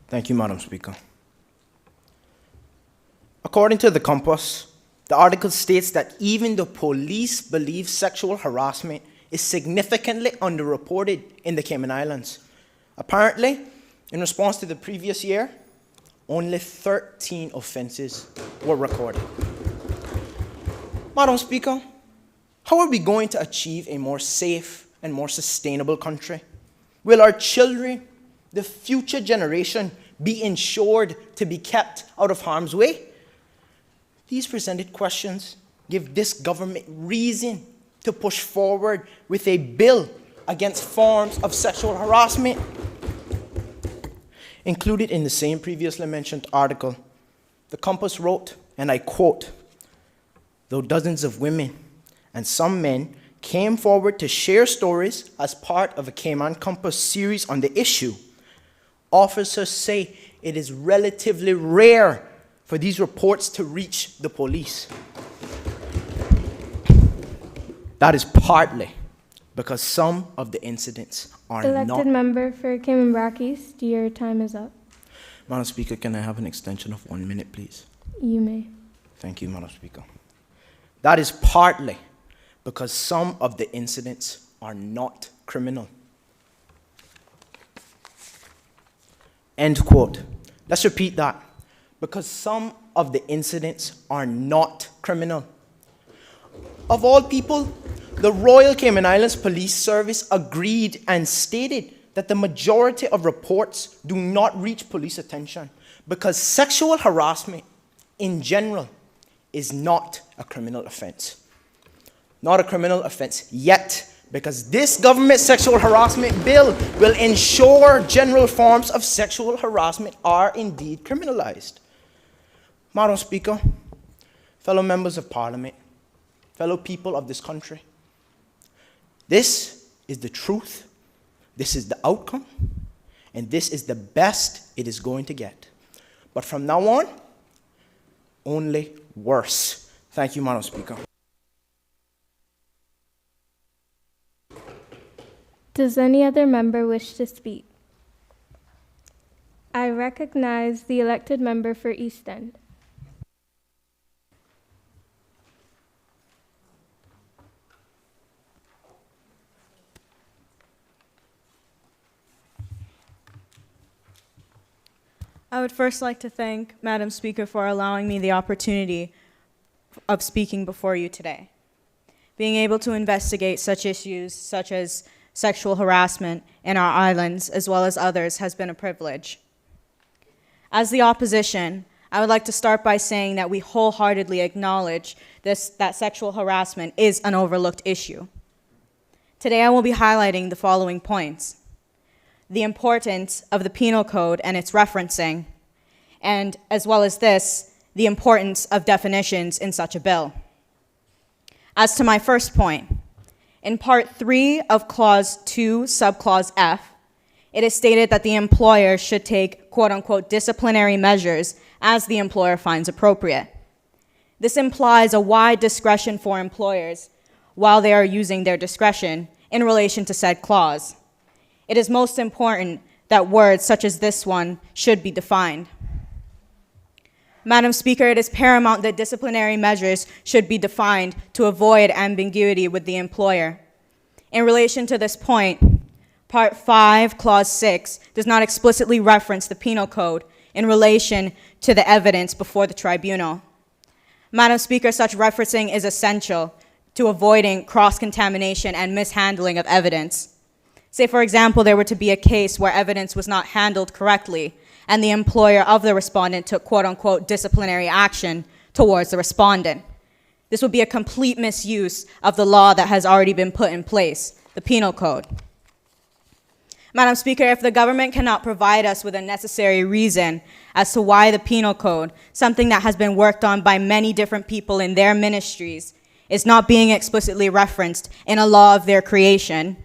Thank you, Madam Speaker. According to the Compass, the article states that even the police believe sexual harassment is significantly underreported in the Cayman Islands. Apparently, in response to the previous year, only 13 offenses were recorded. Madam Speaker, how are we going to achieve a more safe and more sustainable country? Will our children, the future generation, be ensured to be kept out of harm's way? These presented questions give this government reason to push forward with a bill against forms of sexual harassment. Included in the same previously mentioned article, the Compass wrote, and I quote, "Though dozens of women and some men came forward to share stories as part of a Cayman Compass series on the issue, officers say it is relatively rare for these reports to reach the police. That is partly because some of the incidents are Elected not..." member for Cayman East, your time is up. Madam Speaker, can I have an extension of 1 minute, please? You may. Thank you, Madam Speaker. That is partly because some of the incidents are not criminal. End quote. Let's repeat that. Because some of the incidents are not criminal. Of all people, the Royal Cayman Islands Police Service agreed and stated that the majority of reports do not reach police attention because sexual harassment in general is not a criminal offense. Not a criminal offense yet, because this government sexual harassment bill will ensure general forms of sexual harassment are indeed criminalized. Madam Speaker, fellow members of Parliament, fellow people of this country, this is the truth, this is the outcome, and this is the best it is going to get. But from now on, only worse. Thank you, Madam Speaker. Does any other member wish to speak? I recognize the elected member for East End. I would first like to thank Madam Speaker for allowing me the opportunity of speaking before you today. Being able to investigate such issues such as sexual harassment in our islands, as well as others, has been a privilege. As the opposition, I would like to start by saying that we wholeheartedly acknowledge that sexual harassment is an overlooked issue. Today I will be highlighting the following points: the importance of the penal code and its referencing, and as well as this, the importance of definitions in such a bill. As to my first point, in Part 3 of Clause 2, Subclause F, it is stated that the employer should take quote-unquote disciplinary measures as the employer finds appropriate. This implies a wide discretion for employers while they are using their discretion in relation to said clause. It is most important that words such as this one should be defined. Madam Speaker, it is paramount that disciplinary measures should be defined to avoid ambiguity with the employer. In relation to this point, Part 5, Clause 6 does not explicitly reference the penal code in relation to the evidence before the tribunal. Madam Speaker, such referencing is essential to avoiding cross-contamination and mishandling of evidence. Say, for example, there were to be a case where evidence was not handled correctly, and the employer of the respondent took quote-unquote disciplinary action towards the respondent. This would be a complete misuse of the law that has already been put in place, the Penal Code. Madam Speaker, if the government cannot provide us with a necessary reason as to why the Penal Code, something that has been worked on by many different people in their ministries, is not being explicitly referenced in a law of their creation,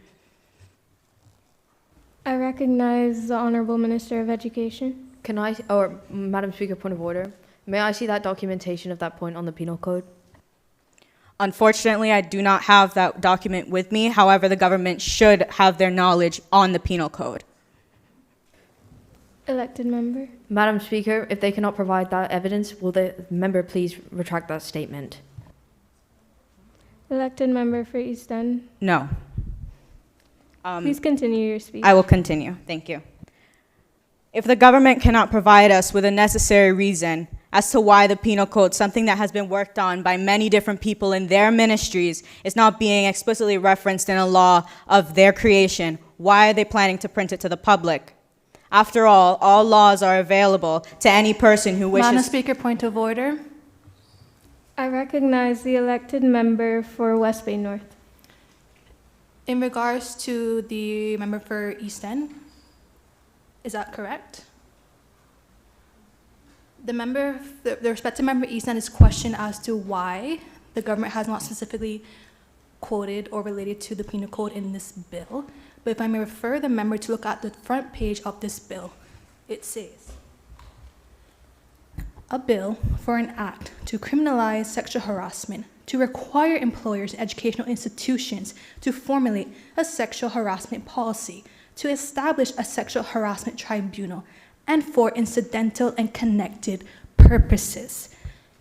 I recognize the Honorable Minister of Education. Madam Speaker, point of order. May I see that documentation of that point on the Penal Code? Unfortunately, I do not have that document with me. However, the government should have their knowledge on the Penal Code. Elected member. Madam Speaker, if they cannot provide that evidence, will the member please retract that statement? Elected member for East End. No. Please continue your speech. I will continue. Thank you. If the government cannot provide us with a necessary reason as to why the Penal Code, something that has been worked on by many different people in their ministries, is not being explicitly referenced in a law of their creation, why are they planning to print it to the public? After all laws are available to any person who wishes. Madam Speaker, point of order. I recognize the elected member for West Bay North. In regards to the member for East End, is that correct? The respective member East End is questioned as to why the government has not specifically quoted or related to the Penal Code in this bill. But if I may refer the member to look at the front page of this bill, it says, a bill for an act to criminalize sexual harassment, to require employers and educational institutions to formulate a sexual harassment policy, to establish a sexual harassment tribunal, and for incidental and connected purposes.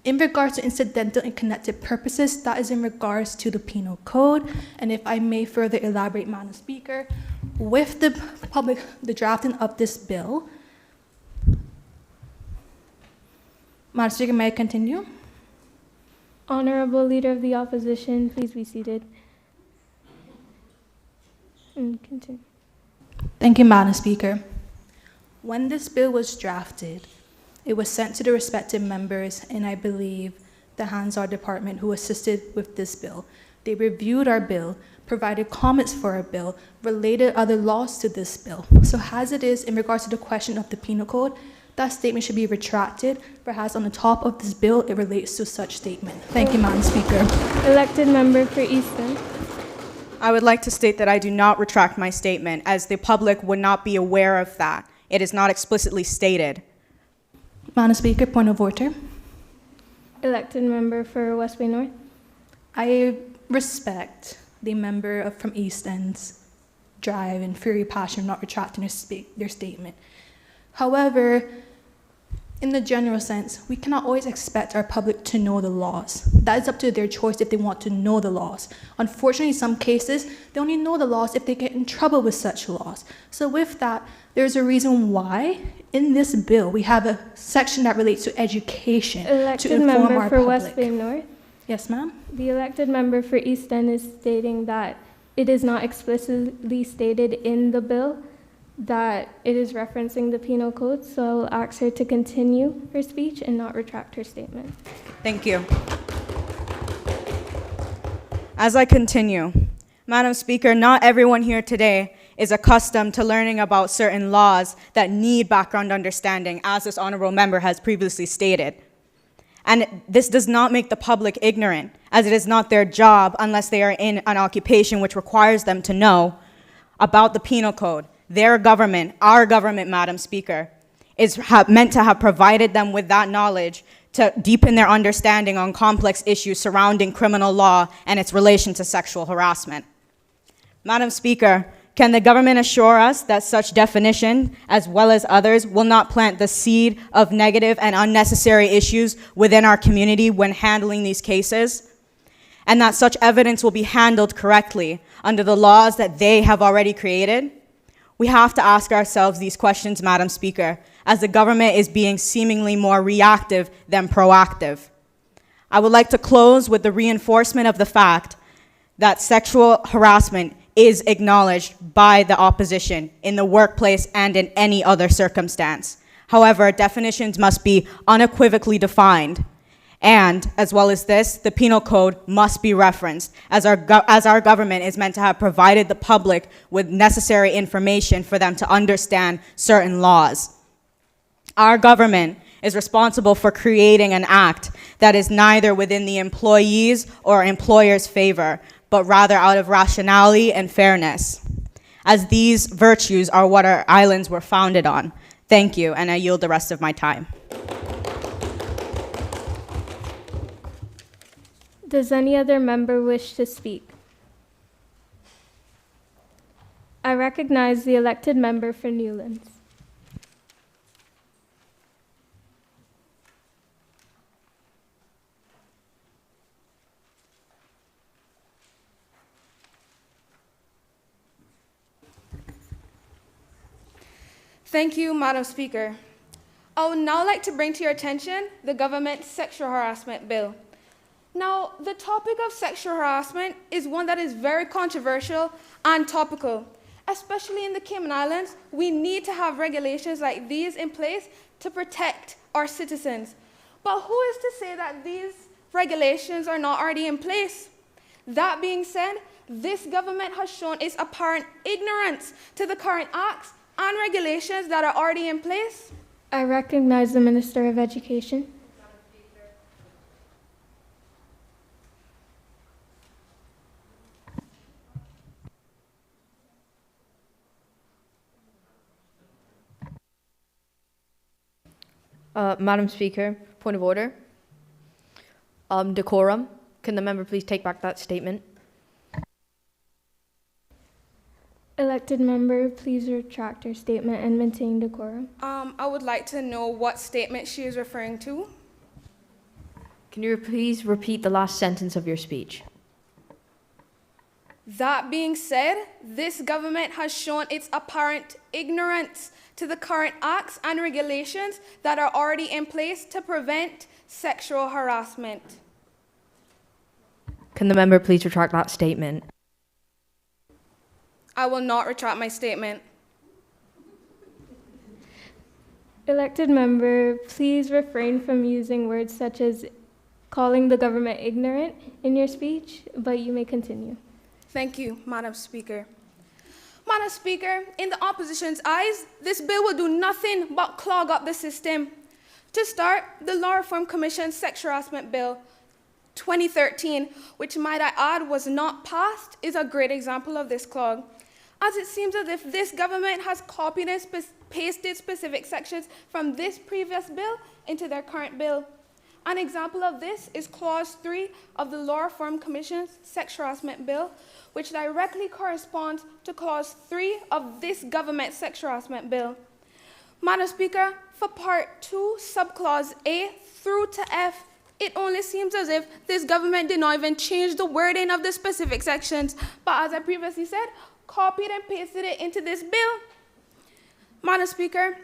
In regards to incidental and connected purposes, that is in regards to the Penal Code. And if I may further elaborate, Madam Speaker, with the drafting of this bill, Madam Speaker, may I continue? Honorable Leader of the Opposition, please be seated. And continue. Thank you, Madam Speaker. When this bill was drafted, it was sent to the respective members, and I believe the Hansard Department who assisted with this bill. They reviewed our bill, provided comments for our bill, related other laws to this bill. So as it is in regards to the question of the Penal Code, that statement should be retracted. Perhaps on the top of this bill, it relates to such statement. Thank you, Madam Speaker. Elected member for Easton. I would like to state that I do not retract my statement, as the public would not be aware of that. It is not explicitly stated. Madam Speaker, point of order. Elected member for West Bay North. I respect the member from East End's drive and fury passion of not retracting their statement. However, in the general sense, we cannot always expect our public to know the laws. That is up to their choice if they want to know the laws. Unfortunately, in some cases, they only know the laws if they get in trouble with such laws. So with that, there's a reason why in this bill we have a section that relates to education Elected to inform member our for public. West Bay North. Yes, ma'am? The elected member for East End is stating that it is not explicitly stated in the bill that it is referencing the Penal Code, so I'll ask her to continue her speech and not retract her statement. Thank you. As I continue, Madam Speaker, not everyone here today is accustomed to learning about certain laws that need background understanding, as this honorable member has previously stated. And this does not make the public ignorant, as it is not their job unless they are in an occupation which requires them to know about the Penal Code. Their government, our government, Madam Speaker, is meant to have provided them with that knowledge to deepen their understanding on complex issues surrounding criminal law and its relation to sexual harassment. Madam Speaker, can the government assure us that such definition, as well as others, will not plant the seed of negative and unnecessary issues within our community when handling these cases? And that such evidence will be handled correctly under the laws that they have already created? We have to ask ourselves these questions, Madam Speaker, as the government is being seemingly more reactive than proactive. I would like to close with the reinforcement of the fact that sexual harassment is acknowledged by the opposition in the workplace and in any other circumstance. However, definitions must be unequivocally defined. And, as well as this, the penal code must be referenced, as our government is meant to have provided the public with necessary information for them to understand certain laws. Our government is responsible for creating an act that is neither within the employee's or employer's favor, but rather out of rationality and fairness, as these virtues are what our islands were founded on. Thank you, and I yield the rest of my time. Does any other member wish to speak? I recognize the elected member for Newlands. Thank you, Madam Speaker. I would now like to bring to your attention the government's sexual harassment bill. Now, the topic of sexual harassment is one that is very controversial and topical. Especially in the Cayman Islands, we need to have regulations like these in place to protect our citizens. But who is to say that these regulations are not already in place? That being said, this government has shown its apparent ignorance to the current acts and regulations that are already in place. I recognize the Minister of Education. Madam Speaker, point of order. Decorum. Can the member please take back that statement? Elected member, please retract her statement and maintain decorum. I would like to know what statement she is referring to. Can you please repeat the last sentence of your speech? That being said, this government has shown its apparent ignorance to the current acts and regulations that are already in place to prevent sexual harassment. Can the member please retract that statement? I will not retract my statement. Elected member, please refrain from using words such as calling the government ignorant in your speech, but you may continue. Thank you, Madam Speaker. Madam Speaker, in the opposition's eyes, this bill will do nothing but clog up the system. To start, the Law Reform Commission's Sexual Harassment Bill 2013, which might I add was not passed, is a great example of this clog, as it seems as if this government has copied and pasted specific sections from this previous bill into their current bill. An example of this is Clause 3 of the Law Reform Commission's Sexual Harassment Bill, which directly corresponds to Clause 3 of this government's Sexual Harassment Bill. Madam Speaker, for Part 2, Subclause A through to F, it only seems as if this government did not even change the wording of the specific sections, but as I previously said, copied and pasted it into this bill. Madam Speaker,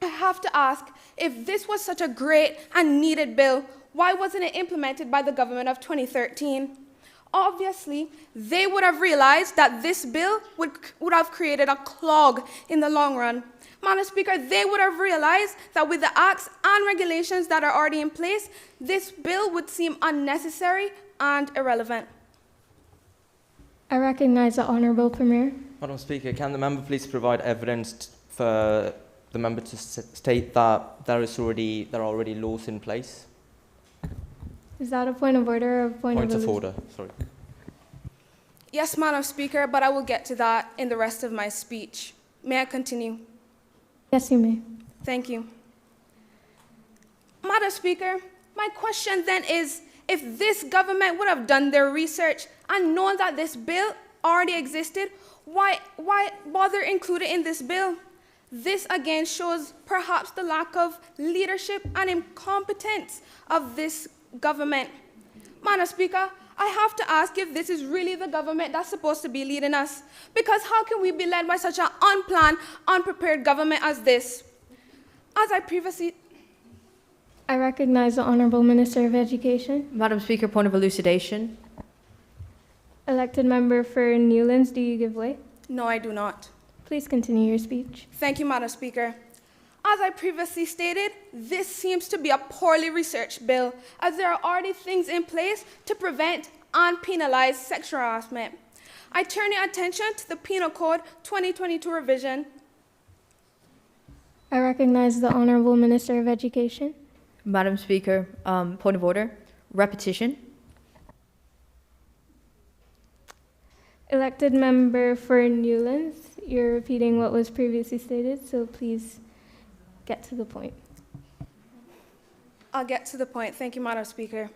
I have to ask, if this was such a great and needed bill, why wasn't it implemented by the government of 2013? Obviously, they would have realized that this bill would have created a clog in the long run. Madam Speaker, they would have realized that with the acts and regulations that are already in place, this bill would seem unnecessary and irrelevant. I recognize the Honourable Premier. Madam Speaker, can the member please provide evidence for the member to state that there are already laws in place? Is that a point of order or a point of order? Sorry. Yes, Madam Speaker, but I will get to that in the rest of my speech. May I continue? Yes, you may. Thank you. Madam Speaker, my question then is, if this government would have done their research and known that this bill already existed, why bother include it in this bill? This again shows perhaps the lack of leadership and incompetence of this government. Madam Speaker, I have to ask if this is really the government that's supposed to be leading us. Because how can we be led by such an unplanned, unprepared government as this? As I previously... I recognize the Honourable Minister of Education. Madam Speaker, point of elucidation. Elected member for Newlands, do you give way? No, I do not. Please continue your speech. Thank you, Madam Speaker. As I previously stated, this seems to be a poorly researched bill, as there are already things in place to prevent and penalize sexual harassment. I turn your attention to the Penal Code 2022 revision. I recognize the Honorable Minister of Education. Madam Speaker, point of order. Repetition. Elected member for Newlands, you're repeating what was previously stated, so please get to the point. I'll get to the point. Thank you, Madam Speaker.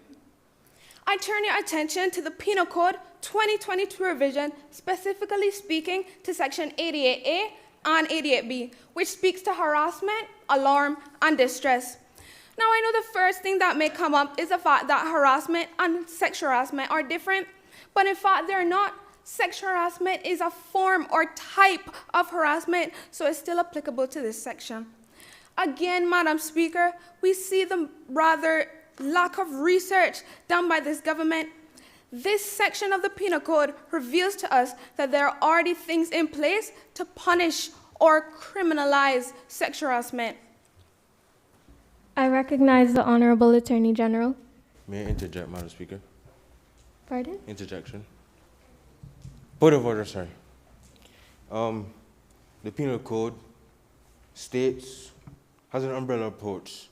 I turn your attention to the Penal Code 2022 revision, specifically speaking to Section 88A and 88B, which speaks to harassment, alarm, and distress. Now, I know the first thing that may come up is the fact that harassment and sexual harassment are different, but in fact, they're not. Sexual harassment is a form or type of harassment, so it's still applicable to this section. Again, Madam Speaker, we see the rather lack of research done by this government. This section of the Penal Code reveals to us that there are already things in place to punish or criminalize sexual harassment. I recognize the Honorable Attorney General. May I interject, Madam Speaker? Pardon? Interjection. Point of order, sorry. The Penal Code states, has an umbrella approach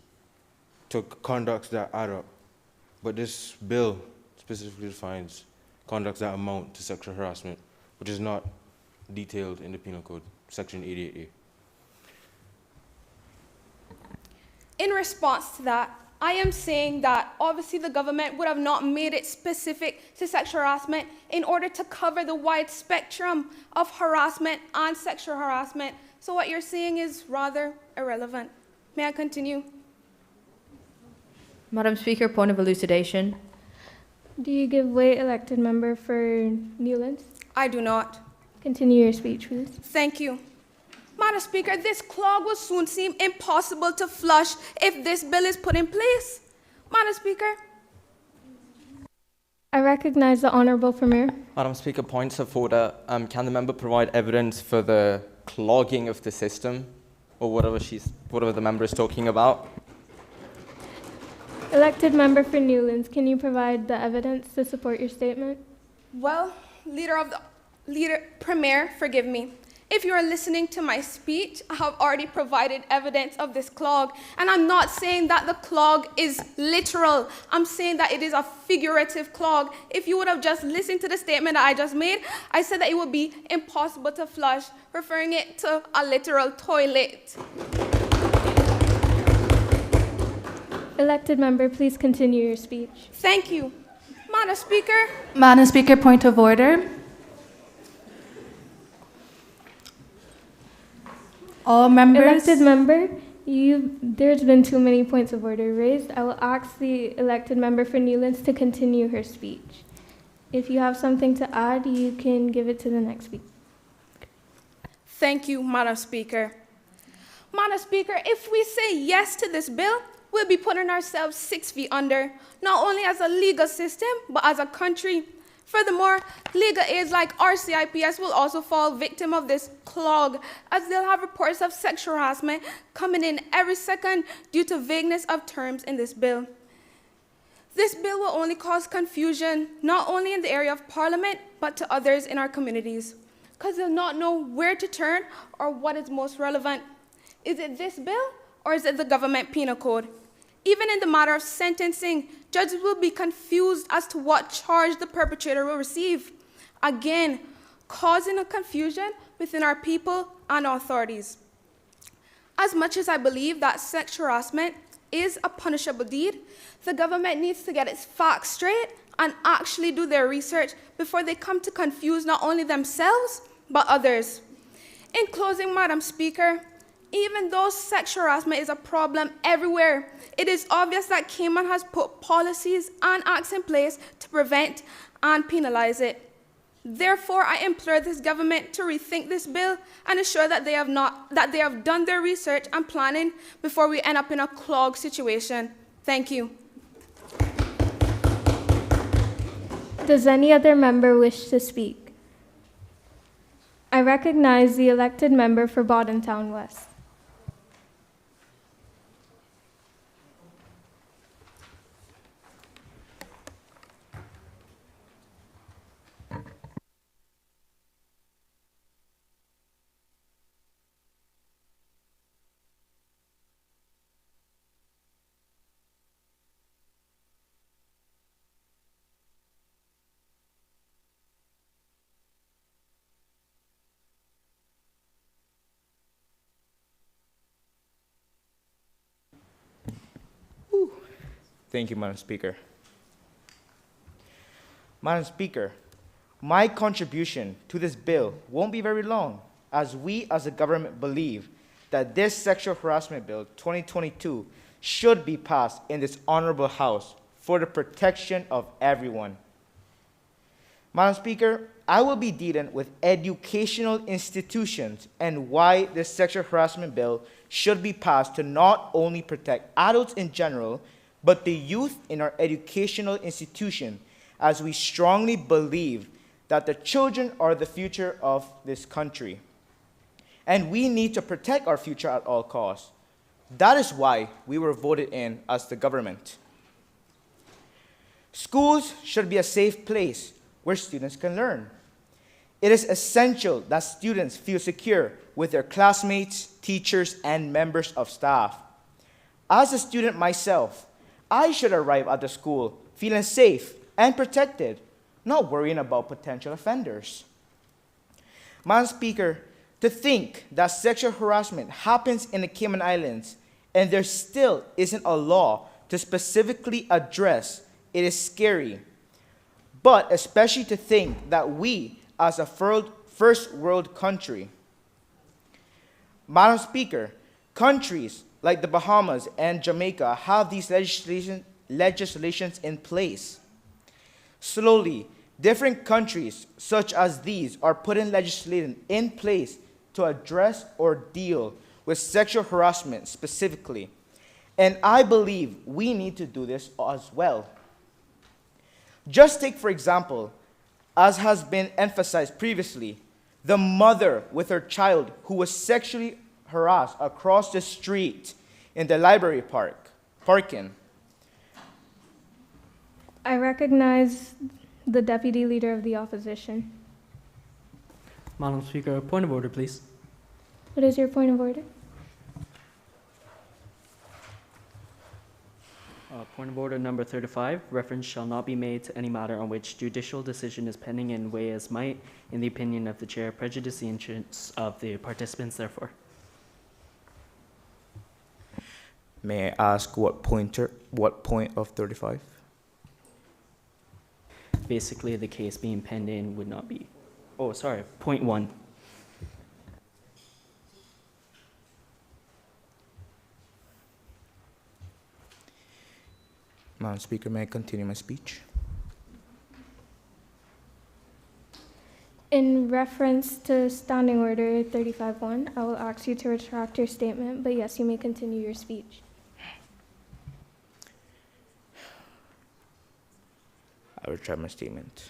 to conducts that add up, but this bill specifically defines conducts that amount to sexual harassment, which is not detailed in the Penal Code, Section 88A. In response to that, I am saying that obviously the government would have not made it specific to sexual harassment in order to cover the wide spectrum of harassment and sexual harassment. So what you're saying is rather irrelevant. May I continue? Madam Speaker, point of elucidation. Do you give way, elected member for Newlands? I do not. Continue your speech, please. Thank you. Madam Speaker, this clog will soon seem impossible to flush if this bill is put in place. Madam Speaker. I recognize the Honorable Premier. Madam Speaker, points of order. Can the member provide evidence for the clogging of the system, or whatever the member is talking about? Elected member for Newlands, can you provide the evidence to support your statement? Well, Premier, forgive me. If you are listening to my speech, I have already provided evidence of this clog. And I'm not saying that the clog is literal. I'm saying that it is a figurative clog. If you would have just listened to the statement that I just made, I said that it would be impossible to flush, referring it to a literal toilet. Elected member, please continue your speech. Thank you. Madam Speaker. Madam Speaker, point of order. All members. Elected member, there's been too many points of order raised. I will ask the elected member for Newlands to continue her speech. If you have something to add, you can give it to the next speaker. Thank you, Madam Speaker. Madam Speaker, if we say yes to this bill, we'll be putting ourselves 6 feet under, not only as a legal system, but as a country. Furthermore, legal aids like RCIPS will also fall victim of this clog, as they'll have reports of sexual harassment coming in every second due to vagueness of terms in this bill. This bill will only cause confusion, not only in the area of Parliament, but to others in our communities, because they'll not know where to turn or what is most relevant. Is it this bill, or is it the government penal code? Even in the matter of sentencing, judges will be confused as to what charge the perpetrator will receive. Again, causing a confusion within our people and authorities. As much as I believe that sexual harassment is a punishable deed, the government needs to get its facts straight and actually do their research before they come to confuse not only themselves, but others. In closing, Madam Speaker, even though sexual harassment is a problem everywhere, it is obvious that Cayman has put policies and acts in place to prevent and penalize it. Therefore, I implore this government to rethink this bill and ensure that they have done their research and planning before we end up in a clogged situation. Thank you. Does any other member wish to speak? I recognize the elected member for Bordentown West. Thank you, Madam Speaker. Madam Speaker, my contribution to this bill won't be very long, as we as a government believe that this Sexual Harassment Bill 2022 should be passed in this honorable House for the protection of everyone. Madam Speaker, I will be dealing with educational institutions and why this Sexual Harassment Bill should be passed to not only protect adults in general, but the youth in our educational institution, as we strongly believe that the children are the future of this country. And we need to protect our future at all costs. That is why we were voted in as the government. Schools should be a safe place where students can learn. It is essential that students feel secure with their classmates, teachers, and members of staff. As a student myself, I should arrive at the school feeling safe and protected, not worrying about potential offenders. Madam Speaker, to think that sexual harassment happens in the Cayman Islands and there still isn't a law to specifically address it is scary. But especially to think that we, as a first world country, Madam Speaker, countries like the Bahamas and Jamaica have these legislations in place. Slowly, different countries such as these are putting legislation in place to address or deal with sexual harassment specifically. And I believe we need to do this as well. Just take, for example, as has been emphasized previously, the mother with her child who was sexually harassed across the street in the library parking. I recognize the Deputy Leader of the Opposition. Madam Speaker, point of order, please. What is your point of order? Point of order number 35, reference shall not be made to any matter on which judicial decision is pending and weigh as might, in the opinion of the chair, prejudice the interests of the participants, therefore. May I ask what point of 35? Basically, the case being pending would not be. Oh, sorry, point 1. Madam Speaker, may I continue my speech? In reference to Standing Order 35-1, I will ask you to retract your statement, but yes, you may continue your speech. I retract my statement.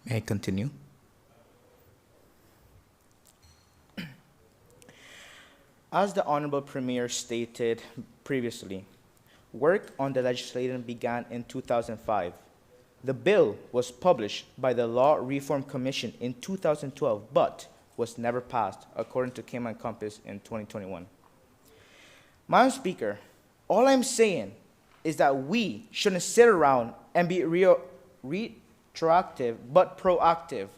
May I continue? As the Honorable Premier stated previously, work on the legislation began in 2005. The bill was published by the Law Reform Commission in 2012, but was never passed, according to Cayman Compass in 2021. Madam Speaker, all I'm saying is that we shouldn't sit around and be retroactive, but proactive.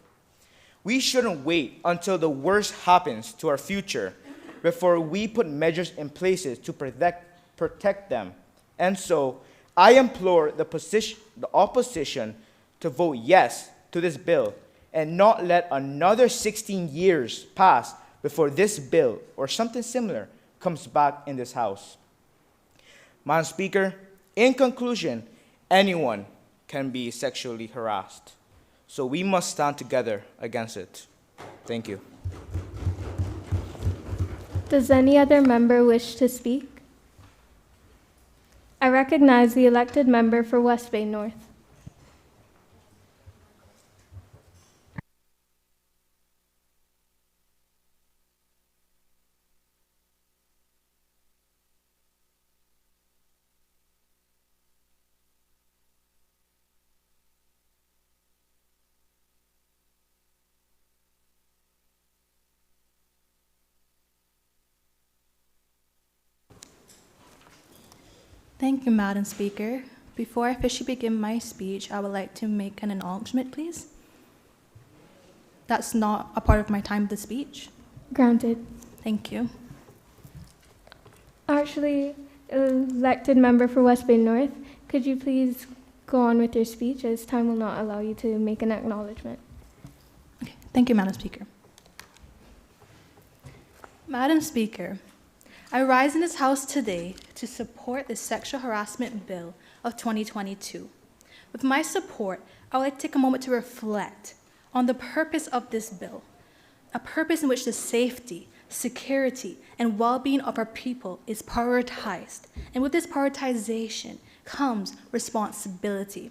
We shouldn't wait until the worst happens to our future before we put measures in places to protect them. And so, I implore the opposition to vote yes to this bill and not let another 16 years pass before this bill or something similar comes back in this House. Madam Speaker, in conclusion, anyone can be sexually harassed. So we must stand together against it. Thank you. Does any other member wish to speak? recognize the elected member for West Bay North. Thank you, Madam Speaker. Before I officially begin my speech, I would like to make an acknowledgement, please. That's not a part of my time of the speech. Granted. Thank you. Actually, elected member for West Bay North, could you please go on with your speech, as time will not allow you to make an acknowledgement. Okay. Thank you, Madam Speaker. Madam Speaker, I rise in this House today to support the Sexual Harassment Bill of 2022. With my support, I would like to take a moment to reflect on the purpose of this bill, a purpose in which the safety, security, and well-being of our people is prioritized. And with this prioritization comes responsibility,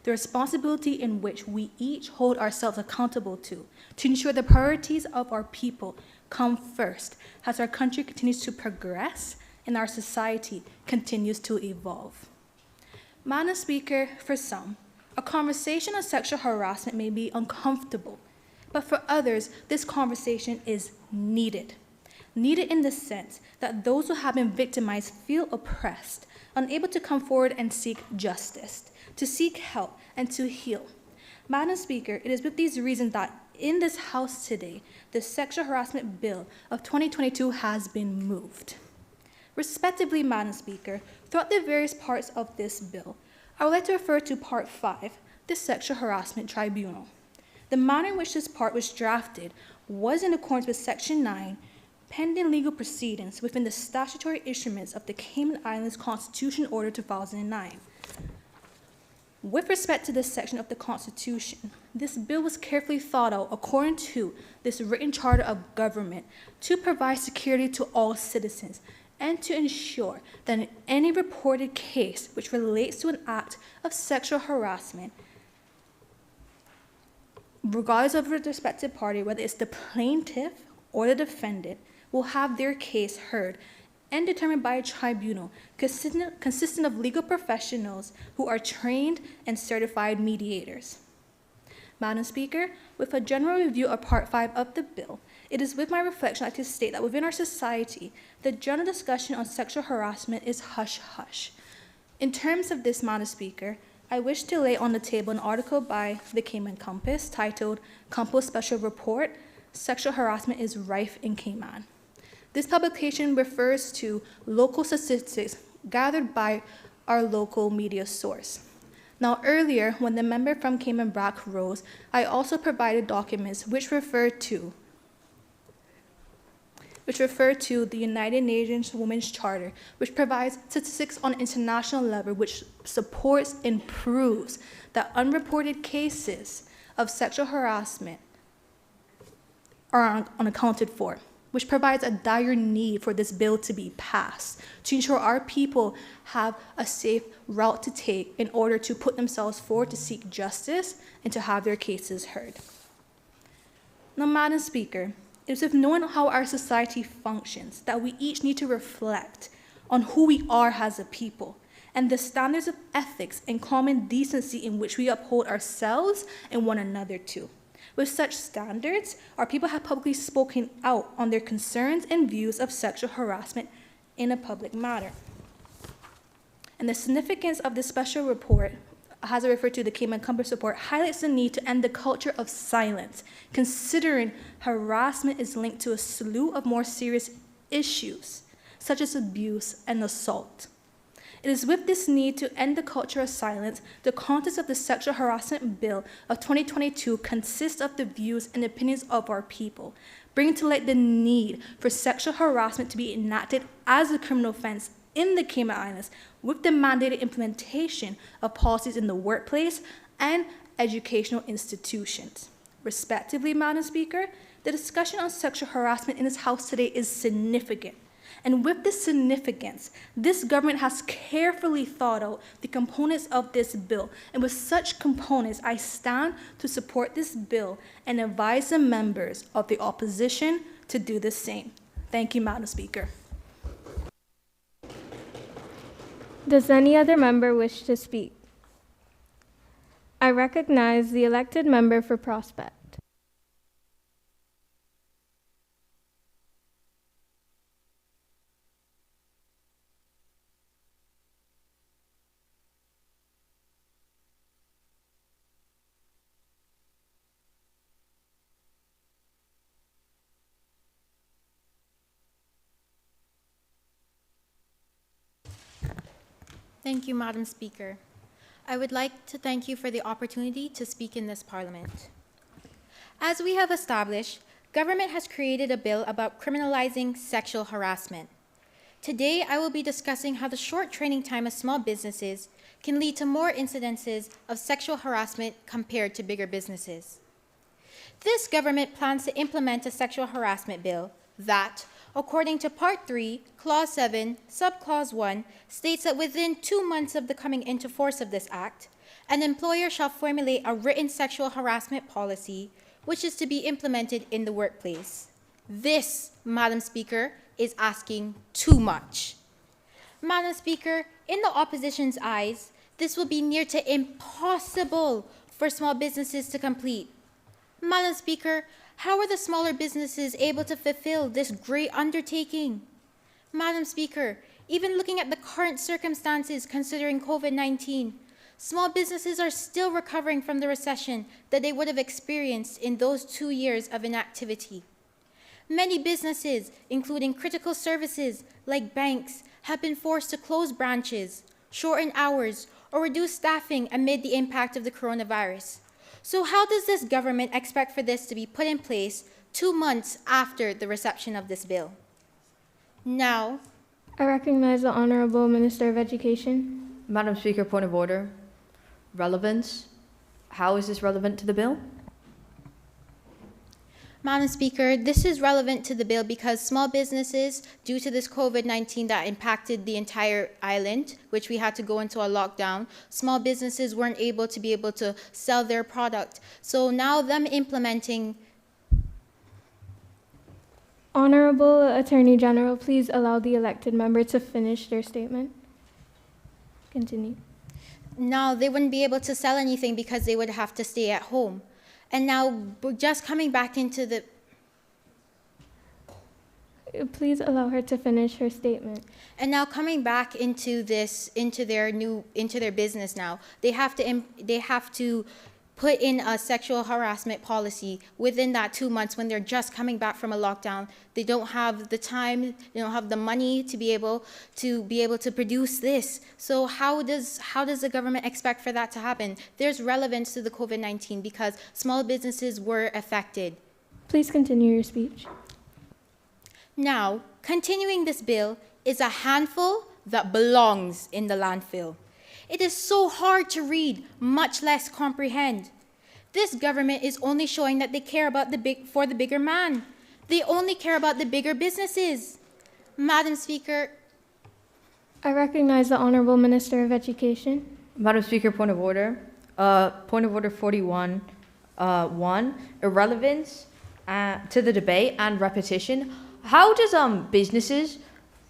the responsibility in which we each hold ourselves accountable to ensure the priorities of our people come first as our country continues to progress and our society continues to evolve. Madam Speaker, for some, a conversation on sexual harassment may be uncomfortable, but for others, this conversation is needed. Needed in the sense that those who have been victimized feel oppressed, unable to come forward and seek justice, to seek help, and to heal. Madam Speaker, it is with these reasons that in this House today, the Sexual Harassment Bill of 2022 has been moved. Respectively, Madam Speaker, throughout the various parts of this bill, I would like to refer to Part 5, the Sexual Harassment Tribunal. The manner in which this part was drafted was in accordance with Section 9, pending legal proceedings within the statutory instruments of the Cayman Islands Constitution Order 2009. With respect to this section of the Constitution, this bill was carefully thought out according to this written charter of government to provide security to all citizens and to ensure that in any reported case which relates to an act of sexual harassment, regardless of the respective party, whether it's the plaintiff or the defendant, will have their case heard and determined by a tribunal consisting of legal professionals who are trained and certified mediators. Madam Speaker, with a general review of Part 5 of the bill, it is with my reflection I'd like to state that within our society, the general discussion on sexual harassment is hush-hush. In terms of this, Madam Speaker, I wish to lay on the table an article by the Cayman Compass titled Compass Special Report, Sexual Harassment is Rife in Cayman. This publication refers to local statistics gathered by our local media source. Now earlier, when the member from Cayman Brac rose, I also provided documents which refer to the United Nations Women's Charter, which provides statistics on an international level which supports and proves that unreported cases of sexual harassment are unaccounted for, which provides a dire need for this bill to be passed to ensure our people have a safe route to take in order to put themselves forward to seek justice and to have their cases heard. Now, Madam Speaker, it is with knowing how our society functions that we each need to reflect on who we are as a people and the standards of ethics and common decency in which we uphold ourselves and one another to. With such standards, our people have publicly spoken out on their concerns and views of sexual harassment in a public matter. And the significance of this special report, as I referred to the Cayman Compass report, highlights the need to end the culture of silence, considering harassment is linked to a slew of more serious issues, such as abuse and assault. It is with this need to end the culture of silence, the context of the Sexual Harassment Bill of 2022 consists of the views and opinions of our people, bringing to light the need for sexual harassment to be enacted as a criminal offense in the Cayman Islands, with the mandated implementation of policies in the workplace and educational institutions. Respectively, Madam Speaker, the discussion on sexual harassment in this House today is significant, And with this significance, this government has carefully thought out the components of this bill. And with such components, I stand to support this bill and advise the members of the opposition to do the same. Thank you, Madam Speaker. Does any other member wish to speak? I recognize the elected member for Prospect. Thank you, Madam Speaker. I would like to thank you for the opportunity to speak in this Parliament. As we have established, government has created a bill about criminalizing sexual harassment. Today, I will be discussing how the short training time of small businesses can lead to more incidences of sexual harassment compared to bigger businesses. This government plans to implement a sexual harassment bill that, according to Part 3, Clause 7, Subclause 1, states that within 2 months of the coming into force of this act, an employer shall formulate a written sexual harassment policy which is to be implemented in the workplace. This, Madam Speaker, is asking too much. Madam Speaker, in the opposition's eyes, this will be near to impossible for small businesses to complete. Madam Speaker, how are the smaller businesses able to fulfill this great undertaking? Madam Speaker, even looking at the current circumstances considering COVID-19, small businesses are still recovering from the recession that they would have experienced in those 2 years of inactivity. Many businesses, including critical services like banks, have been forced to close branches, shorten hours, or reduce staffing amid the impact of the coronavirus. So how does this government expect for this to be put in place 2 months after the reception of this bill? Now, I recognize the Honorable Minister of Education. Madam Speaker, point of order. Relevance. How is this relevant to the bill? Madam Speaker, this is relevant to the bill because small businesses, due to this COVID-19 that impacted the entire island, which we had to go into a lockdown, small businesses weren't able to sell their product. So now them implementing... Honorable Attorney General, please allow the elected member to finish their statement. Continue. Now they wouldn't be able to sell anything because they would have to stay at home. And now, just coming back into the... Please allow her to finish her statement. And now coming back into their business now, they have to put in a sexual harassment policy within that 2 months when they're just coming back from a lockdown. They don't have the time, they don't have the money to be able to produce this. So how does the government expect for that to happen? There's relevance to the COVID-19 because small businesses were affected. Please continue your speech. Now, continuing this bill is a handful that belongs in the landfill. It is so hard to read, much less comprehend. This government is only showing that they care about the bigger man. They only care about the bigger businesses. Madam Speaker. I recognize the Honorable Minister of Education. Madam Speaker, point of order. Point of order 41, 1, irrelevance to the debate and repetition. How does businesses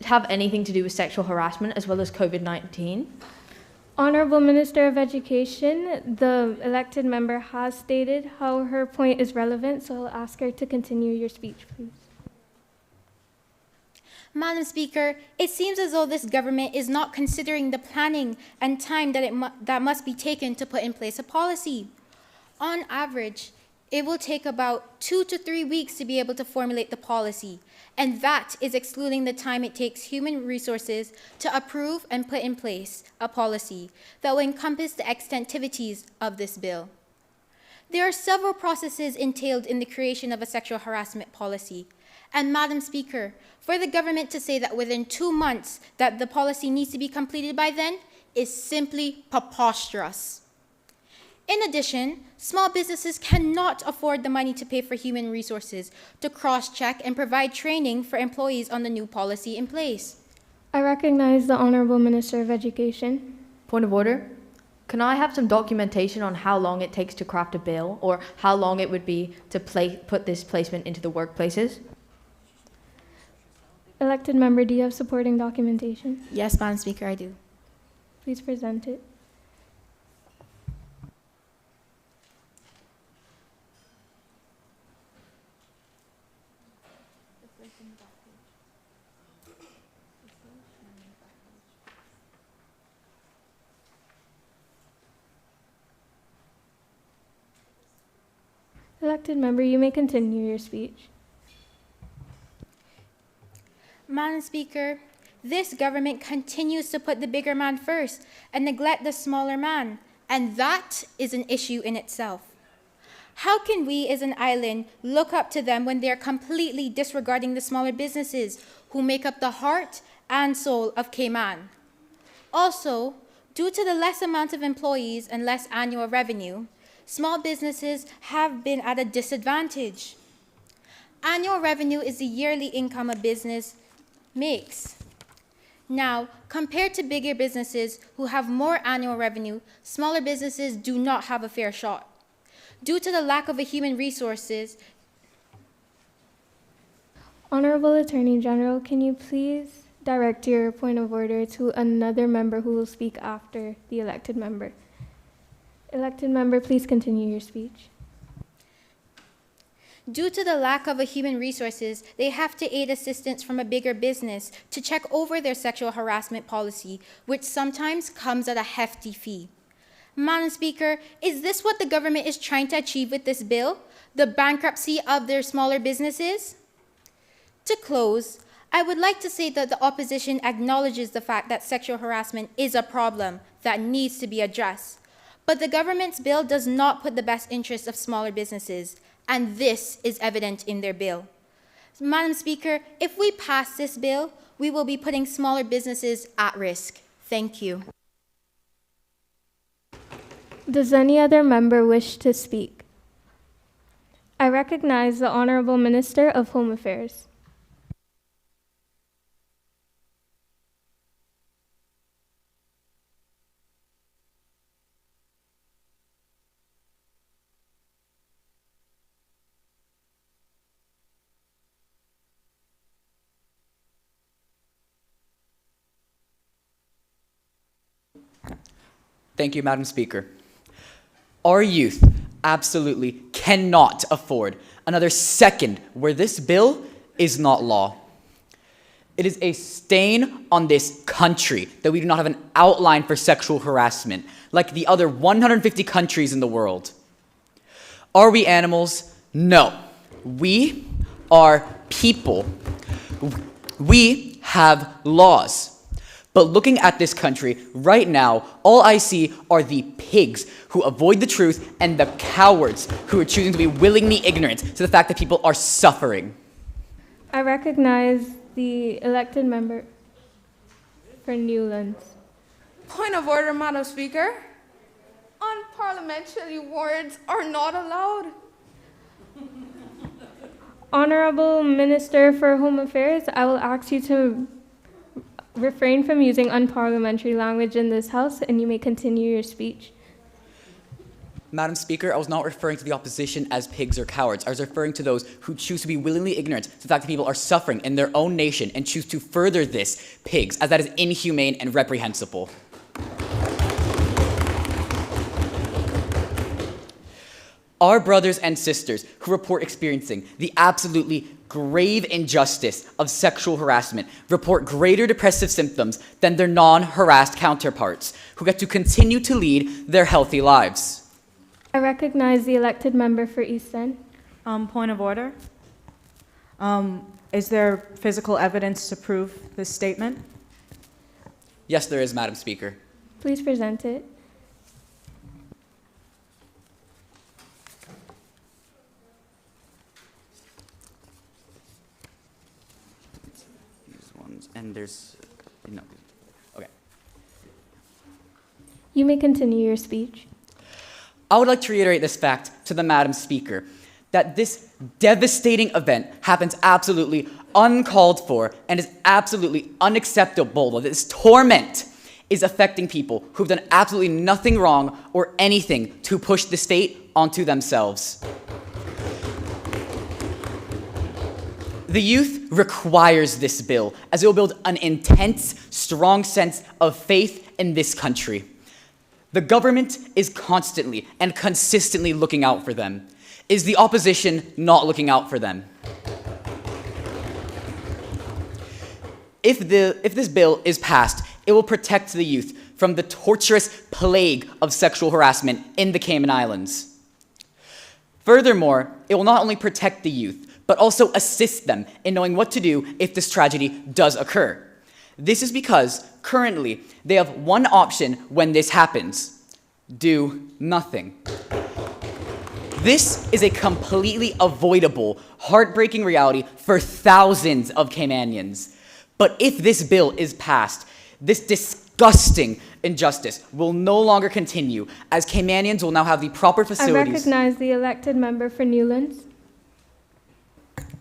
have anything to do with sexual harassment as well as COVID-19? Honorable Minister of Education, the elected member has stated how her point is relevant, so I'll ask her to continue your speech, please. Madam Speaker, it seems as though this government is not considering the planning and time that must be taken to put in place a policy. On average, it will take about 2 to 3 weeks to be able to formulate the policy, and that is excluding the time it takes human resources to approve and put in place a policy that will encompass the extentivities of this bill. There are several processes entailed in the creation of a sexual harassment policy, and Madam Speaker, for the government to say that within 2 months that the policy needs to be completed by then is simply preposterous. In addition, small businesses cannot afford the money to pay for human resources to cross-check and provide training for employees on the new policy in place. I recognize the Honorable Minister of Education. Point of order. Can I have some documentation on how long it takes to craft a bill, or how long it would be to put this placement into the workplaces? Elected member, do you have supporting documentation? Yes, Madam Speaker, I do. Please present it. Elected member, you may continue your speech. Madam Speaker, this government continues to put the bigger man first and neglect the smaller man, and that is an issue in itself. How can we as an island look up to them when they're completely disregarding the smaller businesses who make up the heart and soul of Cayman? Also, due to the less amount of employees and less annual revenue, small businesses have been at a disadvantage. Annual revenue is the yearly income a business makes. Now, compared to bigger businesses who have more annual revenue, smaller businesses do not have a fair shot. Due to the lack of a human resources. Honorable Attorney General, can you please direct your point of order to another member who will speak after the elected member? Elected member, please continue your speech. Due to the lack of a human resources, they have to aid assistance from a bigger business to check over their sexual harassment policy, which sometimes comes at a hefty fee. Madam Speaker, is this what the government is trying to achieve with this bill? The bankruptcy of their smaller businesses? To close, I would like to say that the opposition acknowledges the fact that sexual harassment is a problem that needs to be addressed. But the government's bill does not put the best interests of smaller businesses, and this is evident in their bill. Madam Speaker, if we pass this bill, we will be putting smaller businesses at risk. Thank you. Does any other member wish to speak? I recognize the Honorable Minister of Home Affairs. Thank you, Madam Speaker. Our youth absolutely cannot afford another second where this bill is not law. It is a stain on this country that we do not have an outline for sexual harassment like the other 150 countries in the world. Are we animals? No. We are people. We have laws. But looking at this country right now, all I see are the pigs who avoid the truth and the cowards who are choosing to be willingly ignorant to the fact that people are suffering. I recognize the elected member for Newlands. Point of order, Madam Speaker. Unparliamentary words are not allowed. Honorable Minister for Home Affairs, I will ask you to refrain from using unparliamentary language in this House, and you may continue your speech. Madam Speaker, I was not referring to the opposition as pigs or cowards. I was referring to those who choose to be willingly ignorant to the fact that people are suffering in their own nation and choose to further this pigs, as that is inhumane and reprehensible. Our brothers and sisters who report experiencing the absolutely grave injustice of sexual harassment report greater depressive symptoms than their non-harassed counterparts who get to continue to lead their healthy lives. I recognize the elected member for East End. Point of order. Is there physical evidence to prove this statement? Yes, there is, Madam Speaker. Please present it. And there's no. Okay. You may continue your speech. I would like to reiterate this fact to the Madam Speaker, that this devastating event happens absolutely uncalled for and is absolutely unacceptable, that this torment is affecting people who've done absolutely nothing wrong or anything to push the state onto themselves. The youth requires this bill, as it will build an intense, strong sense of faith in this country. The government is constantly and consistently looking out for them. Is the opposition not looking out for them? If this bill is passed, it will protect the youth from the torturous plague of sexual harassment in the Cayman Islands. Furthermore, it will not only protect the youth, but also assist them in knowing what to do if this tragedy does occur. This is because, currently, they have one option when this happens: do nothing. This is a completely avoidable, heartbreaking reality for thousands of Caymanians. But if this bill is passed, this disgusting injustice will no longer continue, as Caymanians will now have the proper I facilities. recognize the elected member for Newlands.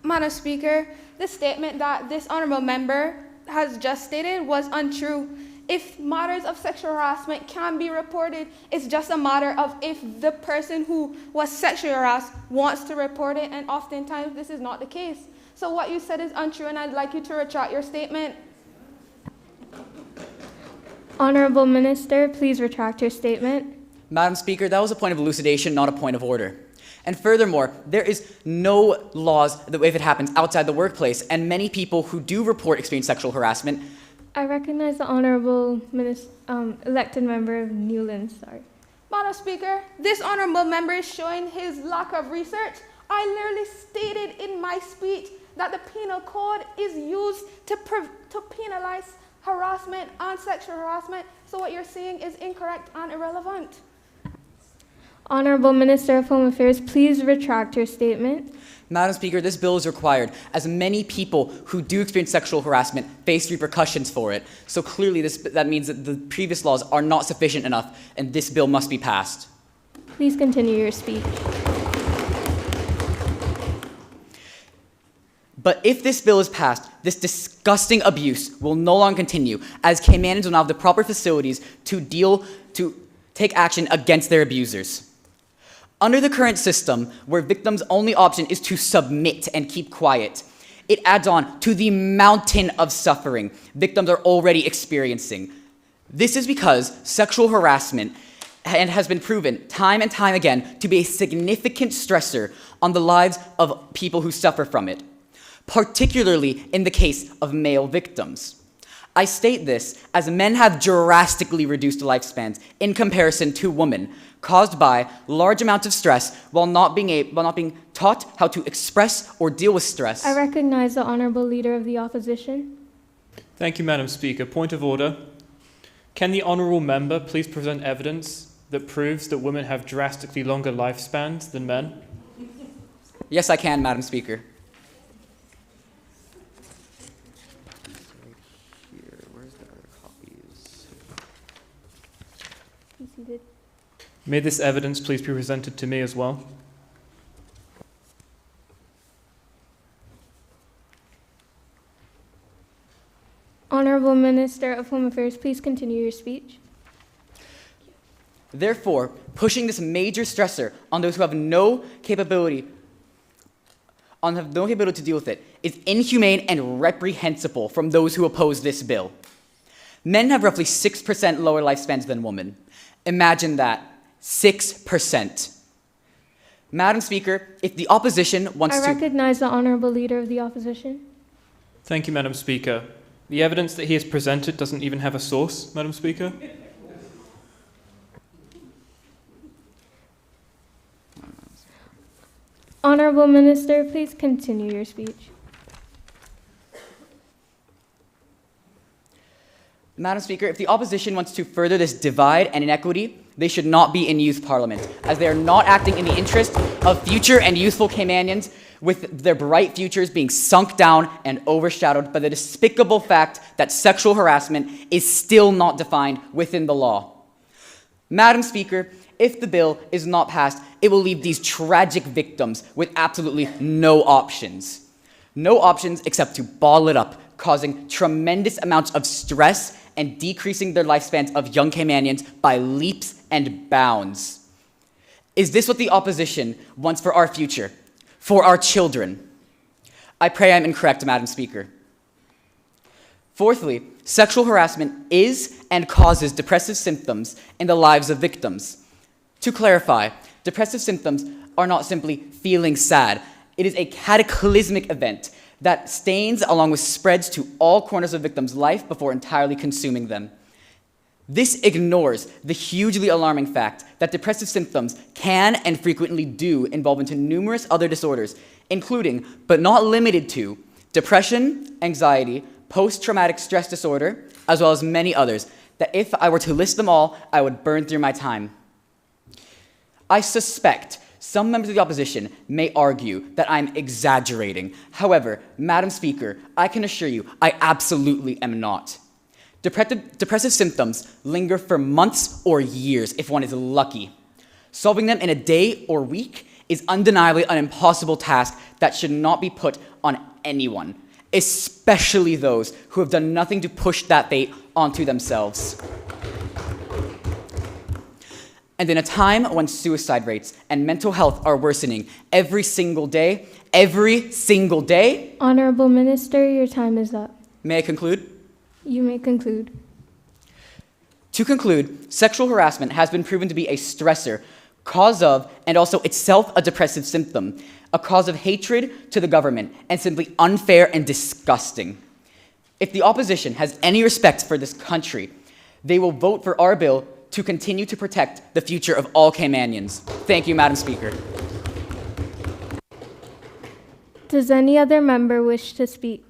Madam Speaker, the statement that this honourable member has just stated was untrue. If matters of sexual harassment can be reported, it's just a matter of if the person who was sexually harassed wants to report it, and oftentimes this is not the case. So what you said is untrue, and I'd like you to retract your statement. Honourable Minister, please retract your statement. Madam Speaker, that was a point of elucidation, not a point of order. And furthermore, there is no laws that if it happens outside the workplace, and many people who do report experience sexual harassment. I recognize the honourable elected member of Newlands. Sorry. Madam Speaker, this honourable member is showing his lack of research. I literally stated in my speech that the penal code is used to penalize harassment and sexual harassment. So what you're saying is incorrect and irrelevant. Honourable Minister of Home Affairs, please retract your statement. Madam Speaker, this bill is required, as many people who do experience sexual harassment face repercussions for it. So clearly that means that the previous laws are not sufficient enough, and this bill must be passed. Please continue your speech. But if this bill is passed, this disgusting abuse will no longer continue, as Caymanians will now have the proper facilities to take action against their abusers. Under the current system, where victims' only option is to submit and keep quiet, it adds on to the mountain of suffering victims are already experiencing. This is because sexual harassment has been proven time and time again to be a significant stressor on the lives of people who suffer from it, particularly in the case of male victims. I state this as men have drastically reduced lifespans in comparison to women, caused by large amounts of stress while not being taught how to express or deal with stress. I recognize the honourable leader of the opposition. Thank you, Madam Speaker. Point of order. Can the honourable member please present evidence that proves that women have drastically longer lifespans than men? Yes, I can, Madam Speaker. May this evidence please be presented to me as well? Honourable Minister of Home Affairs, please continue your speech. Therefore, pushing this major stressor on those who have no capability to deal with it is inhumane and reprehensible from those who oppose this bill. Men have roughly 6% lower lifespans than women. Imagine that. 6%. Madam Speaker, if the opposition wants I recognize the honourable leader of the opposition. Thank you, Madam Speaker. The evidence that he has presented doesn't even have a source, Madam Speaker. Honourable Minister, please continue your speech. Madam Speaker, if the opposition wants to further this divide and inequity, they should not be in youth parliament, as they are not acting in the interest of future and youthful Caymanians, with their bright futures being sunk down and overshadowed by the despicable fact that sexual harassment is still not defined within the law. Madam Speaker, if the bill is not passed, it will leave these tragic victims with absolutely no options. No options except to bottle it up, causing tremendous amounts of stress and decreasing their lifespans of young Caymanians by leaps and bounds. Is this what the opposition wants for our future, for our children? I pray I'm incorrect, Madam Speaker. Fourthly, sexual harassment is and causes depressive symptoms in the lives of victims. To clarify, depressive symptoms are not simply feeling sad. It is a cataclysmic event that stains along with spreads to all corners of victims' life before entirely consuming them. This ignores the hugely alarming fact that depressive symptoms can and frequently do evolve into numerous other disorders, including, but not limited to, depression, anxiety, post-traumatic stress disorder, as well as many others, that if I were to list them all, I would burn through my time. I suspect some members of the opposition may argue that I'm exaggerating. However, Madam Speaker, I can assure you I absolutely am not. Depressive symptoms linger for months or years if one is lucky. Solving them in a day or week is undeniably an impossible task that should not be put on anyone, especially those who have done nothing to push that fate onto themselves. And in a time when suicide rates and mental health are worsening every single day, Honorable Minister, your time is up. May I conclude? You may conclude. To conclude, sexual harassment has been proven to be a stressor, cause of, and also itself a depressive symptom, a cause of hatred to the government, and simply unfair and disgusting. If the opposition has any respect for this country, they will vote for our bill to continue to protect the future of all Caymanians. Thank you, Madam Speaker. Does any other member wish to speak?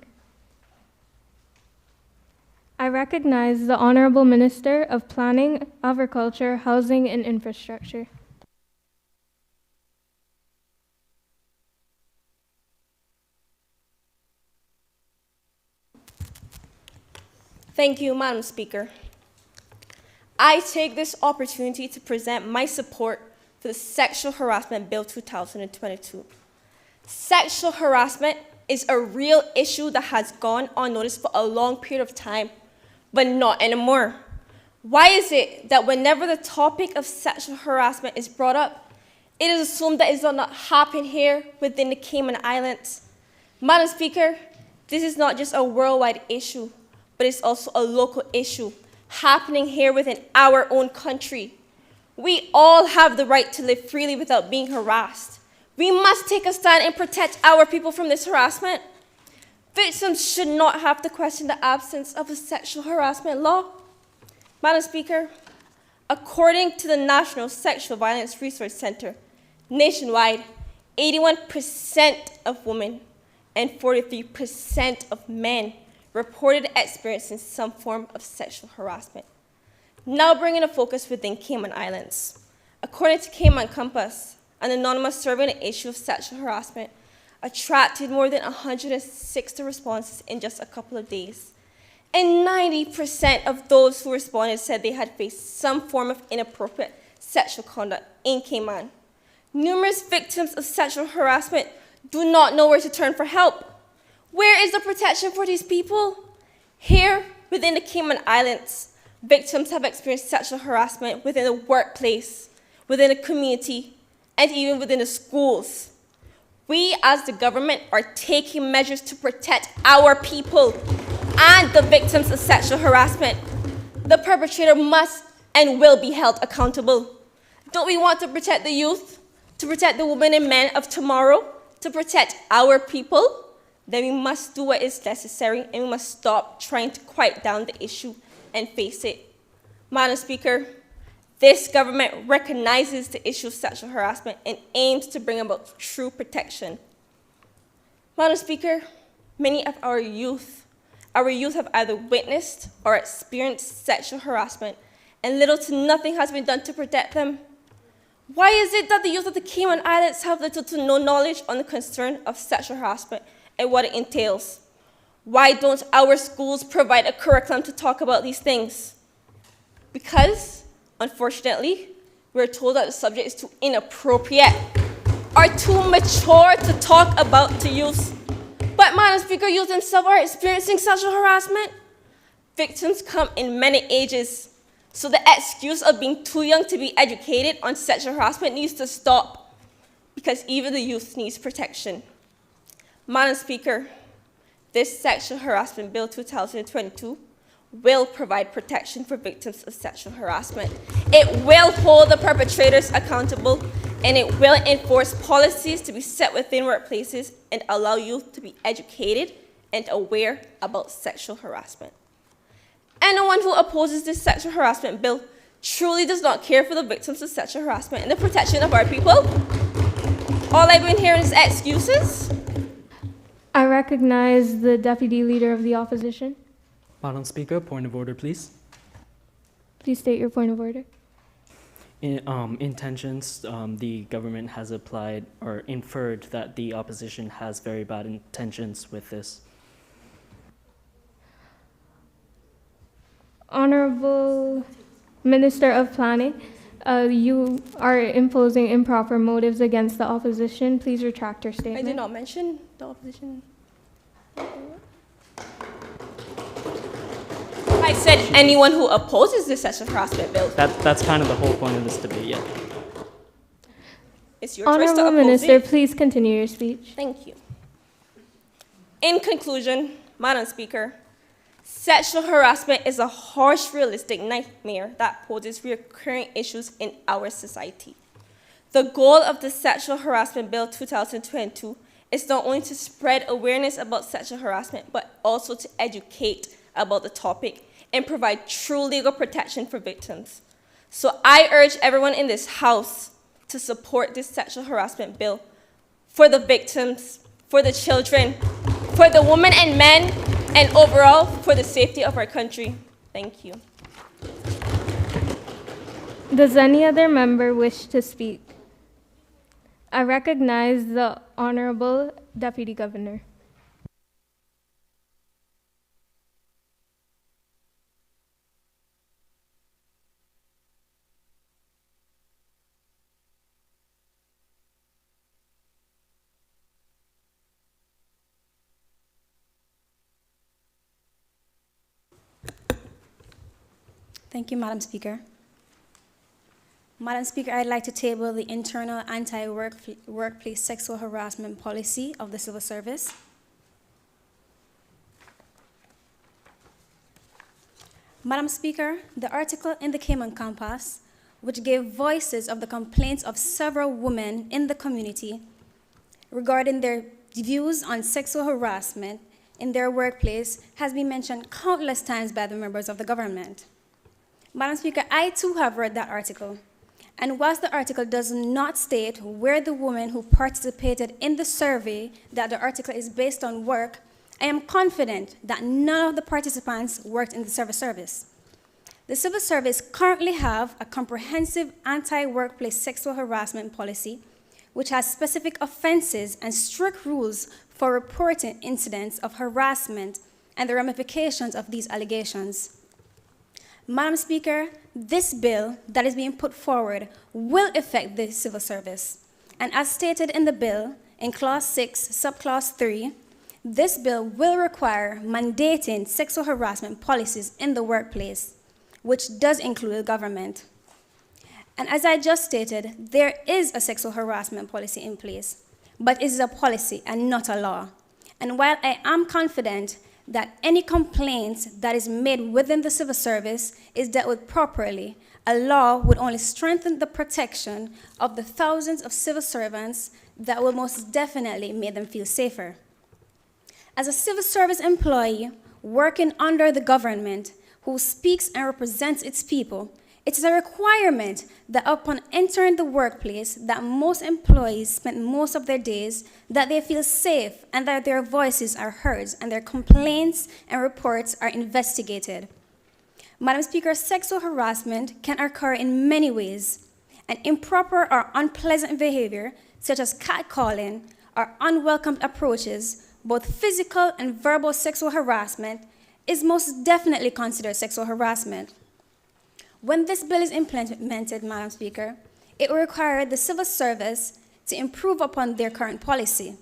I recognize the Honorable Minister of Planning, Agriculture, Housing and Infrastructure. Thank you, Madam Speaker. I take this opportunity to present my support for the Sexual Harassment Bill 2022. Sexual harassment is a real issue that has gone unnoticed for a long period of time, but not anymore. Why is it that whenever the topic of sexual harassment is brought up, it is assumed that it does not happen here within the Cayman Islands? Madam Speaker, this is not just a worldwide issue, but it's also a local issue happening here within our own country. We all have the right to live freely without being harassed. We must take a stand and protect our people from this harassment. Victims should not have to question the absence of a sexual harassment law. Madam Speaker, according to the National Sexual Violence Resource Center, nationwide, 81% of women and 43% of men reported experiencing some form of sexual harassment. Now bringing a focus within Cayman Islands. According to Cayman Compass, an anonymous survey on the issue of sexual harassment attracted more than 160 responses in just a couple of days. And 90% of those who responded said they had faced some form of inappropriate sexual conduct in Cayman. Numerous victims of sexual harassment do not know where to turn for help. Where is the protection for these people? Here, within the Cayman Islands, victims have experienced sexual harassment within the workplace, within the community, and even within the schools. We, as the government, are taking measures to protect our people and the victims of sexual harassment. The perpetrator must and will be held accountable. Don't we want to protect the youth, to protect the women and men of tomorrow, to protect our people? Then we must do what is necessary, and we must stop trying to quiet down the issue and face it. Madam Speaker, this government recognizes the issue of sexual harassment and aims to bring about true protection. Madam Speaker, many of our youth have either witnessed or experienced sexual harassment, and little to nothing has been done to protect them. Why is it that the youth of the Cayman Islands have little to no knowledge on the concern of sexual harassment and what it entails? Why don't our schools provide a curriculum to talk about these things? Because Unfortunately, we're told that the subject is too inappropriate or too mature to talk about to youth. But Madam Speaker, youth themselves are experiencing sexual harassment. Victims come in many ages, so the excuse of being too young to be educated on sexual harassment needs to stop, because even the youth needs protection. Madam Speaker, this Sexual Harassment Bill 2022 will provide protection for victims of sexual harassment. It will hold the perpetrators accountable, and it will enforce policies to be set within workplaces and allow youth to be educated and aware about sexual harassment. Anyone who opposes this sexual harassment bill truly does not care for the victims of sexual harassment and the protection of our people. All I've been hearing is excuses. I recognize the Deputy Leader of the Opposition. Madam Speaker, point of order, please. Please state your point of order. Intentions, the government has applied or inferred that the opposition has very bad intentions with this. Honorable Minister of Planning, you are imposing improper motives against the opposition. Please retract your statement. I did not mention the opposition. I said anyone who opposes this sexual harassment bill. That's kind of the whole point of this debate, yeah. It's your choice to Honorable oppose Minister, it. please continue your speech. Thank you. In conclusion, Madam Speaker, sexual harassment is a harsh, realistic nightmare that poses recurring issues in our society. The goal of the Sexual Harassment Bill 2022 is not only to spread awareness about sexual harassment, but also to educate about the topic and provide true legal protection for victims. So I urge everyone in this House to support this sexual harassment bill for the victims, for the children, for the women and men, and overall for the safety of our country. Thank you. Does any other member wish to speak? I recognize the Honorable Deputy Governor. Thank you, Madam Speaker. Madam Speaker, I'd like to table the internal anti-workplace sexual harassment policy of the civil service. Madam Speaker, the article in the Cayman Compass, which gave voices of the complaints of several women in the community regarding their views on sexual harassment in their workplace, has been mentioned countless times by the members of the government. Madam Speaker, I too have read that article. And whilst the article does not state where the women who participated in the survey that the article is based on work, I am confident that none of the participants worked in the civil service. The civil service currently have a comprehensive anti-workplace sexual harassment policy, which has specific offenses and strict rules for reporting incidents of harassment and the ramifications of these allegations. Madam Speaker, this bill that is being put forward will affect the civil service. And as stated in the bill, in Clause 6, Subclause 3, this bill will require mandating sexual harassment policies in the workplace, which does include the government. And as I just stated, there is a sexual harassment policy in place, but it is a policy and not a law. And while I am confident that any complaint that is made within the civil service is dealt with properly, a law would only strengthen the protection of the thousands of civil servants that will most definitely make them feel safer. As a civil service employee working under the government who speaks and represents its people, it is a requirement that upon entering the workplace that most employees spend most of their days, that they feel safe and that their voices are heard and their complaints and reports are investigated. Madam Speaker, sexual harassment can occur in many ways, and improper or unpleasant behavior, such as catcalling or unwelcomed approaches, both physical and verbal sexual harassment, is most definitely considered sexual harassment. When this bill is implemented, Madam Speaker, it will require the civil service to improve upon their current policy.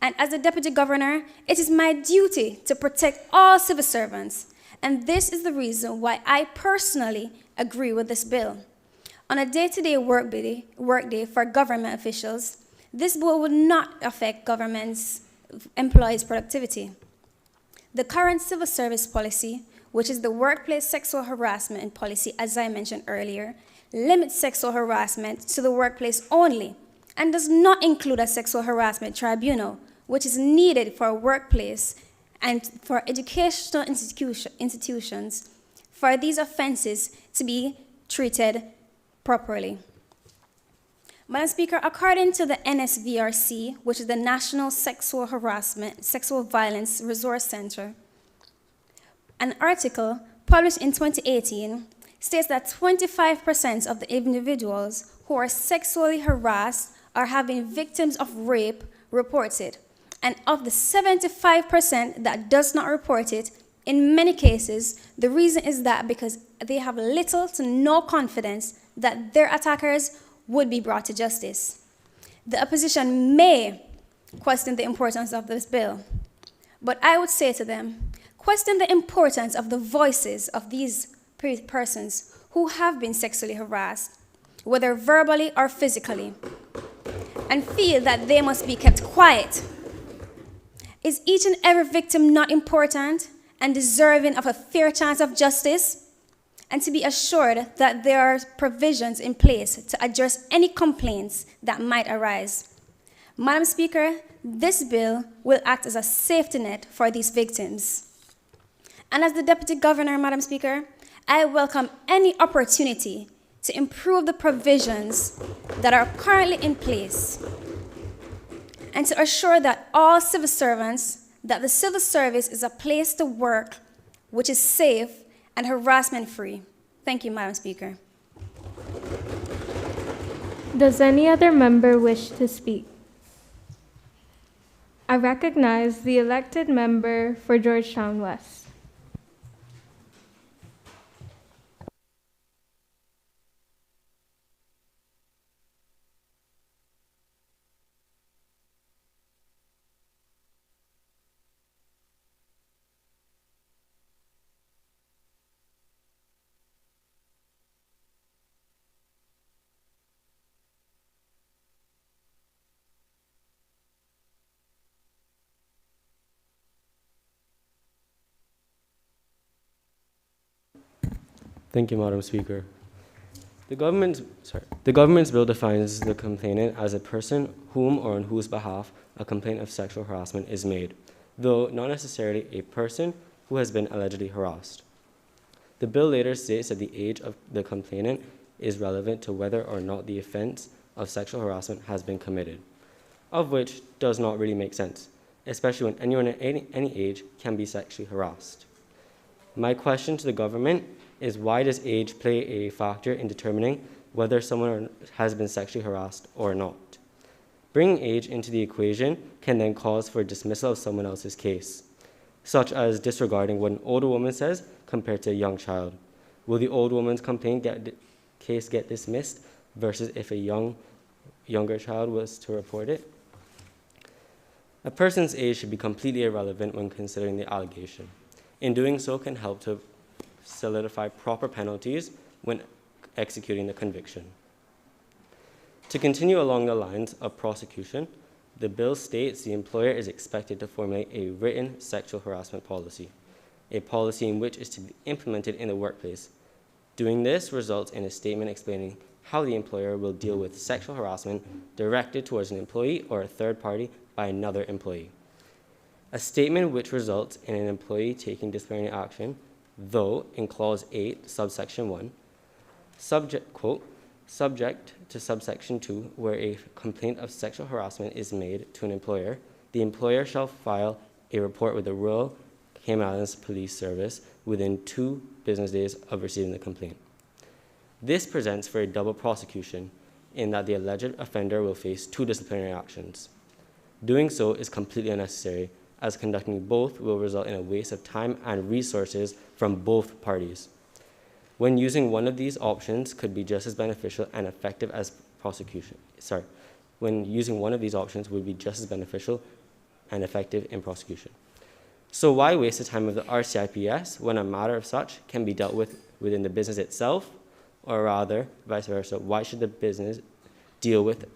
And as the Deputy Governor, it is my duty to protect all civil servants. And this is the reason why I personally agree with this bill. On a day-to-day workday for government officials, this bill would not affect government's employees' productivity. The current civil service policy, which is the workplace sexual harassment policy, as I mentioned earlier, limits sexual harassment to the workplace only and does not include a sexual harassment tribunal, which is needed for a workplace and for educational institutions for these offenses to be treated properly. Madam Speaker, according to the NSVRC, which is the National Sexual Violence Resource Center, an article published in 2018 states that 25% of the individuals who are sexually harassed or have been victims of rape report it. And of the 75% that does not report it, in many cases, the reason is that because they have little to no confidence that their attackers would be brought to justice. The opposition may question the importance of this bill, but I would say to them, question the importance of the voices of these persons who have been sexually harassed, whether verbally or physically, and feel that they must be kept quiet. Is each and every victim not important and deserving of a fair chance of justice? And to be assured that there are provisions in place to address any complaints that might arise. Madam Speaker, this bill will act as a safety net for these victims. And as the Deputy Governor, Madam Speaker, I welcome any opportunity to improve the provisions that are currently in place and to assure that all civil servants, that the civil service is a place to work which is safe and harassment-free. Thank you, Madam Speaker. Does any other member wish to speak? I recognize the elected member for Georgetown West. Thank you, Madam Speaker. The government's bill defines the complainant as a person whom or on whose behalf a complaint of sexual harassment is made, though not necessarily a person who has been allegedly harassed. The bill later states that the age of the complainant is relevant to whether or not the offense of sexual harassment has been committed, of which does not really make sense, especially when anyone at any age can be sexually harassed. My question to the government is, why does age play a factor in determining whether someone has been sexually harassed or not? Bringing age into the equation can then cause for dismissal of someone else's case, such as disregarding what an older woman says compared to a young child. Will the old woman's case get dismissed versus if a younger child was to report it? A person's age should be completely irrelevant when considering the allegation. In doing so can help to solidify proper penalties when executing the conviction. To continue along the lines of prosecution, the bill states the employer is expected to formulate a written sexual harassment policy, a policy in which is to be implemented in the workplace. Doing this results in a statement explaining how the employer will deal with sexual harassment directed towards an employee or a third party by another employee. A statement which results in an employee taking disciplinary action, though in Clause 8, subsection 1, subject to subsection 2, where a complaint of sexual harassment is made to an employer, the employer shall file a report with the Royal Cayman Islands Police Service within 2 business days of receiving the complaint. This presents for a double prosecution in that the alleged offender will face 2 disciplinary actions. Doing so is completely unnecessary, as conducting both will result in a waste of time and resources from both parties. when using one of these options could be just as beneficial and effective as prosecution. When using one of these options would be just as beneficial and effective in prosecution. So why waste the time of the RCIPS when a matter of such can be dealt with within the business itself, or rather, vice versa? Why should the business deal with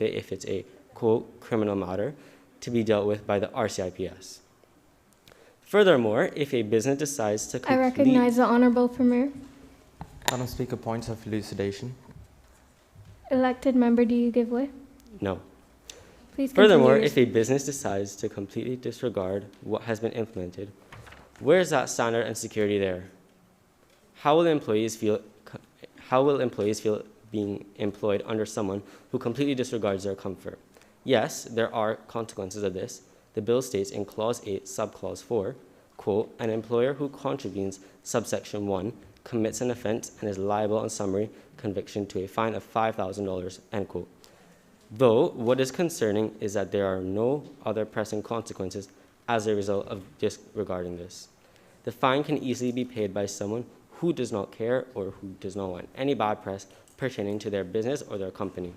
it if it's a, quote, criminal matter to be dealt with by the RCIPS? Furthermore, if a business decides to complete... I recognize the Honourable Premier. Madam Speaker, points of elucidation. Elected member, do you give way? No. Please Furthermore, continue. if a business decides to completely disregard what has been implemented, where is that standard and security there? How will employees feel being employed under someone who completely disregards their comfort? Yes, there are consequences of this. The bill states in Clause 8, Subclause 4, quote, an employer who contravenes subsection 1 commits an offense and is liable on summary conviction to a fine of $5,000, end quote. Though, what is concerning is that there are no other pressing consequences as a result of disregarding this. The fine can easily be paid by someone who does not care or who does not want any bad press pertaining to their business or their company.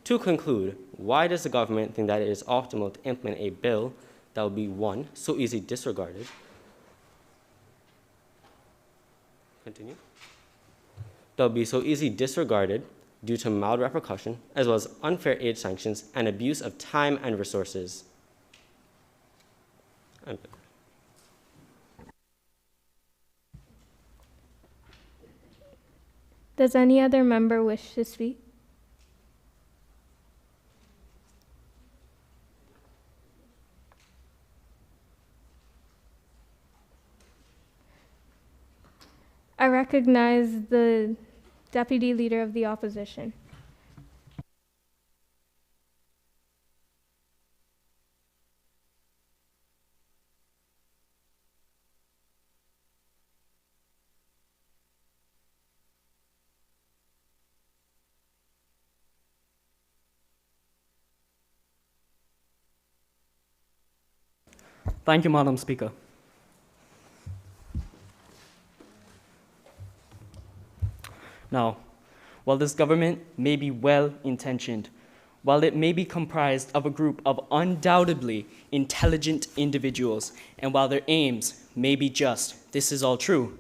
To conclude, why does the government think that it is optimal to implement a bill that will be, one, so easily disregarded, that will be so easily disregarded due to mild repercussion, as well as unfair age sanctions and abuse of time and resources? Does any other member wish to speak? I recognize the Deputy Leader of the Opposition. Thank you, Madam Speaker. Now, while this government may be well-intentioned, while it may be comprised of a group of undoubtedly intelligent individuals, and while their aims may be just, this is all true,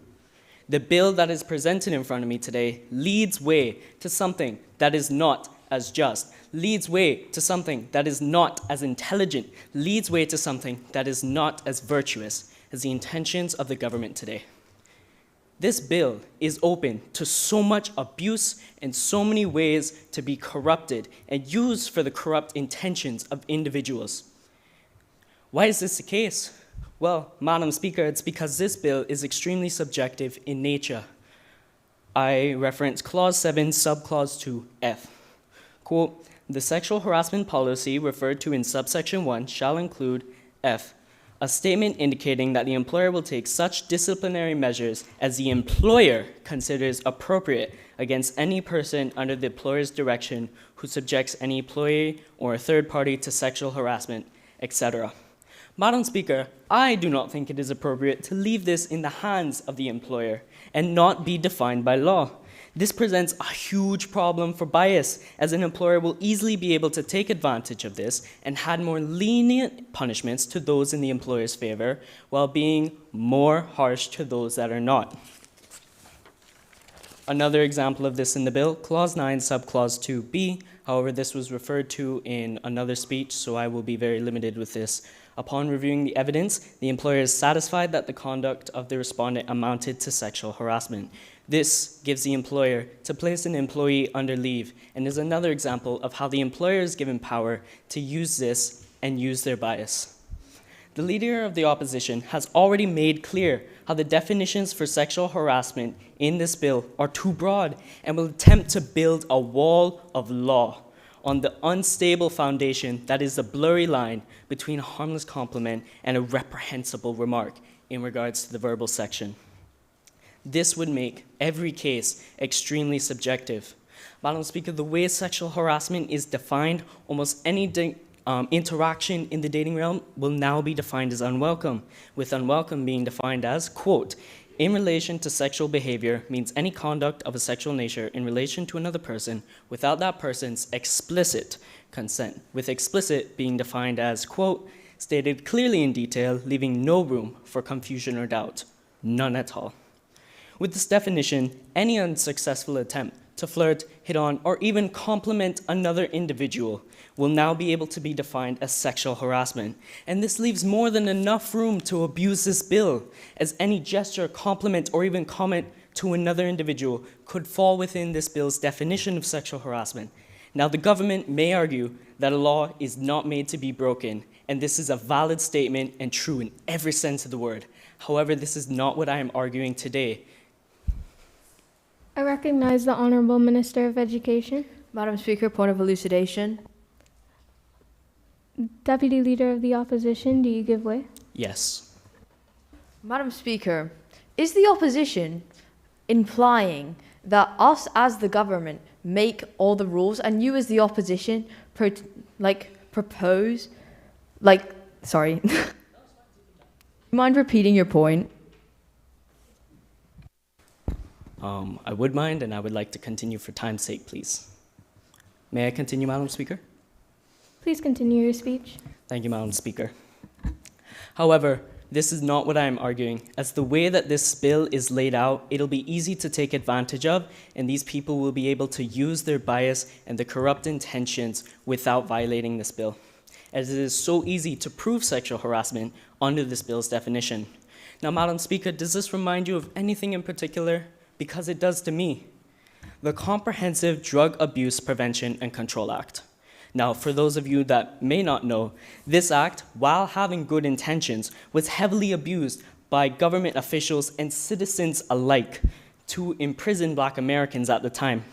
the bill that is presented in front of me today leads way to something that is not as just, leads way to something that is not as intelligent, leads way to something that is not as virtuous as the intentions of the government today. This bill is open to so much abuse and so many ways to be corrupted and used for the corrupt intentions of individuals. Why is this the case? Well, Madam Speaker, it's because this bill is extremely subjective in nature. I reference Clause 7, Subclause 2F. Quote, the sexual harassment policy referred to in subsection 1 shall include F, a statement indicating that the employer will take such disciplinary measures as the employer considers appropriate against any person under the employer's direction who subjects any employee or a third party to sexual harassment, etc. Madam Speaker, I do not think it is appropriate to leave this in the hands of the employer and not be defined by law. This presents a huge problem for bias, as an employer will easily be able to take advantage of this and add more lenient punishments to those in the employer's favor, while being more harsh to those that are not. Another example of this in the bill, Clause 9, Subclause 2B. However, this was referred to in another speech, so I will be very limited with this. Upon reviewing the evidence, the employer is satisfied that the conduct of the respondent amounted to sexual harassment. This gives the employer to place an employee under leave, and is another example of how the employer is given power to use this and use their bias. The Leader of the Opposition has already made clear how the definitions for sexual harassment in this bill are too broad and will attempt to build a wall of law on the unstable foundation that is the blurry line between a harmless compliment and a reprehensible remark in regards to the verbal section. This would make every case extremely subjective. Madam Speaker, the way sexual harassment is defined, almost any interaction in the dating realm will now be defined as unwelcome, with unwelcome being defined as, quote, in relation to sexual behavior means any conduct of a sexual nature in relation to another person without that person's explicit consent, with explicit being defined as, quote, stated clearly in detail, leaving no room for confusion or doubt. None at all. With this definition, any unsuccessful attempt to flirt, hit on, or even compliment another individual will now be able to be defined as sexual harassment. And this leaves more than enough room to abuse this bill, as any gesture, compliment, or even comment to another individual could fall within this bill's definition of sexual harassment. Now, the government may argue that a law is not made to be broken, and this is a valid statement and true in every sense of the word. However, this is not what I am arguing today. I recognize the Honorable Minister of Education. Madam Speaker, point of elucidation. Deputy Leader of the Opposition, do you give way? Yes. Madam Speaker, is the opposition implying that us as the government make all the rules and you as the opposition propose? Sorry. Mind repeating your point? I would mind, and I would like to continue for time's sake, please. May I continue, Madam Speaker? Please continue your speech. Thank you, Madam Speaker. However, this is not what I am arguing. As the way that this bill is laid out, it'll be easy to take advantage of, and these people will be able to use their bias and the corrupt intentions without violating this bill, as it is so easy to prove sexual harassment under this bill's definition. Now, Madam Speaker, does this remind you of anything in particular? Because it does to me. The Comprehensive Drug Abuse Prevention and Control Act. Now, for those of you that may not know, this act, while having good intentions, was heavily abused by government officials and citizens alike to imprison Black Americans at the time.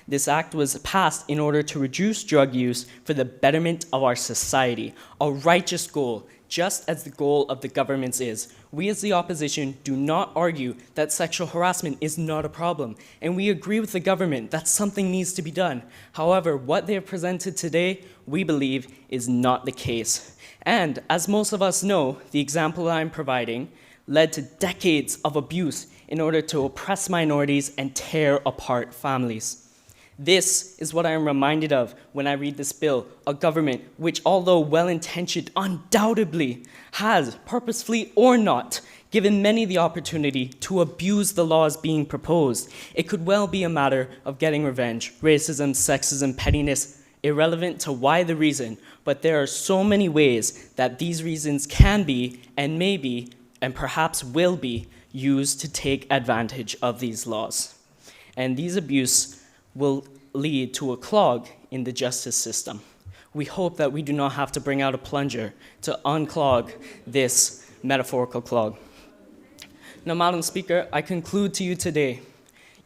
This act was passed in order to reduce drug use for the betterment of our society, a righteous goal, just as the goal of the government's is. We as the opposition do not argue that sexual harassment is not a problem, and we agree with the government that something needs to be done. However, what they have presented today, we believe, is not the case. And as most of us know, the example I'm providing led to decades of abuse in order to oppress minorities and tear apart families. This is what I am reminded of when I read this bill, a government which, although well-intentioned, undoubtedly has, purposefully or not, given many the opportunity to abuse the laws being proposed. It could well be a matter of getting revenge, racism, sexism, pettiness, irrelevant to why the reason, but there are so many ways that these reasons can be, and may be, and perhaps will be, used to take advantage of these laws. And these abuses will lead to a clog in the justice system. We hope that we do not have to bring out a plunger to unclog this metaphorical clog. Now, Madam Speaker, I conclude to you today.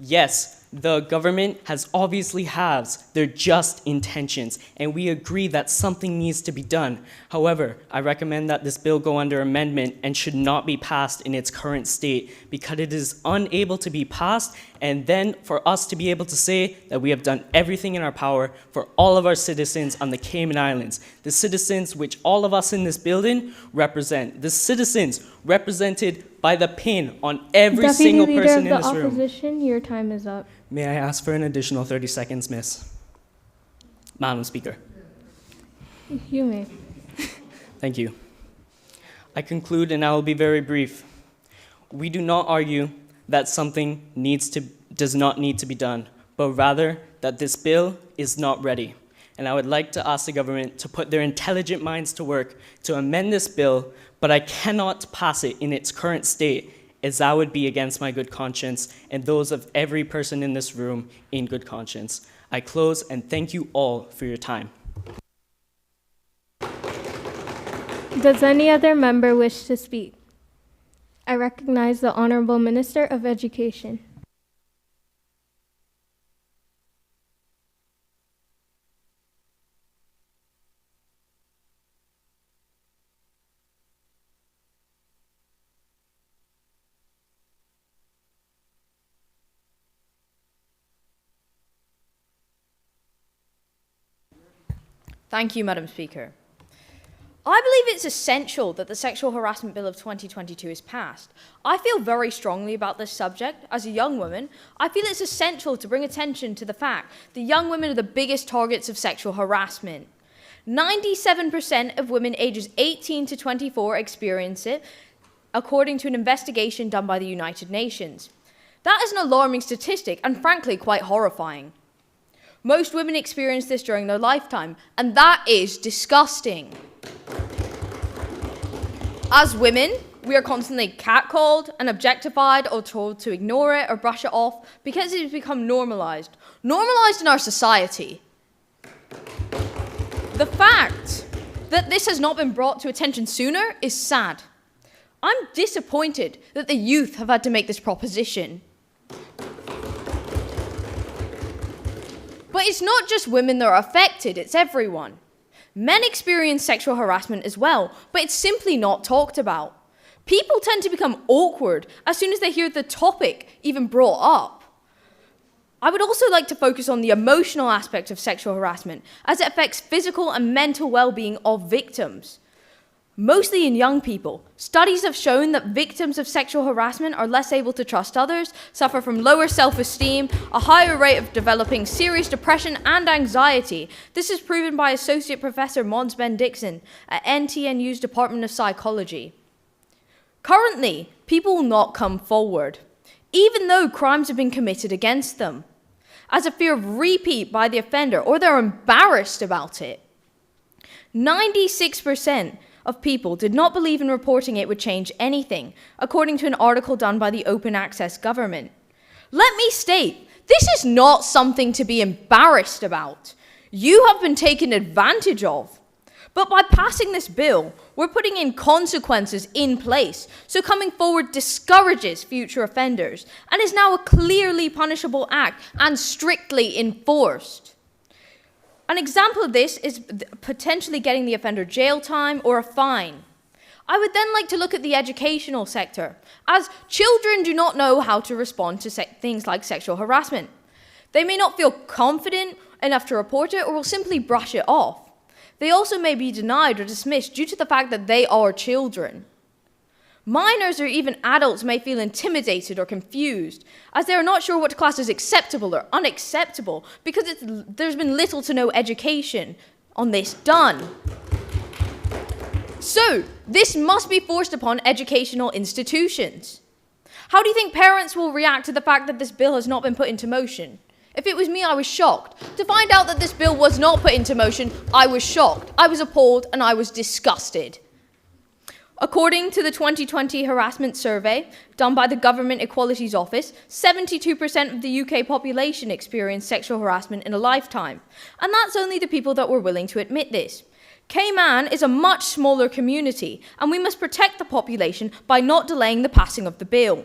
Yes, the government obviously has their just intentions, and we agree that something needs to be done. However, I recommend that this bill go under amendment and should not be passed in its current state because it is unable to be passed, and then for us to be able to say that we have done everything in our power for all of our citizens on the Cayman Islands, the citizens which all of us in this building represent, the citizens represented by the pin on every single person in this room. Deputy Leader of the Opposition, your time is up. May I ask for an additional 30 seconds, Miss? Madam Speaker. You may. Thank you. I conclude, and I will be very brief. We do not argue that something does not need to be done, but rather that this bill is not ready. And I would like to ask the government to put their intelligent minds to work to amend this bill, but I cannot pass it in its current state, as that would be against my good conscience and those of every person in this room in good conscience. I close and thank you all for your time. Does any other member wish to speak? I recognize the Honorable Minister of Education. Thank you, Madam Speaker. I believe it's essential that the Sexual Harassment Bill of 2022 is passed. I feel very strongly about this subject. As a young woman, I feel it's essential to bring attention to the fact that young women are the biggest targets of sexual harassment. 97% of women ages 18 to 24 experience it, according to an investigation done by the United Nations. That is an alarming statistic and frankly quite horrifying. Most women experience this during their lifetime, and that is disgusting. As women, we are constantly catcalled and objectified or told to ignore it or brush it off because it has become normalized. Normalized in our society. The fact that this has not been brought to attention sooner is sad. I'm disappointed that the youth have had to make this proposition. But it's not just women that are affected, it's everyone. Men experience sexual harassment as well, but it's simply not talked about. People tend to become awkward as soon as they hear the topic even brought up. I would also like to focus on the emotional aspect of sexual harassment, as it affects physical and mental well-being of victims. Mostly in young people, studies have shown that victims of sexual harassment are less able to trust others, suffer from lower self-esteem, a higher rate of developing serious depression and anxiety. This is proven by Associate Professor Mons Ben-Dixon at NTNU's Department of Psychology. Currently, people will not come forward, even though crimes have been committed against them, as a fear of repeat by the offender, or they're embarrassed about it. 96% of people did not believe in reporting it would change anything, according to an article done by the Open Access government. Let me state, this is not something to be embarrassed about. You have been taken advantage of. But by passing this bill, we're putting in consequences in place, so coming forward discourages future offenders, and is now a clearly punishable act and strictly enforced. An example of this is potentially getting the offender jail time or a fine. I would then like to look at the educational sector, as children do not know how to respond to things like sexual harassment. They may not feel confident enough to report it or will simply brush it off. They also may be denied or dismissed due to the fact that they are children. Minors or even adults may feel intimidated or confused, as they are not sure what class is acceptable or unacceptable because there's been little to no education on this done. So, this must be forced upon educational institutions. How do you think parents will react to the fact that this bill has not been put into motion? If it was me, I was shocked. To find out that this bill was not put into motion, I was shocked. I was appalled and I was disgusted. According to the 2020 harassment survey done by the Government Equalities Office, 72% of the UK population experienced sexual harassment in a lifetime. And that's only the people that were willing to admit this. Cayman is a much smaller community, and we must protect the population by not delaying the passing of the bill.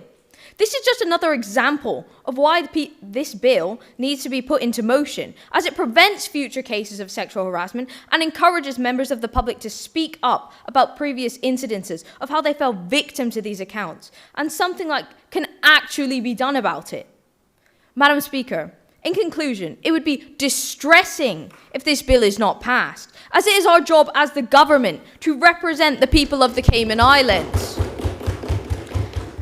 This is just another example of why this bill needs to be put into motion, as it prevents future cases of sexual harassment and encourages members of the public to speak up about previous incidences of how they fell victim to these accounts, and something like can actually be done about it. Madam Speaker, in conclusion, it would be distressing if this bill is not passed, as it is our job as the government to represent the people of the Cayman Islands.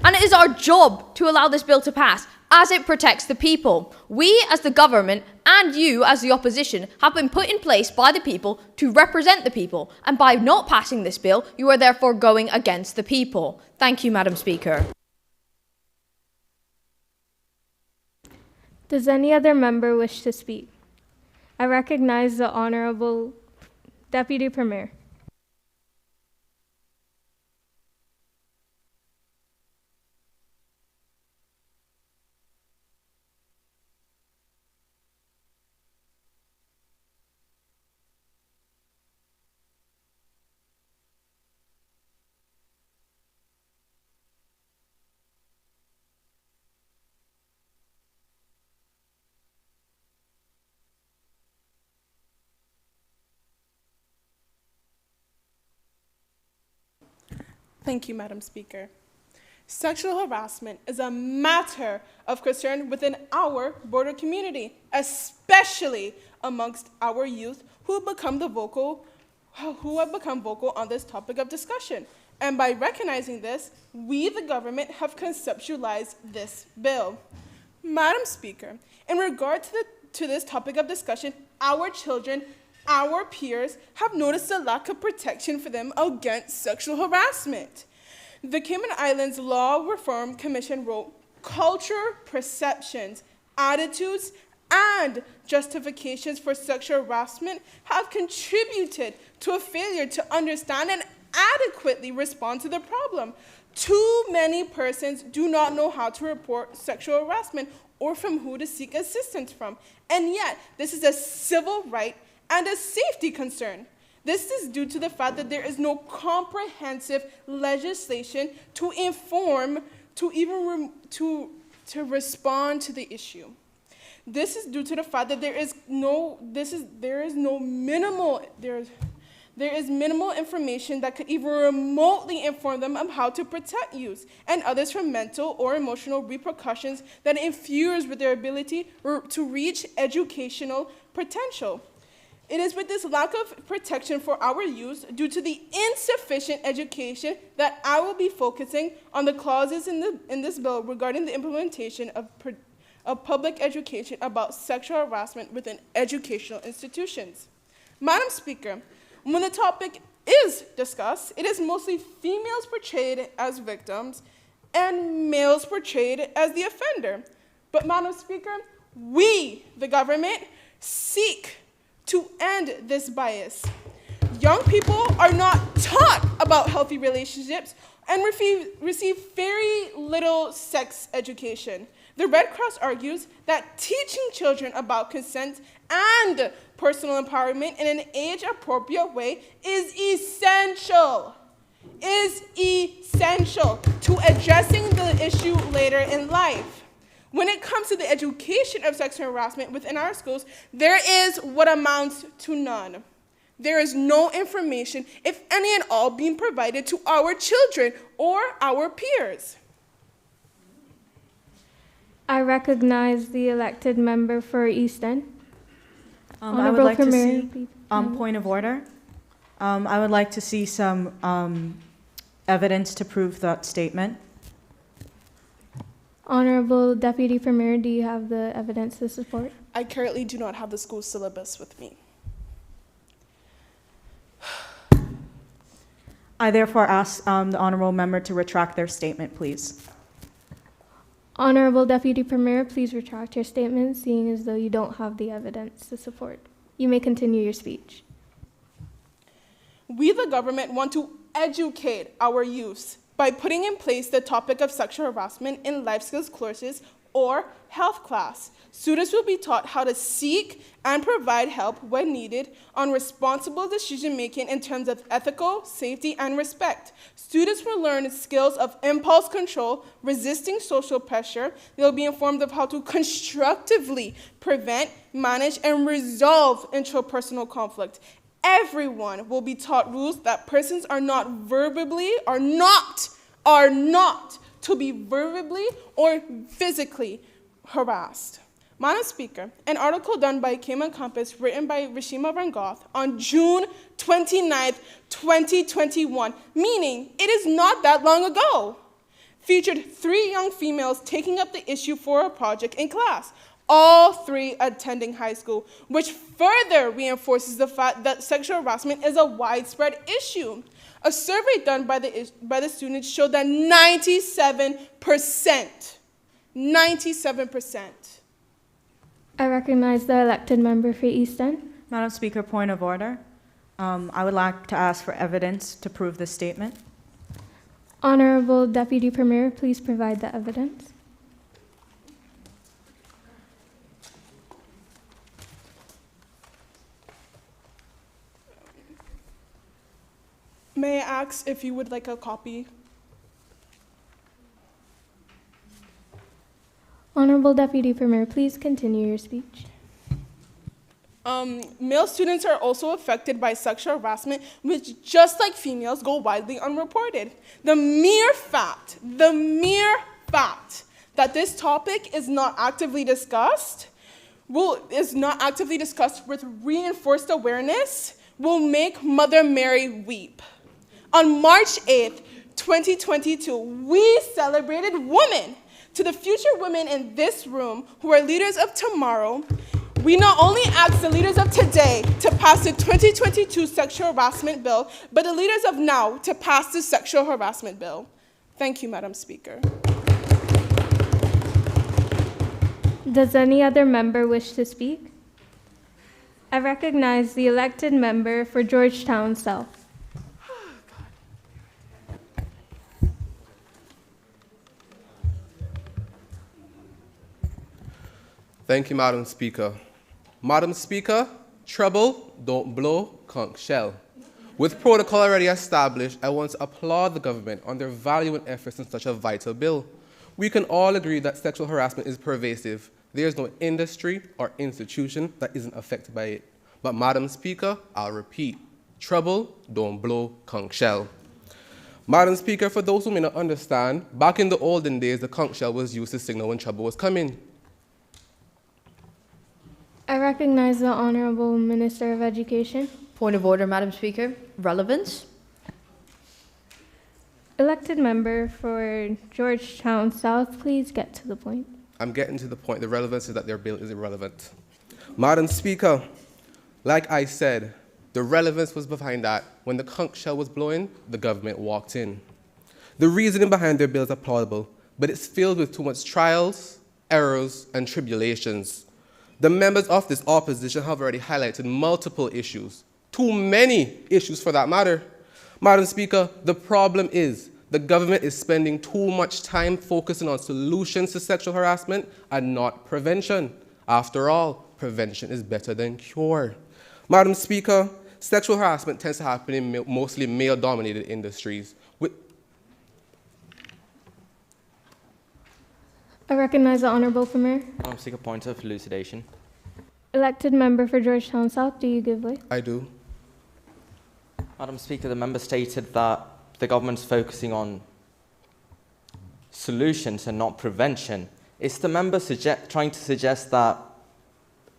And it is our job to allow this bill to pass, as it protects the people. We, as the government, and you, as the opposition, have been put in place by the people to represent the people. And by not passing this bill, you are therefore going against the people. Thank you, Madam Speaker. Does any other member wish to speak? I recognize the Honourable Deputy Premier. Thank you, Madam Speaker. Sexual harassment is a matter of concern within our border community, especially amongst our youth who become the vocal who have become vocal on this topic of discussion. And by recognizing this, we, the government, have conceptualized this bill. Madam Speaker, in regard to this topic of discussion, our children, our peers, have noticed a lack of protection for them against sexual harassment. The Cayman Islands Law Reform Commission wrote, "Culture, perceptions, attitudes, and justifications for sexual harassment have contributed to a failure to understand and adequately respond to the problem. Too many persons do not know how to report sexual harassment or from who to seek assistance from, and yet this is a civil right and a safety concern. This is due to the fact that there is no comprehensive legislation to inform, to respond to the issue. This is due to the fact that there is minimal information that could even remotely inform them of how to protect youth and others from mental or emotional repercussions that infuse with their ability to reach educational potential. It is with this lack of protection for our youth due to the insufficient education that I will be focusing on the clauses in this bill regarding the implementation of public education about sexual harassment within educational institutions. Madam Speaker, when the topic is discussed, it is mostly females portrayed as victims and males portrayed as the offender. But Madam Speaker, we, the government, seek to end this bias. Young people are not taught about healthy relationships and receive very little sex education. The Red Cross argues that teaching children about consent and personal empowerment in an age-appropriate way is essential to addressing the issue later in life. When it comes to the education of sexual harassment within our schools, there is what amounts to none. There is no information, if any at all, being provided to our children or our peers. I recognize the elected member for East End. I would like to see, point of order. I would like to see some evidence to prove that statement. Honorable Deputy Premier, do you have the evidence to support? I currently do not have the school syllabus with me. I therefore ask the honorable member to retract their statement, please. Honorable Deputy Premier, please retract your statement, seeing as though you don't have the evidence to support. You may continue your speech. We, the government, want to educate our youth by putting in place the topic of sexual harassment in life skills courses or health class. Students will be taught how to seek and provide help when needed on responsible decision-making in terms of ethical, safety, and respect. Students will learn skills of impulse control, resisting social pressure. They'll be informed of how to constructively prevent, manage, and resolve interpersonal conflict. Everyone will be taught rules that persons are not to be verbally or physically harassed. Madam Speaker, an article done by Cayman Compass written by Rashima Rangoth on June 29th, 2021, meaning it is not that long ago, featured 3 young females taking up the issue for a project in class, all 3 attending high school, which further reinforces the fact that sexual harassment is a widespread issue. A survey done by the students showed that 97%. I recognize the elected member for East End. Madam Speaker, point of order. I would like to ask for evidence to prove this statement. Honorable Deputy Premier, please provide the evidence. May I ask if you would like a copy? Honorable Deputy Premier, please continue your speech. Male students are also affected by sexual harassment, which, just like females, go widely unreported. The mere fact that this topic is not actively discussed with reinforced awareness will make Mother Mary weep. On March 8th, 2022, we celebrated women. To the future women in this room who are leaders of tomorrow, we not only ask the leaders of today to pass the 2022 sexual harassment bill, but the leaders of now to pass the sexual harassment bill. Thank you, Madam Speaker. Does any other member wish to speak? I recognize the elected member for Georgetown South. Thank you, Madam Speaker. Madam Speaker, trouble don't blow conch shell. With protocol already established, I want to applaud the government on their value and efforts in such a vital bill. We can all agree that sexual harassment is pervasive. There is no industry or institution that isn't affected by it. But Madam Speaker, I'll repeat, trouble don't blow conch shell. Madam Speaker, for those who may not understand, back in the olden days, the conch shell was used to signal when trouble was coming. I recognize the Honorable Minister of Education. Point of order, Madam Speaker. Relevance. Elected member for Georgetown South, please get to the point. I'm getting to the point. The relevance is that their bill is irrelevant. Madam Speaker, like I said, the relevance was behind that. When the conch shell was blowing, the government walked in. The reasoning behind their bill is applaudable, but it's filled with too much trials, errors, and tribulations. The members of this opposition have already highlighted multiple issues, too many issues for that matter. Madam Speaker, the problem is the government is spending too much time focusing on solutions to sexual harassment and not prevention. After all, prevention is better than cure. Madam Speaker, sexual harassment tends to happen in mostly male-dominated industries. I recognize the Honorable Premier. Madam Speaker, point of elucidation. Elected member for Georgetown South, do you give way? I do. Madam Speaker, the member stated that the government's focusing on solutions and not prevention. Is the member trying to suggest that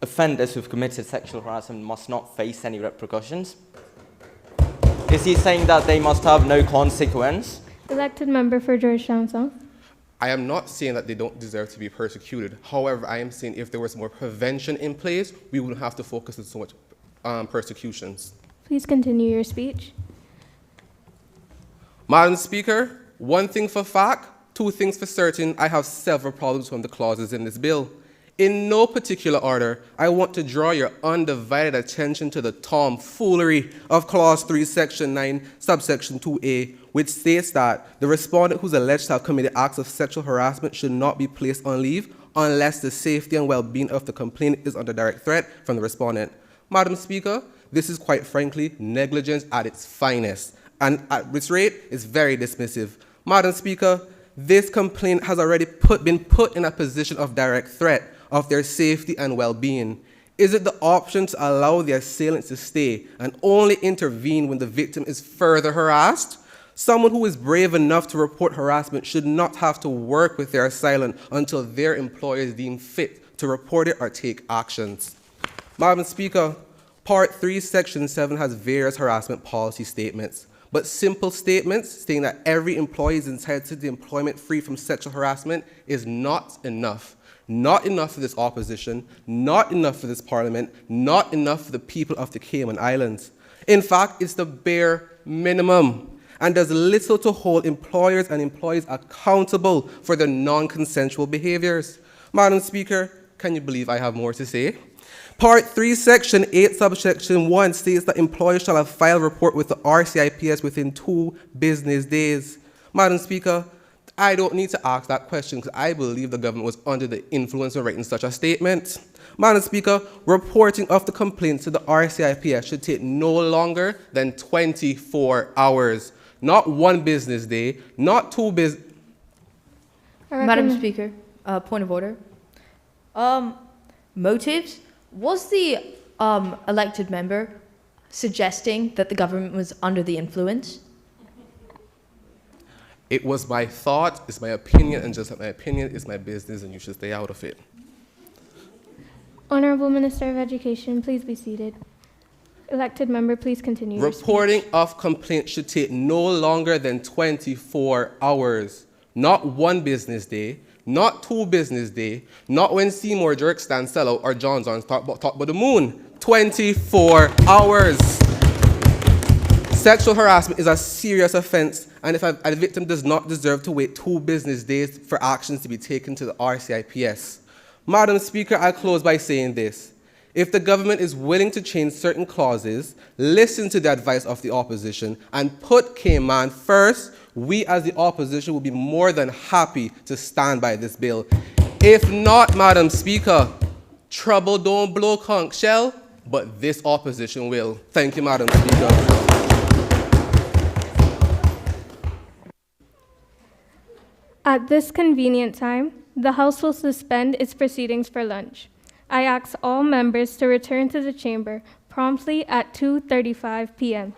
offenders who've committed sexual harassment must not face any repercussions? Is he saying that they must have no consequence? Elected member for Georgetown South. I am not saying that they don't deserve to be persecuted. However, I am saying if there was more prevention in place, we wouldn't have to focus on so much persecutions. Please continue your speech. Madam Speaker, one thing for fact, two things for certain, I have several problems from the clauses in this bill. In no particular order, I want to draw your undivided attention to the tomfoolery of Clause 3, Section 9, Subsection 2A, which states that the respondent who's alleged to have committed acts of sexual harassment should not be placed on leave unless the safety and well-being of the complainant is under direct threat from the respondent. Madam Speaker, this is quite frankly negligence at its finest, and at this rate, it's very dismissive. Madam Speaker, this complaint has already been put in a position of direct threat of their safety and well-being. Is it the option to allow the assailant to stay and only intervene when the victim is further harassed? Someone who is brave enough to report harassment should not have to work with their assailant until their employer is deemed fit to report it or take actions. Madam Speaker, Part 3, Section 7 has various harassment policy statements, but simple statements stating that every employee is entitled to employment free from sexual harassment is not enough. Not enough for this opposition, not enough for this parliament, not enough for the people of the Cayman Islands. In fact, it's the bare minimum and does little to hold employers and employees accountable for their non-consensual behaviors. Madam Speaker, can you believe I have more to say? Part 3, Section 8, Subsection 1 states that employers shall have filed a report with the RCIPS within 2 business days. Madam Speaker, I don't need to ask that question because I believe the government was under the influence of writing such a statement. Madam Speaker, reporting of the complaint to the RCIPS should take no longer than 24 hours. Not 1 business day, not 2 business... Madam Speaker, point of order. Motives? Was the elected member suggesting that the government was under the influence? It was my thought, it's my opinion, and just like my opinion, it's my business, and you should stay out of it. Honorable Minister of Education, please be seated. Elected member, please continue. your Reporting speech. of complaints should take no longer than 24 hours. Not 1 business day, not 2 business day, not when Seymour Jerk stands sell out or John's on talk about the moon. 24 hours. Sexual harassment is a serious offense, and if a victim does not deserve to wait 2 business days for actions to be taken to the RCIPS. Madam Speaker, I close by saying this. If the government is willing to change certain clauses, listen to the advice of the opposition, and put Cayman first, we as the opposition will be more than happy to stand by this bill. If not, Madam Speaker, trouble don't blow conch shell, but this opposition will. Thank you, Madam Speaker. At this convenient time, the House will suspend its proceedings for lunch. I ask all members to return to the chamber promptly at 2:35 p.m.